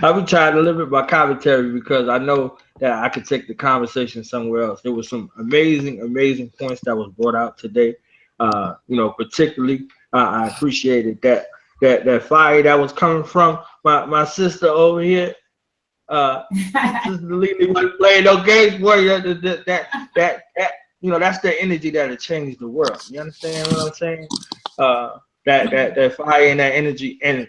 I've been trying to limit my commentary because I know that I could take the conversation somewhere else. There was some amazing points that was brought out today. Particularly, I appreciated that fire that was coming from my sister over here. Sister Lily wasn't playing no games, boy. That's the energy that'll change the world. You understand what I'm saying? That fire and that energy, and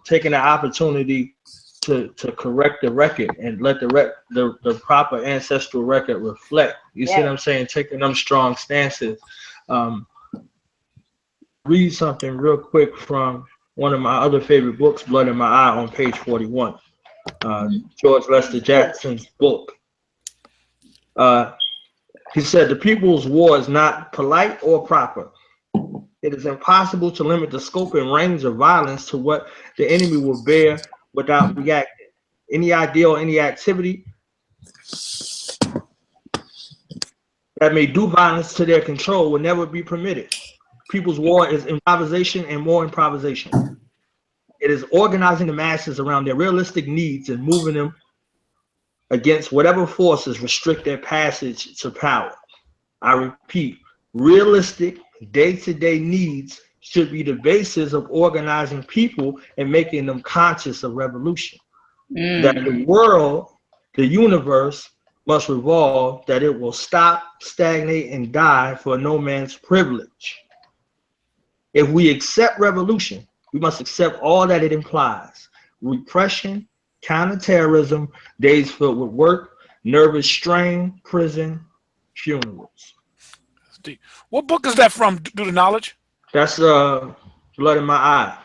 taking the opportunity to correct the record and let the proper ancestral record reflect. You see what I'm saying? Taking them strong stances. Read something real quick from one of my other favorite books, Blood in My Eye, on page 41. George Lester Jackson's book. He said, "The People's War is not polite or proper. It is impossible to limit the scope and range of violence to what the enemy will bear without reacting. Any idea or any activity that may do violence to their control will never be permitted. People's war is improvisation and more improvisation. It is organizing the masses around their realistic needs and moving them against whatever forces restrict their passage to power. I repeat, realistic day-to-day needs should be the basis of organizing people and making them conscious of revolution. That the world, the universe, must revolve, that it will stop, stagnate, and die for no man's privilege. If we accept revolution, we must accept all that it implies: repression, counterterrorism, days filled with work, nervous strain, prison, funerals." What book is that from, Do the Knowledge? That's Blood in My Eye,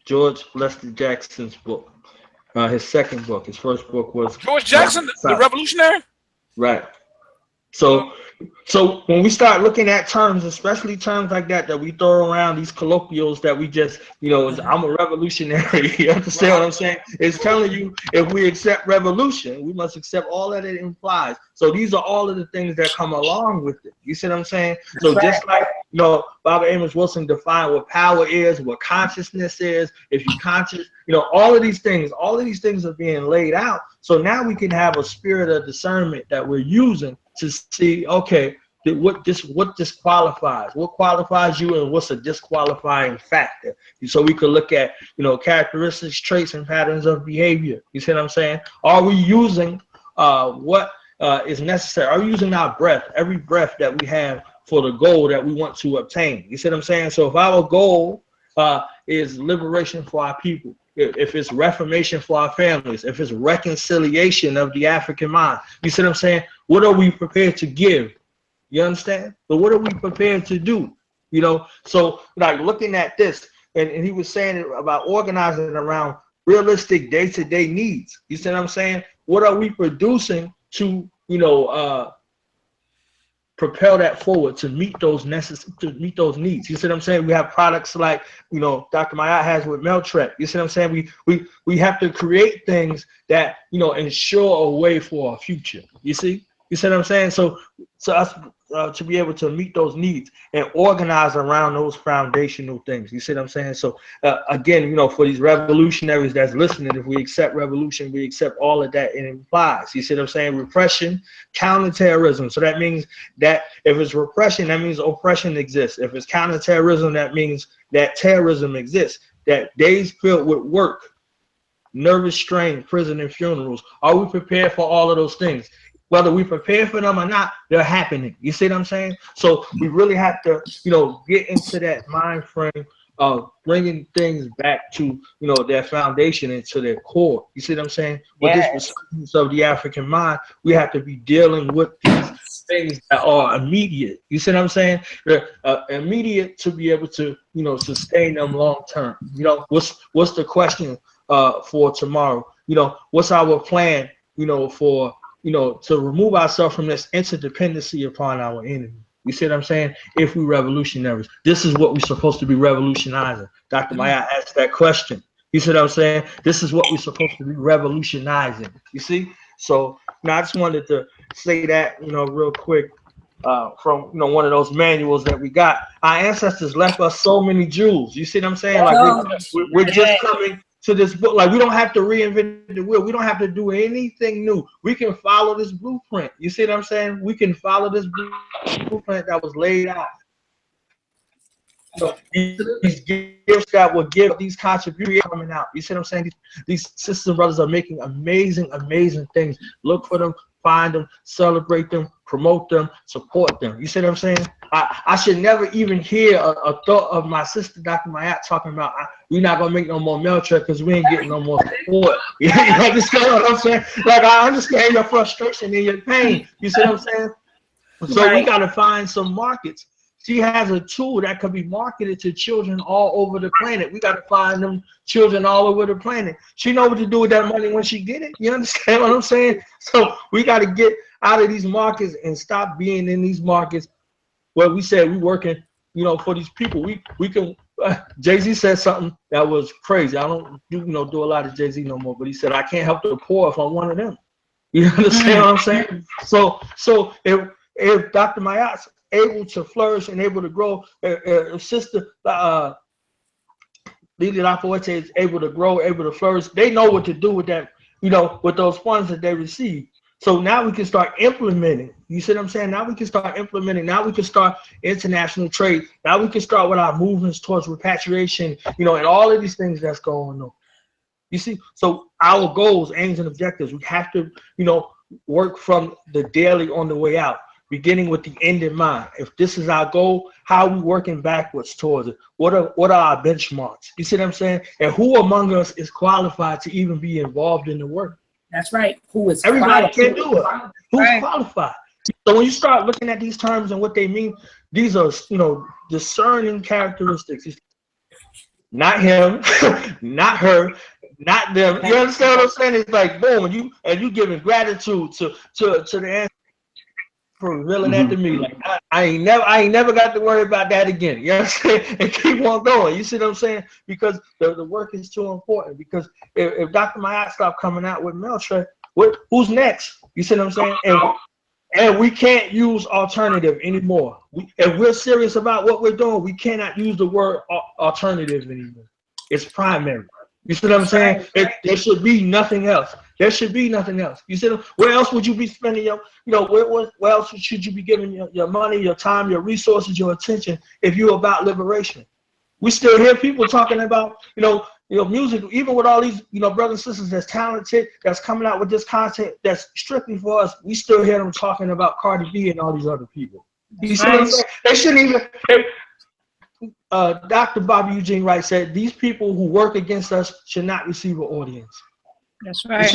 George Lester Jackson's book. His second book. His first book was George Jackson, the revolutionary? Right. So when we start looking at terms, especially terms like that we throw around, these colloquials that we just, I'm a revolutionary. You understand what I'm saying? It's telling you, if we accept revolution, we must accept all that it implies. So these are all of the things that come along with it. You see what I'm saying? So just like, Baba Amos Wilson defined what power is, what consciousness is, if you're conscious, all of these things are being laid out. So now we can have a spirit of discernment that we're using to see, okay, what disqualifies, what qualifies you, and what's a disqualifying factor. So we could look at, characteristics, traits, and patterns of behavior. You see what I'm saying? Are we using what is necessary? Are we using our breath, every breath that we have, for the goal that we want to obtain? You see what I'm saying? So if our goal is liberation for our people, if it's reformation for our families, if it's reconciliation of the African mind, you see what I'm saying? What are we prepared to give? You understand? But what are we prepared to do? You know, so like looking at this, and he was saying about organizing around realistic day-to-day needs. You see what I'm saying? What are we producing to, you know, propel that forward to meet those needs? You see what I'm saying? We have products like, you know, Dr. Maat has with Meltrek. You see what I'm saying? We have to create things that, you know, ensure a way for a future. You see what I'm saying? So us to be able to meet those needs and organize around those foundational things. You see what I'm saying? So again, you know, for these revolutionaries that's listening, if we accept revolution, we accept all of that it implies. You see what I'm saying? Repression, counterterrorism. So that means that if it's repression, that means oppression exists. If it's counterterrorism, that means that terrorism exists. That days filled with work, nervous strain, prison, and funerals. Are we prepared for all of those things? Whether we prepare for them or not, they're happening. You see what I'm saying? So we really have to, you know, get into that mind frame of bringing things back to, you know, their foundation and to their core. You see what I'm saying? With this resurgence of the African mind, we have to be dealing with these things that are immediate. You see what I'm saying? They're immediate to be able to, you know, sustain them long term. You know, what's the question for tomorrow? You know, what's our plan, you know, for, you know, to remove ourselves from this interdependency upon our enemy. You see what I'm saying? If we revolutionaries, this is what we're supposed to be revolutionizing. Dr. Maat asked that question. You see what I'm saying? This is what we're supposed to be revolutionizing. You see? So now I just wanted to say that, you know, real quick, from, you know, one of those manuals that we got. Our ancestors left us so many jewels. You see what I'm saying? Like we're just coming to this book. Like we don't have to reinvent the wheel. We don't have to do anything new. We can follow this blueprint. You see what I'm saying? We can follow this blueprint that was laid out. So these gifts that will give these contributions coming out. You see what I'm saying? These sisters and brothers are making amazing, amazing things. Look for them, find them, celebrate them, promote them, support them. You see what I'm saying? I should never even hear a thought of my sister, Dr. Maat, talking about we're not gonna make no more Meltrek because we ain't getting no more support. You understand what I'm saying? Like I understand your frustration and your pain. You see what I'm saying? So we gotta find some markets. She has a tool that could be marketed to children all over the planet. We got to find them children all over the planet. She knows what to do with that money when she get it. You understand what I'm saying? So we got to get out of these markets and stop being in these markets where we said we working, you know, for these people. We can. Jay-Z said something that was crazy. I don't do a lot of Jay-Z no more, but he said I can't help the poor if I'm one of them. You understand what I'm saying? So if Dr. Maat's able to flourish and able to grow, sister Lily Lapoete is able to grow, able to flourish, they know what to do with that, you know, with those funds that they receive. So now we can start implementing. You see what I'm saying? Now we can start implementing. Now we can start international trade. Now we can start with our movements towards repatriation, you know, and all of these things that's going on. You see, so our goals, aims, and objectives, we have to, you know, work from the daily on the way out, beginning with the end in mind. If this is our goal, how are we working backwards towards it? What are our benchmarks? You see what I'm saying? And who among us is qualified to even be involved in the work? That's right. Who is everybody can do it? Who's qualified? So when you start looking at these terms and what they mean, these are, you know, discerning characteristics. Not him, not her, not them. You understand what I'm saying? It's like boom, and you giving gratitude to the answer for revealing that to me. Like I ain't never got to worry about that again. You know what I'm saying? And keep on going. You see what I'm saying? Because the work is too important. Because if Dr. Maat stopped coming out with Meltrek, who's next? You see what I'm saying? And we can't use alternative anymore. If we're serious about what we're doing, we cannot use the word alternative anymore. It's primary. You see what I'm saying? There should be nothing else. There should be nothing else. You see, where else would you be spending your, you know, where else should you be giving your money, your time, your resources, your attention if you're about liberation? We still hear people talking about, you know, music, even with all these, you know, brothers and sisters that's talented, that's coming out with this content that's strictly for us. We still hear them talking about Cardi B and all these other people. You see what I'm saying? They shouldn't even. Dr. Bobby Eugene Wright said, these people who work against us should not receive an audience. That's right.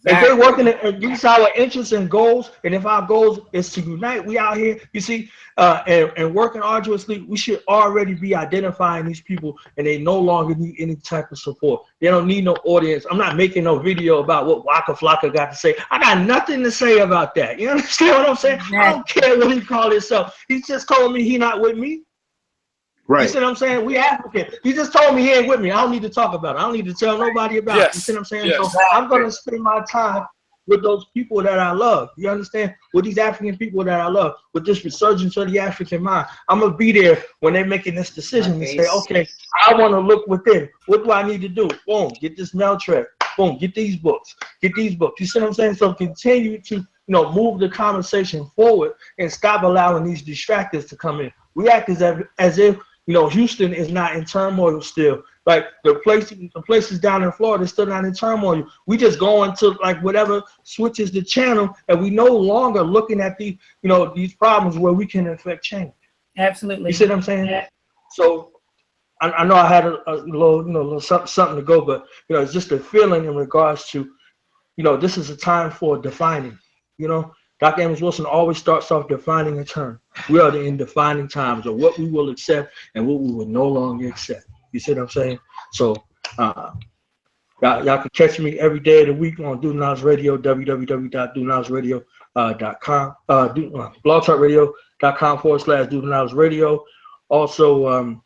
If they're working against our interests and goals, and if our goals is to unite, we out here, you see, and working arduously, we should already be identifying these people, and they no longer need any type of support. They don't need no audience. I'm not making no video about what Waka Flocka got to say. I got nothing to say about that. You understand what I'm saying? I don't care what he called himself. He just told me he not with me. Right. You see what I'm saying? We African. He just told me he ain't with me. I don't need to talk about it. I don't need to tell nobody about it. You see what I'm saying? So I'm going to spend my time with those people that I love. You understand? With these African people that I love. With this resurgence of the African mind. I'm going to be there when they're making this decision and say, okay, I want to look within. What do I need to do? Boom, get this mail track. Boom, get these books. Get these books. You see what I'm saying? So continue to move the conversation forward and stop allowing these distractors to come in. We act as if Houston is not in turmoil still. Like the places down in Florida is still not in turmoil. We just go into like whatever switches the channel, and we no longer looking at these problems where we can affect change. Absolutely. You see what I'm saying? Yeah. So I know I had a little something to go, but it's just a feeling in regards to this is a time for defining. Dr. Amos Wilson always starts off defining a term. We are in defining times of what we will accept and what we will no longer accept. You see what I'm saying? So y'all can catch me every day of the week on Do Knowledge Radio, www.doknowledgeradio.com, blogtalkradio.com/Do Knowledge Radio. Also,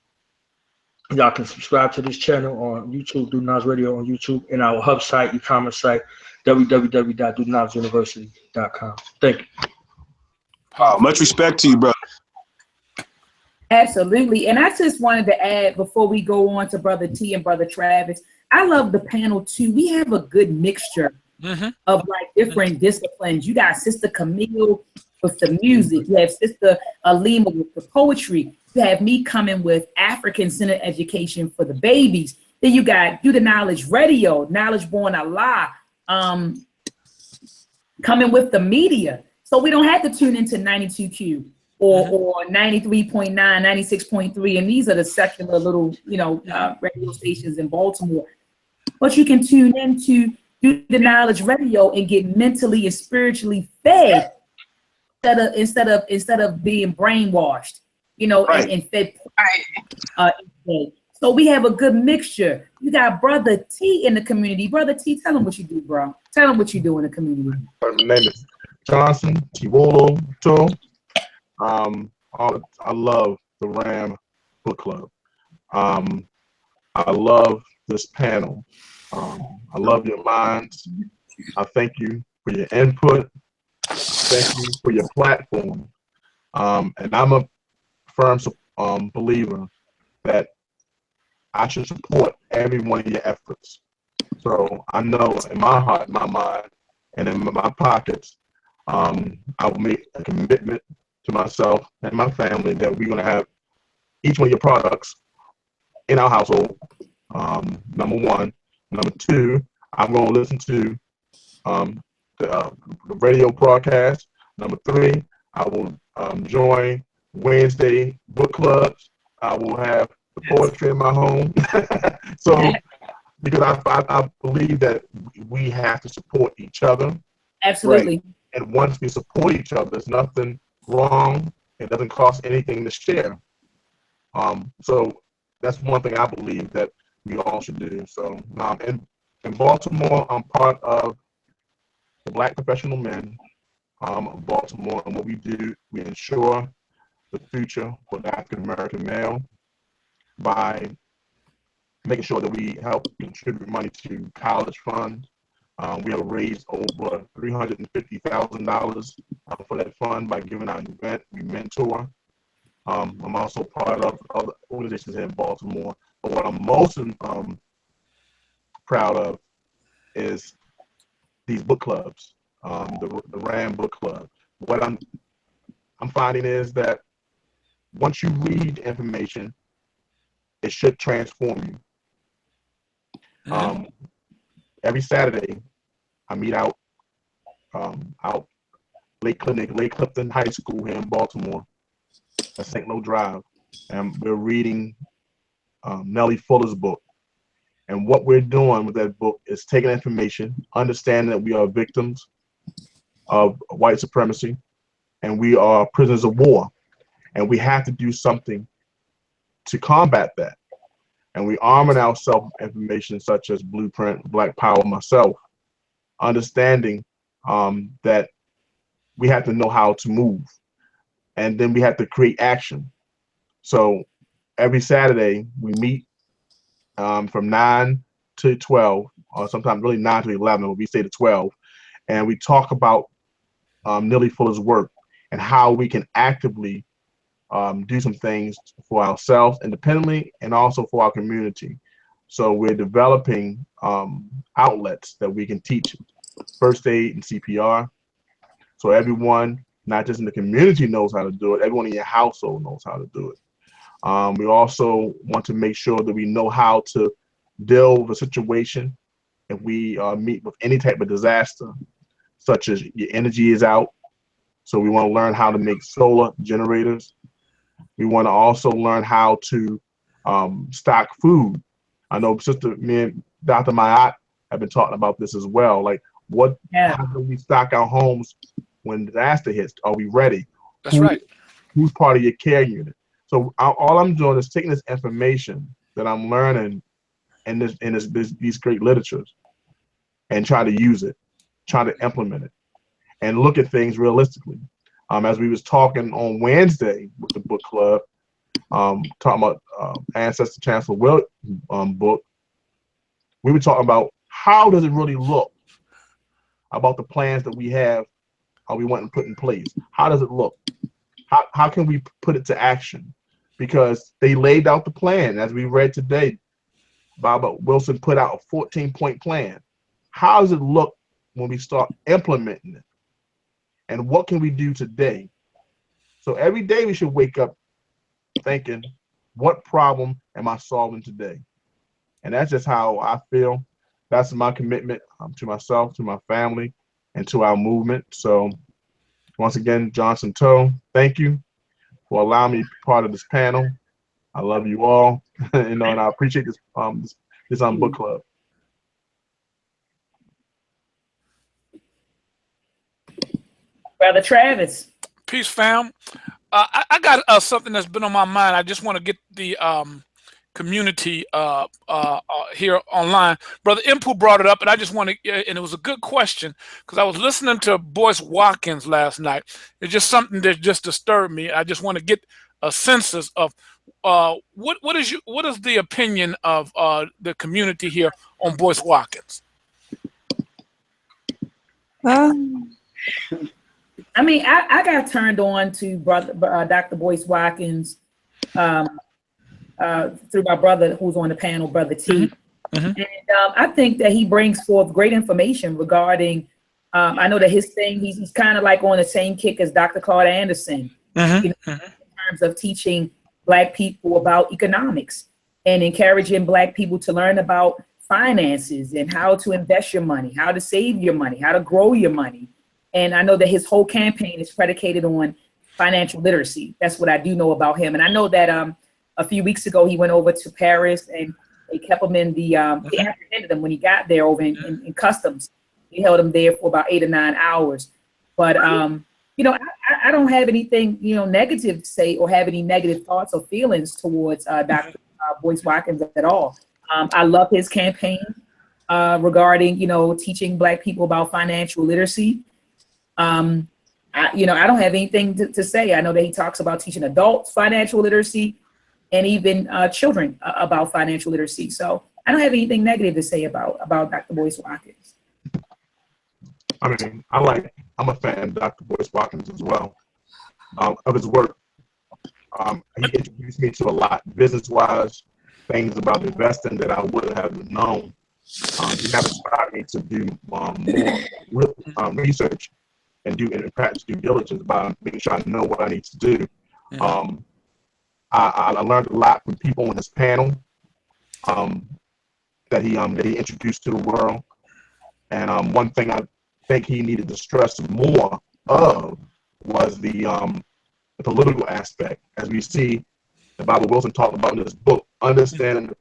y'all can subscribe to this channel on YouTube, Do Knowledge Radio on YouTube, and our hub site, e-commerce site, www.doknowledgeuniversity.com. Thank you. Much respect to you, brother. Absolutely. And I just wanted to add before we go on to Brother T and Brother Travis, I love the panel too. We have a good mixture of like different disciplines. You got Sister Camille with the music. You have Sister Alima with the poetry. You have me coming with African-centered education for the babies. Then you got Do the Knowledge Radio, Knowledge Born Allah, coming with the media. So we don't have to tune into 92Q or 93.9, 96.3. And these are the secular little, radio stations in Baltimore. But you can tune into Do the Knowledge Radio and get mentally and spiritually fed instead of being brainwashed, and fed. So we have a good mixture. You got Brother T in the community. Brother T, tell them what you do, bro. Tell them what you do in the community. My name is Johnson Tiwolo To. I love the RAM Book Club. I love this panel. I love your minds. I thank you for your input. Thank you for your platform. And I'm a firm believer that I should support every one of your efforts. So I know in my heart, my mind, and in my pockets, I will make a commitment to myself and my family that we're going to have each one of your products in our household. Number one. Number two, I'm going to listen to the radio broadcast. Number three, I will join Wednesday book clubs. I will have the poetry in my home. So, because I believe that we have to support each other. Absolutely. Right? And once we support each other, there's nothing wrong. It doesn't cost anything to share. So that's one thing I believe that we all should do. So in Baltimore, I'm part of the Black Professional Men of Baltimore, and what we do, we ensure the future for the African American male by making sure that we help contribute money to college funds. We have raised over $350,000 for that fund by giving out an event. We mentor. I'm also part of other organizations in Baltimore. But what I'm most proud of is these book clubs, the RAM Book Club. What I'm finding is that once you read information, it should transform you. Every Saturday, I meet out Lake Clifton High School here in Baltimore, at St. Louis Drive. and we're reading Nellie Fuller's book. And what we're doing with that book is taking information, understanding that we are victims of white supremacy, and we are prisoners of war, and we have to do something to combat that. And we arming ourselves with information such as Blueprint, Black Power, myself, understanding that we have to know how to move, and then we have to create action. So every Saturday we meet from 9 to 12, or sometimes really 9 to 11, but we say to 12, and we talk about Nellie Fuller's work and how we can actively do some things for ourselves independently and also for our community. So we're developing outlets that we can teach first aid and CPR. So everyone, not just in the community, knows how to do it. Everyone in your household knows how to do it. We also want to make sure that we know how to deal with a situation if we meet with any type of disaster, such as your energy is out. So we want to learn how to make solar generators. We want to also learn how to stock food. I know me and Dr.maat have been talking about this as well. Like, how do we stock our homes when disaster hits? Are we ready? That's right. Who's part of your care unit? So all I'm doing is taking this information that I'm learning in these great literatures and try to use it, try to implement it, and look at things realistically. As we was talking on Wednesday with the book club, talking about Ancestor Chancellor Will book, we were talking about how does it really look about the plans that we have, we want to put in place. How does it look? How can we put it to action? Because they laid out the plan, as we read today. Barbara Wilson put out a 14-point plan. How does it look when we start implementing it? And what can we do today? So every day we should wake up thinking, what problem am I solving today? And that's just how I feel. That's my commitment to myself, to my family, and to our movement. So once again, Johnson Toe, thank you for allowing me to be part of this panel. I love you all, and I appreciate this book club. Brother Travis. Peace, fam. I got something that's been on my mind. I just want to get the community here online. Brother Impu brought it up, and I just want to, and it was a good question because I was listening to Boyce Watkins last night. It's just something that just disturbed me. I just want to get a census of what is the opinion of the community here on Boyce Watkins? I mean, I got turned on to Dr. Boyce Watkins through my brother who's on the panel, Brother T. And I think that he brings forth great information regarding, I know that his thing, he's kind of like on the same kick as Dr. Claude Anderson, in terms of teaching Black people about economics and encouraging Black people to learn about finances and how to invest your money, how to save your money, how to grow your money. And I know that his whole campaign is predicated on financial literacy. That's what I do know about him. And I know that a few weeks ago, he went over to Paris and they kept him in they apprehended him when he got there over in customs. He held him there for about 8 or 9 hours. But, I don't have anything, negative to say or have any negative thoughts or feelings towards Dr. Boyce Watkins at all. I love his campaign regarding, teaching Black people about financial literacy. I don't have anything to say. I know that he talks about teaching adults financial literacy and even children about financial literacy. So I don't have anything negative to say about Dr. Boyce Watkins. I mean, I'm a fan of Dr. Boyce Watkins as well, of his work. He introduced me to a lot, business-wise, things about investing that I wouldn't have known. He has inspired me to do more research and practice due diligence by making sure I know what I need to do. I learned a lot from people on this panel that he introduced to the world. And one thing I think he needed to stress more of was the political aspect. As we see that Bobby Wilson talked about in this book, understanding the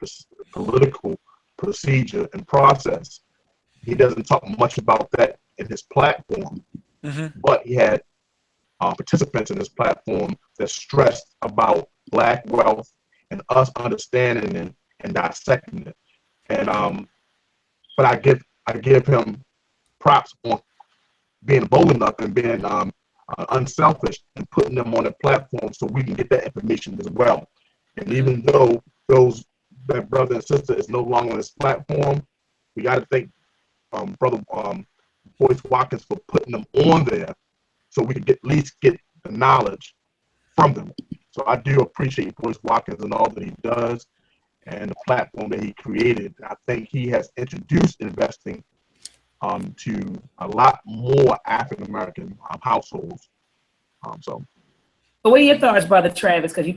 political procedure and process. He doesn't talk much about that in his platform, but he had participants in his platform that stressed about Black wealth and us understanding and dissecting it. And but I give him props on being bold enough and being unselfish and putting them on the platform so we can get that information as well. And even though that brother and sister is no longer on this platform, we got to thank Brother Boyce Watkins for putting them on there so we can at least get the knowledge from them. So I do appreciate Boyce Watkins and all that he does and the platform that he created. I think he has introduced investing to a lot more African American households. So what are your thoughts, Brother Travis? Because you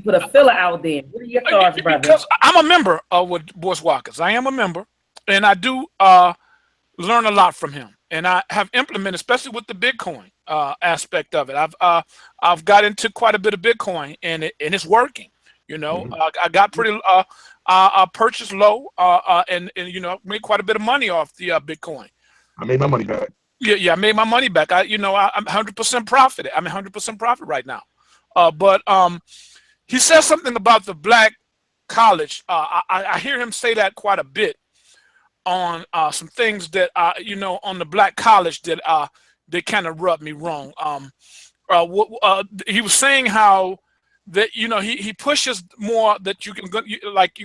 put a filler out there. What are your thoughts, brother? Because I'm a member of Boyce Watkins. I am a member, and I do learn a lot from him. And I have implemented, especially with the Bitcoin aspect of it. I've got into quite a bit of Bitcoin, and it's working. You know, I got pretty I purchased low, and you know, made quite a bit of money off the Bitcoin. I made my money back. Yeah, I made my money back. I'm 100% profit. I'm 100% profit right now. But he says something about the Black college. I hear him say that quite a bit on some things that on the Black college that they kind of rubbed me wrong. He was saying how that he pushes more that you're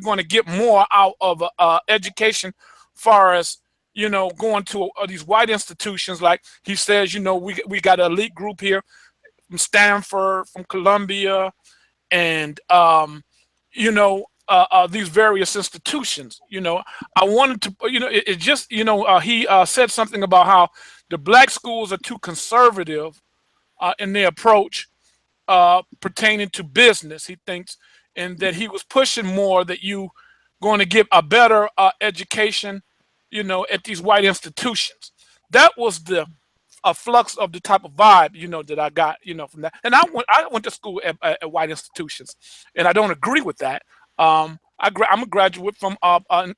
going to get more out of education, far as going to these white institutions. Like he says, we got an elite group here from Stanford, from Columbia, and these various institutions. I wanted to, he said something about how the Black schools are too conservative in their approach pertaining to business. He thinks, and that he was pushing more that you going to get a better education, at these white institutions. That was the flux of the type of vibe, that I got, from that. And I went to school at white institutions, and I don't agree with that. I'm a graduate from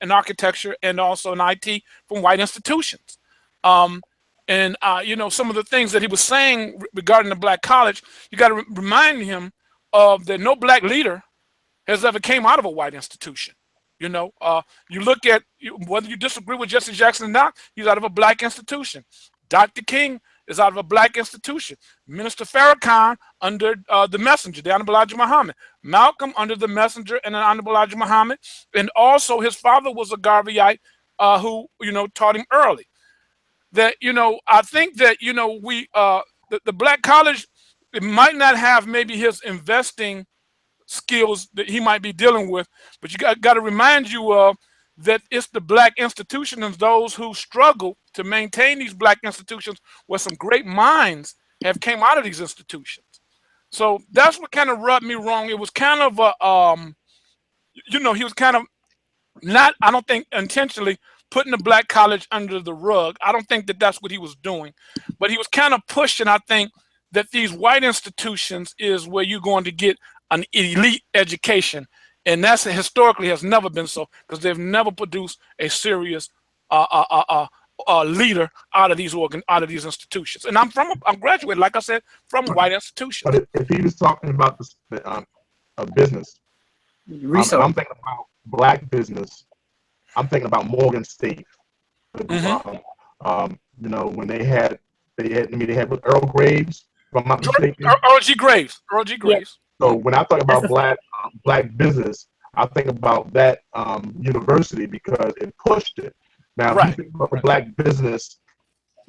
in architecture and also in IT from white institutions. And some of the things that he was saying regarding the Black college, you got to remind him of that no Black leader has ever came out of a white institution. You look at whether you disagree with Jesse Jackson or not, he's out of a Black institution. Dr. King is out of a Black institution. Minister Farrakhan under the Messenger, the Honorable Elijah Muhammad. Malcolm under the Messenger and the Honorable Elijah Muhammad. And also his father was a Garveyite who, taught him early. That, I think that, the Black college, it might not have maybe his investing skills that he might be dealing with, but you got to remind you of that it's the Black institutions and those who struggle to maintain these Black institutions where some great minds have came out of these institutions. So that's what kind of rubbed me wrong. It was kind of he was kind of not, I don't think intentionally putting the Black college under the rug. I don't think that that's what he was doing, but he was kind of pushing, I think, that these white institutions is where you're going to get an elite education. And that's historically has never been so, because they've never produced a serious leader out of these institutions. And I'm graduated, like I said, from a white institution. But if he was talking about a business, I'm thinking about Black business. I'm thinking about Morgan State. When they had with Earl Graves, if I'm not mistaken. Earl G. Graves. Yes. So when I talk about black business, I think about that university because it pushed it. Now, if you think about the Black business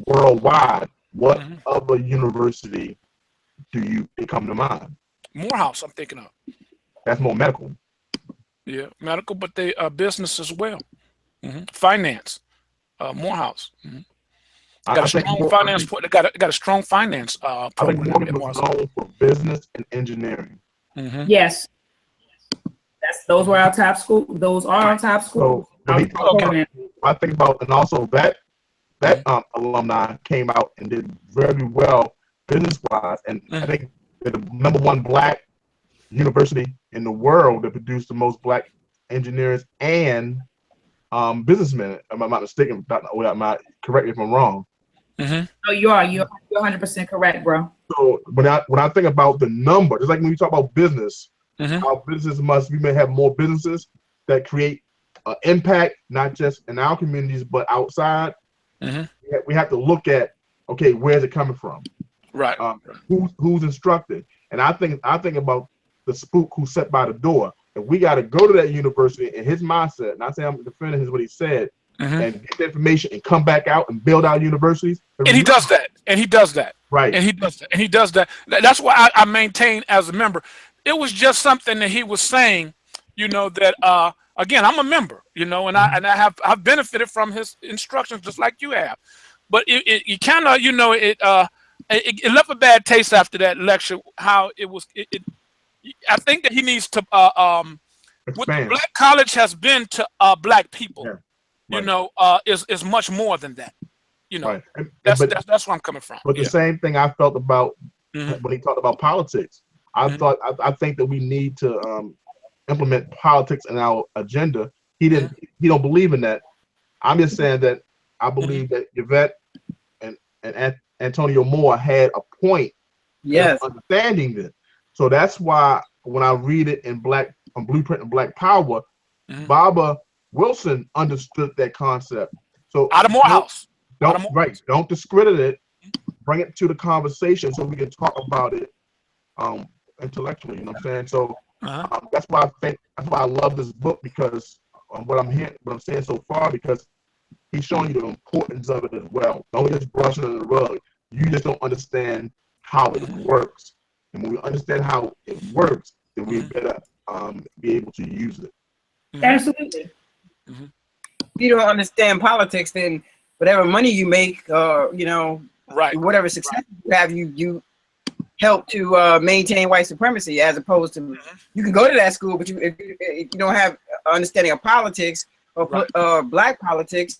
worldwide, what other university do you come to mind? Morehouse, I'm thinking of. That's more medical. Yeah, medical, but they business as well. Finance, Morehouse. Got a strong finance. Got a strong finance program. I think Morgan was known for business and engineering. Yes, those were our top school. Those are our top schools. So I think about, and also that alumni came out and did very well business wise, and I think they're the #1 Black university in the world that produced the most black engineers and businessmen. If I'm not mistaken, Dr. Matt, correct me if I'm wrong. No, you're 100% correct, bro. So when I think about the number, it's like when we talk about business, our business we may have more businesses that create impact, not just in our communities, but outside. We have to look at, okay, where's it coming from? Right. Who's instructed? And I think about the spook who sat by the door. And we got to go to that university in his mindset. Not saying I'm defending what he said, and get the information and come back out and build our universities. And he does that. And he does that. Right. And he does that. And he does that. That's why I maintain as a member. It was just something that he was saying, you know, that again, I'm a member, you know, and I've benefited from his instructions just like you have. But it kind of, you know, it left a bad taste after that lecture. How it was. I think that he needs to what the Black College has been to Black people. Yeah. You know, is much more than that. You know, that's where I'm coming from. But the same thing I felt about when he talked about politics. I think that we need to implement politics in our agenda. He don't believe in that. I'm just saying that I believe that Yvette and Antonio Moore had a point. Yes. Of understanding this. So that's why when I read it in Blueprint and Black Power, Barbara Wilson understood that concept. So out of Morehouse. Don't discredit it. Bring it to the conversation so we can talk about it intellectually. You know what I'm saying? So that's why I love this book, because what I'm saying so far, because he's showing you the importance of it as well. Don't just brush it under the rug. You just don't understand how it works. And when we understand how it works, then we better be able to use it. Absolutely. If you don't understand politics, then whatever money you make, you know, whatever success you have, you help to maintain white supremacy, as opposed to you can go to that school, but if you don't have understanding of politics or Black politics,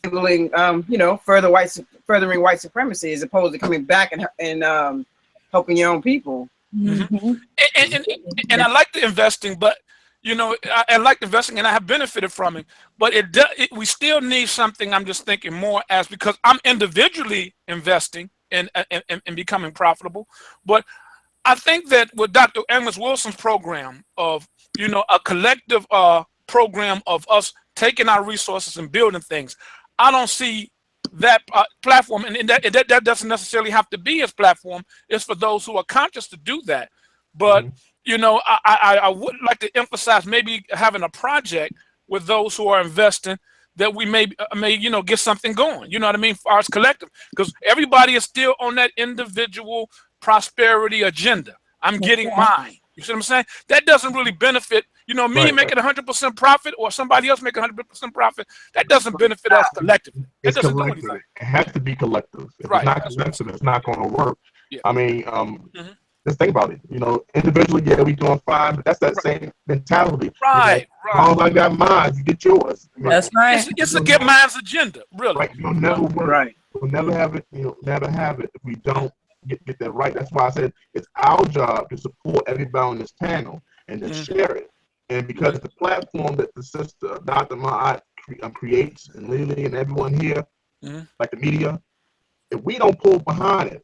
you know, furthering white supremacy, as opposed to coming back and helping your own people. And I like the investing, but you know, I like investing and I have benefited from it, but we still need something. I'm just thinking more as, because I'm individually investing and becoming profitable. But I think that with Dr. Amos Wilson's program of, you know, a collective program of us taking our resources and building things, I don't see that platform, and that doesn't necessarily have to be his platform. It's for those who are conscious to do that. But you know, I would like to emphasize maybe having a project with those who are investing, that we may you know, get something going. You know what I mean? For our collective, because everybody is still on that individual prosperity agenda. I'm getting mine. You see what I'm saying? That doesn't really benefit, you know, me making 100% profit or somebody else making 100% profit. That doesn't benefit us collectively. It doesn't do anything. It has to be collective. If it's not collective, it's not going to work. Yeah. I mean, just think about it. You know, individually, yeah, we doing fine, but that's that same mentality. Right. All I got mine, you get yours. I mean, that's right. It's to get mine's agenda, really. Right. You'll never work. Right. We'll never have it. You'll never have it if we don't get that right. That's why I said it's our job to support everybody on this panel and to share it. And because it's the platform that the sister, Dr. Maat, creates, and Lily and everyone here, like the media, if we don't pull behind it,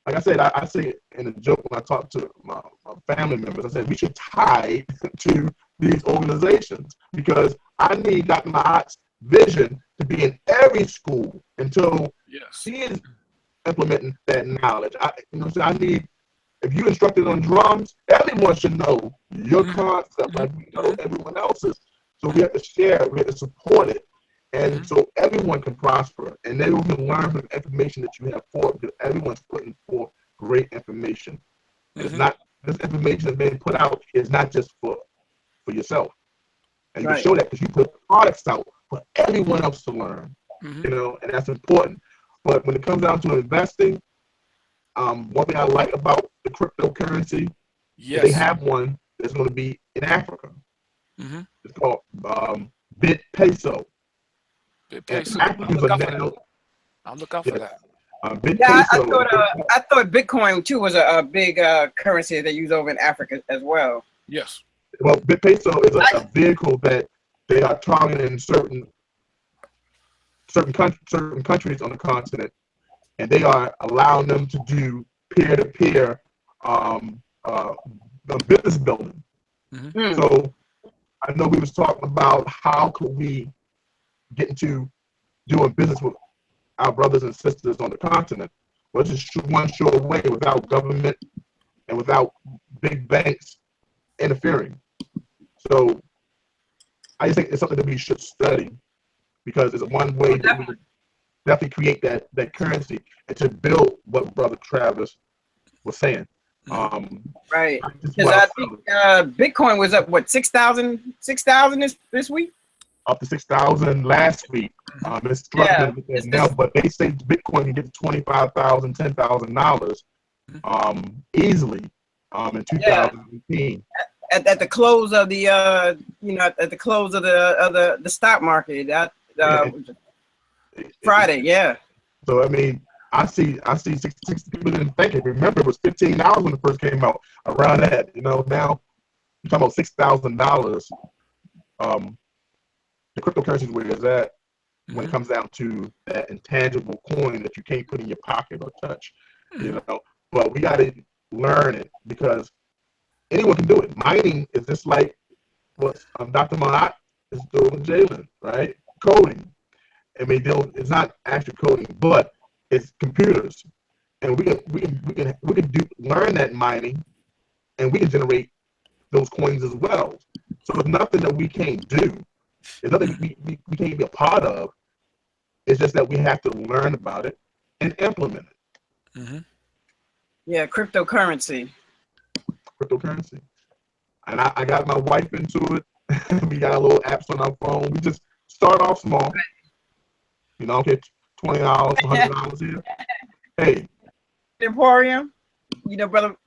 like I said, I say it in a joke when I talk to my family members. I said we should tie to these organizations, because I need Dr. Maat's vision to be in every school until she is implementing that knowledge. I need, if you instructed on drums, everyone should know your concept like we know everyone else's. So we have to share it, we have to support it. And so everyone can prosper, and everyone can learn from the information that you have forth, because everyone's putting forth great information. It's not, this information that's being put out is not just for yourself. And you can show that because you put products out for everyone else to learn. You know, and that's important. But when it comes down to investing, one thing I like about the cryptocurrency, they have one that's going to be in Africa. It's called BitPeso. I'll look out for that. Yeah, I thought Bitcoin too was a big currency that they use over in Africa as well. Yes. Well, BitPeso is a vehicle that they are targeting certain countries on the continent, and they are allowing them to do peer-to-peer business building. Mm-hmm. So I know we was talking about how could we get into doing business with our brothers and sisters on the continent. Well, it's just one sure way without government and without big banks interfering. So I just think it's something that we should study, because it's one way that we definitely create that currency and to build what Brother Travis was saying. Right. Because I think Bitcoin was up, what, 6,000 this week? Up to 6,000 last week. It's struggling with that now, but they say Bitcoin can get to $25,000, $10,000 easily in 2018. At the close of the at the close of the stock market Friday, yeah. So I mean, I see 60 people didn't think it. Remember, it was $15 when it first came out. Around that, now you're talking about $6,000. The cryptocurrency is where it's at when it comes down to that intangible coin that you can't put in your pocket or touch. But we got to learn it, because anyone can do it. Mining is just like what Dr. Maat is doing, Jalen, right? Coding. I mean, it's not actual coding, but it's computers, and we can learn that mining, and we can generate those coins as well. So it's nothing that we can't do. It's nothing we can't be a part of. It's just that we have to learn about it and implement it. Mm-hmm. Yeah, cryptocurrency. And I got my wife into it. We got a little apps on our phone. We just start off small. Get $20, $100 here. Hey. Emporium. Brother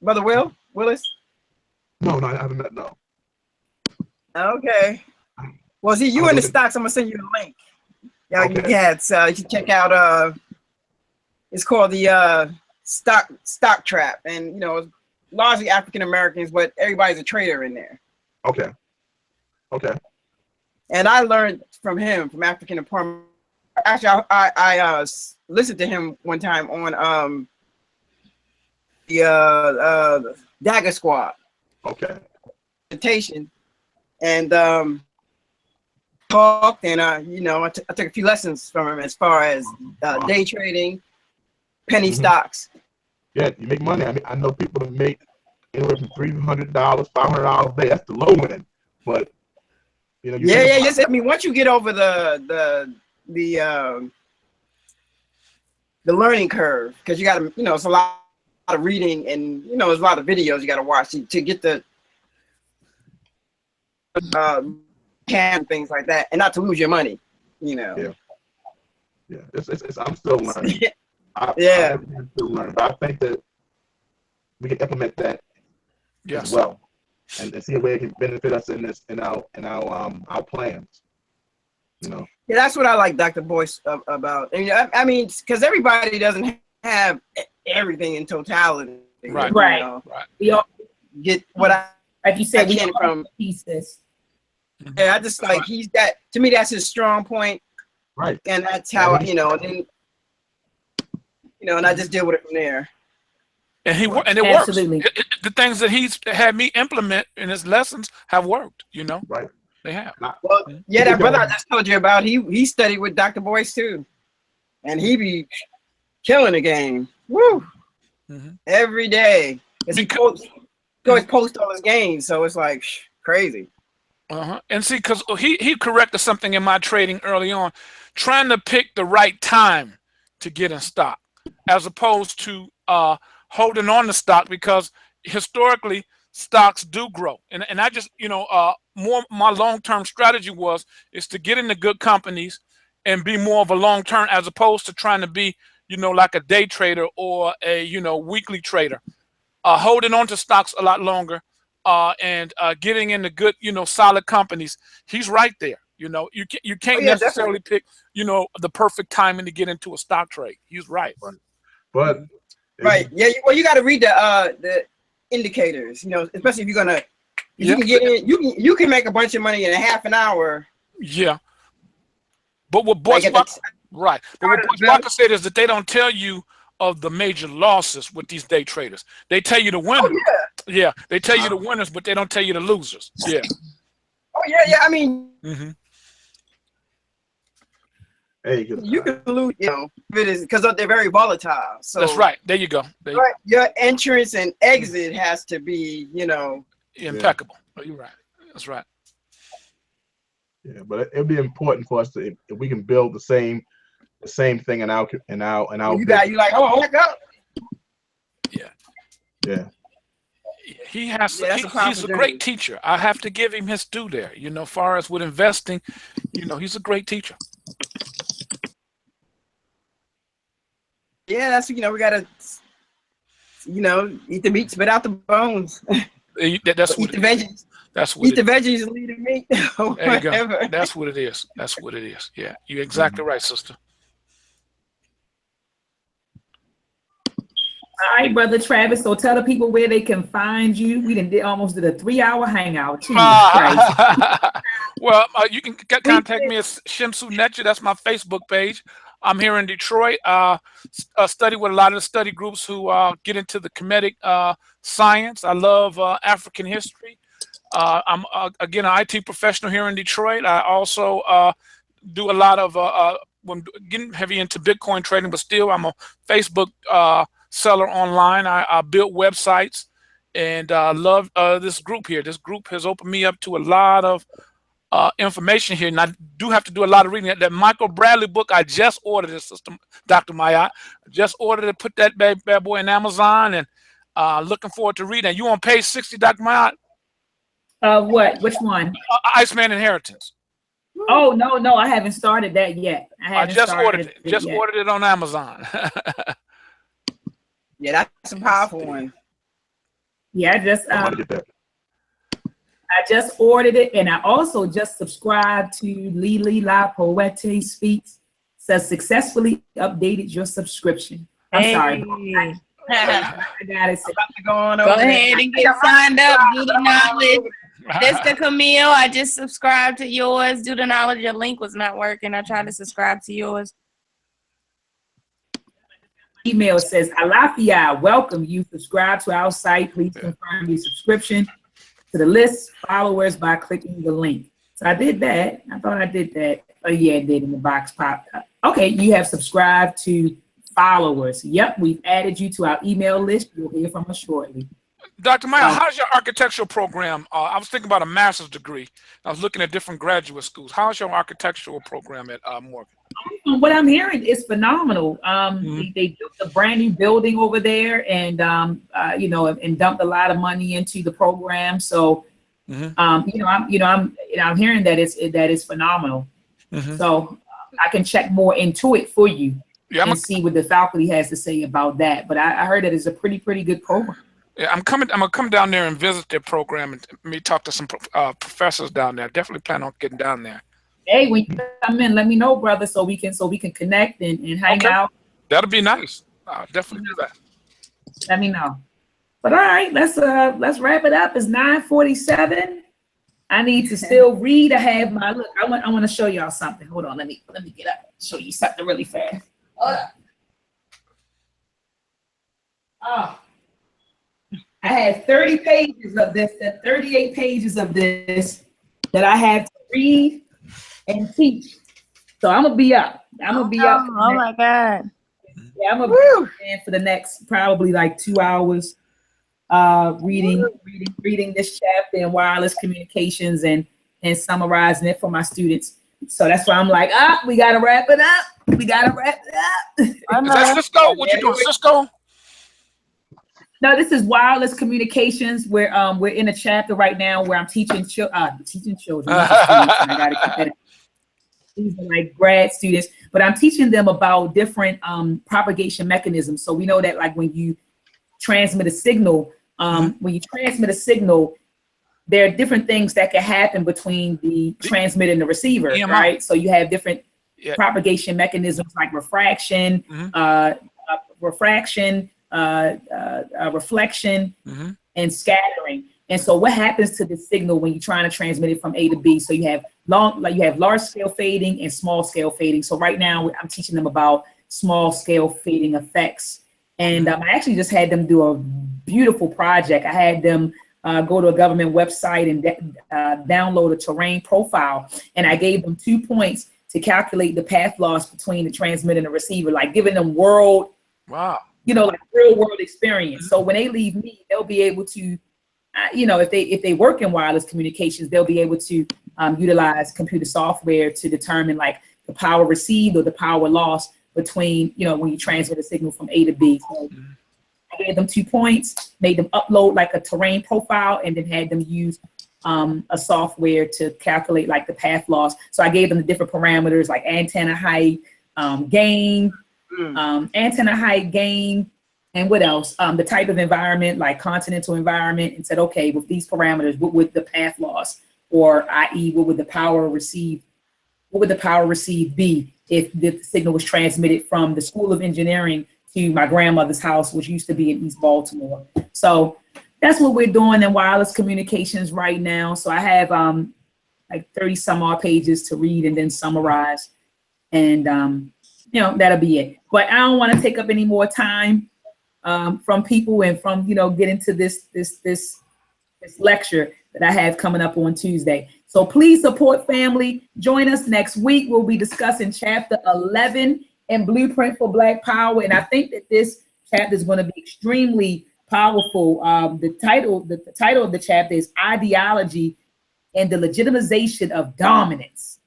Willis? No, I haven't met, no. Okay. Well, see, you in the stocks, I'm gonna send you a link. Yeah, so you can check out it's called the stock trap, and it's largely African Americans, but everybody's a trader in there. Okay. And I learned from him, from African Empowerment. Actually, I listened to him one time on the Dagger Squad. Okay. Presentation, and talked, and I took a few lessons from him as far as day trading, penny stocks. Yeah, you make money. I mean, I know people that make anywhere from $300, $500 a day. That's the low end, but yes. I mean, once you get over the learning curve, because you got to, it's a lot of reading, and there's a lot of videos you got to watch to get the things like that, and not to lose your money. Yeah. I'm still learning. I'm still learning, but I think that we can implement that as well, and see a way it can benefit us in our plans. Yeah, that's what I like Dr. Boyce about. I mean, because everybody doesn't have everything in totality. Right. We all get what like you said, we can from pieces. Yeah, I just like to me, that's his strong point. Right. And that's how and I just deal with it from there. And it works. The things that he's had me implement in his lessons have worked, Right. They have. Well, yeah, that brother I just told you about, he studied with Dr. Boyce too. And he be killing the game. Woo! Every day. He always post all his games, so it's like crazy. And see, because he corrected something in my trading early on, trying to pick the right time to get in stock, as opposed to holding on to stock, because historically stocks do grow. And I just, more my long-term strategy is to get into good companies and be more of a long-term, as opposed to trying to be, like a day trader or a, weekly trader. Holding on to stocks a lot longer and getting into good, solid companies. He's right there. You know, you can't necessarily pick, you know, the perfect timing to get into a stock trade. He's right. But right, yeah. Well, you got to read the indicators. You know, especially if you're gonna, you can get in. You can make a bunch of money in a half an hour. Yeah. But what Boyce right? But what Boyce Walker said is that they don't tell you of the major losses with these day traders. They tell you the winners. Oh, yeah, they tell you the winners, but they don't tell you the losers. Yeah. Oh yeah. I mean. Hey, you can lose, you know, it is because they're very volatile. So that's right. There you go. Your entrance and exit has to be, you know, impeccable. Oh, you're right. That's right. Yeah, but it'd be important for us to if we can build the same thing in our you like, oh, back up. Yeah. He has. He's a great teacher. I have to give him his due there. You know, far as with investing, you know, he's a great teacher. Yeah, that's, you know, we gotta, you know, eat the meat, spit out the bones. That's what eat the veggies. That's what eat the veggies and leave the meat. There you go. That's what it is. That's what it is. Yeah, you're exactly right, sister. All right, Brother Travis. So tell the people where they can find you. We almost did a 3-hour hangout. Well, you can contact me at Shimsu Netcha. That's my Facebook page. I'm here in Detroit. Study with a lot of the study groups who get into the Kemetic science. I love African history. I'm again an IT professional here in Detroit. I also do a lot of when getting heavy into Bitcoin trading, but still I'm a Facebook seller online. I build websites and love this group here. This group has opened me up to a lot of information here, and I do have to do a lot of reading. That Michael Bradley book, I just ordered it, Sister Dr. Maat. I just ordered it, put that bad boy in Amazon, and looking forward to reading it. You on page 60, Dr. Maat? What? Which one? Iceman Inheritance. Oh, no, I haven't started that yet. I just ordered it. Just ordered it on Amazon. Yeah, that's a powerful one. Yeah, I just ordered it, and I also just subscribed to Lili La Poete Speaks. Says successfully updated your subscription. I'm sorry. I got it. Go ahead and get signed up. Do the knowledge. Mr. Camille, I just subscribed to yours. Do the knowledge. Your link was not working. I tried to subscribe to yours. Email says, Alafia, welcome you. Subscribe to our site. Please confirm your subscription to the list followers by clicking the link. So I did that. I thought I did that. Oh yeah, I did, in the box popped up. Okay, you have subscribed to followers. Yep, we've added you to our email list. You'll hear from us shortly. Dr. Maya, how's your architectural program? I was thinking about a master's degree. I was looking at different graduate schools. How's your architectural program at Morgan? What I'm hearing is phenomenal. They built a brand new building over there, and you know, and dumped a lot of money into the program. So, I'm hearing that it's phenomenal. So I can check more into it for you and see what the faculty has to say about that. But I heard that it's a pretty good program. Yeah, I'm gonna come down there and visit their program and me talk to some professors down there. Definitely plan on getting down there. Hey, when you come in, let me know, brother, so we can connect and hang out. That'll be nice. I'll definitely do that. Let me know. But all right, let's wrap it up. It's 9:47. I need to still read. I have my look. I want to show y'all something. Hold on, let me get up. Show you something really fast. I had 30 pages of this and 38 pages of this that I have to read and teach. So I'm gonna be up. Oh my God. Yeah, I'm gonna be in for the next probably like 2 hours, reading this chapter in wireless communications and summarizing it for my students. So that's why I'm like, we gotta wrap it up. Is that Cisco? What you doing, Cisco? No, this is wireless communications. We're in a chapter right now where I'm teaching children. I gotta keep that. These are like grad students, but I'm teaching them about different propagation mechanisms. So we know that like when you transmit a signal, there are different things that can happen between the transmitter and the receiver, right? So you have different propagation mechanisms like refraction, reflection, and scattering. And so what happens to the signal when you're trying to transmit it from A to B? So you have large scale fading and small scale fading. So right now I'm teaching them about small scale fading effects. And I actually just had them do a beautiful project. I had them go to a government website and download a terrain profile. And I gave them 2 points to calculate the path loss between the transmitter and the receiver, like giving them real world experience. So when they leave me, they'll be able to, if they work in wireless communications, they'll be able to utilize computer software to determine like the power received or the power lost between, when you transmit a signal from A to B. So I gave them 2 points, made them upload like a terrain profile, and then had them use a software to calculate like the path loss. So I gave them the different parameters like antenna height, gain, and what else? The type of environment, like continental environment, and said, okay, with these parameters, what would the path loss, or i.e., what would the power received be if the signal was transmitted from the School of Engineering to my grandmother's house, which used to be in East Baltimore. So that's what we're doing in wireless communications right now. So I have like 30 some odd pages to read and then summarize, and that'll be it. But I don't want to take up any more time from people and from get into this lecture that I have coming up on Tuesday. So please support family. Join us next week. We'll be discussing chapter 11 in Blueprint for Black Power, and I think that this chapter is going to be extremely powerful. The title of the chapter is Ideology and the Legitimization of Dominance.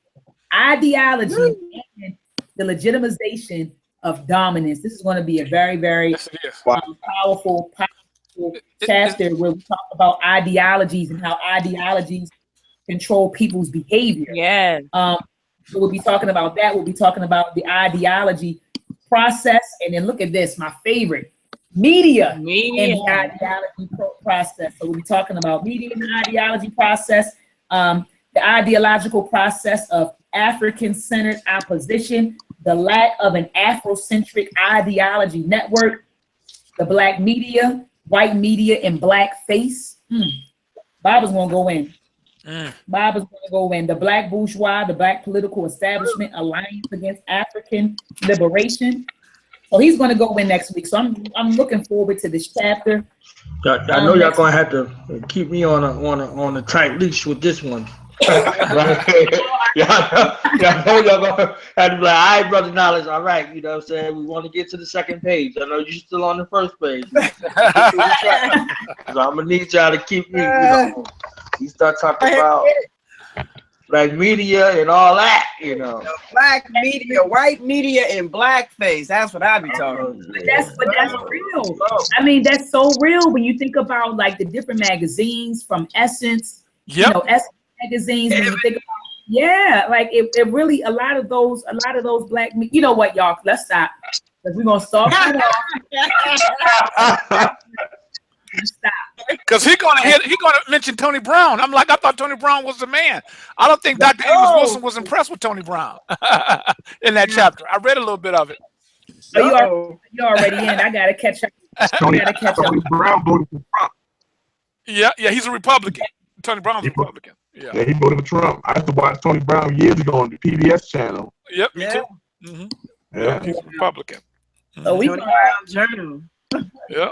Ideology and the legitimization of dominance. This is going to be a very, very powerful chapter where we talk about ideologies and how ideologies control people's behavior. Yeah. So we'll be talking about that. We'll be talking about the ideology process, and then look at this, my favorite, media. And the ideology process. So we'll be talking about media and the ideology process, the ideological process of African-centered opposition, the lack of an Afrocentric ideology network, the black media, white media, and blackface. Bob is going to go in. Bob is going to go in. The black bourgeois, the black political establishment alliance against African liberation. So he's going to go in next week. So I'm looking forward to this chapter. I know y'all going to have to keep me on a tight leash with this one. Right? y'all know y'all gonna have to be like, all right, brother Knowledge, all right, you know what I'm saying? We want to get to the second page. I know you're still on the first page. So I'm gonna need y'all to keep me, you start talking about black media and all that, Black media, white media, and blackface. That's what I be talking about. But that's real. I mean, that's so real when you think about like the different magazines from Essence, Essence magazines, when you think about, like it really, a lot of those black, you know what, y'all, let's stop, because we're gonna start stop. Because he gonna mention Tony Brown. I'm like, I thought Tony Brown was the man. I don't think Dr. Amos Wilson was impressed with Tony Brown in that chapter. I read a little bit of it. You're already in. I gotta catch up. Tony Brown voted for Trump. Yeah, he's a Republican. Tony Brown's a Republican. Yeah, he voted for Trump. I used to watch Tony Brown years ago on the PBS channel. Yep, me too. Yeah, he's a Republican. So we Tony Brown Journal. Yep.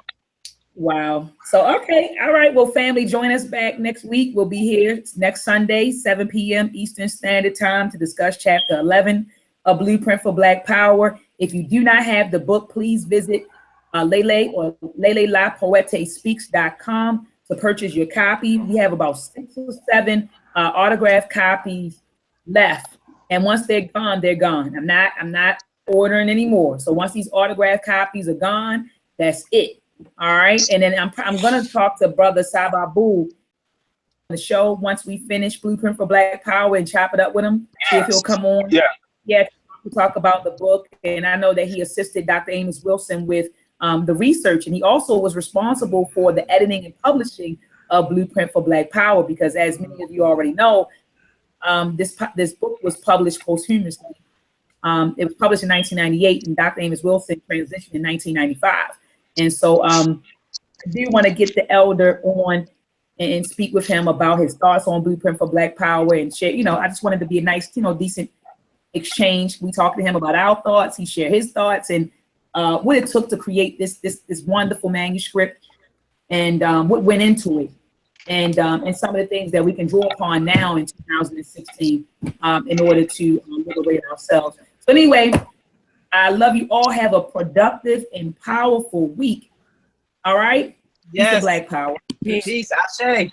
Wow. So, okay. All right. Well, family, join us back next week. We'll be here next Sunday, 7 p.m. Eastern Standard Time to discuss chapter 11 of Blueprint for Black Power. If you do not have the book, please visit Lele or LeleLaPoeteSpeaks.com to purchase your copy. We have about 6 or 7 autographed copies left. And once they're gone, they're gone. I'm not ordering anymore. So once these autographed copies are gone, that's it. All right. And then I'm going to talk to Brother Sababu on the show once we finish Blueprint for Black Power and chop it up with him. See if he'll come on. Yeah. To talk about the book. And I know that he assisted Dr. Amos Wilson with the research. And he also was responsible for the editing and publishing A Blueprint for Black Power, because as many of you already know, this book was published posthumously. It was published in 1998, and Dr. Amos Wilson transitioned in 1995. And so I do want to get the elder on and speak with him about his thoughts on Blueprint for Black Power and share, I just wanted to be a nice, decent exchange. We talked to him about our thoughts. He shared his thoughts and what it took to create this wonderful manuscript and what went into it. And some of the things that we can draw upon now in 2016 in order to liberate ourselves. So anyway, I love you all. Have a productive and powerful week. All right? Yes. Peace to Black Power. Peace. Ashe.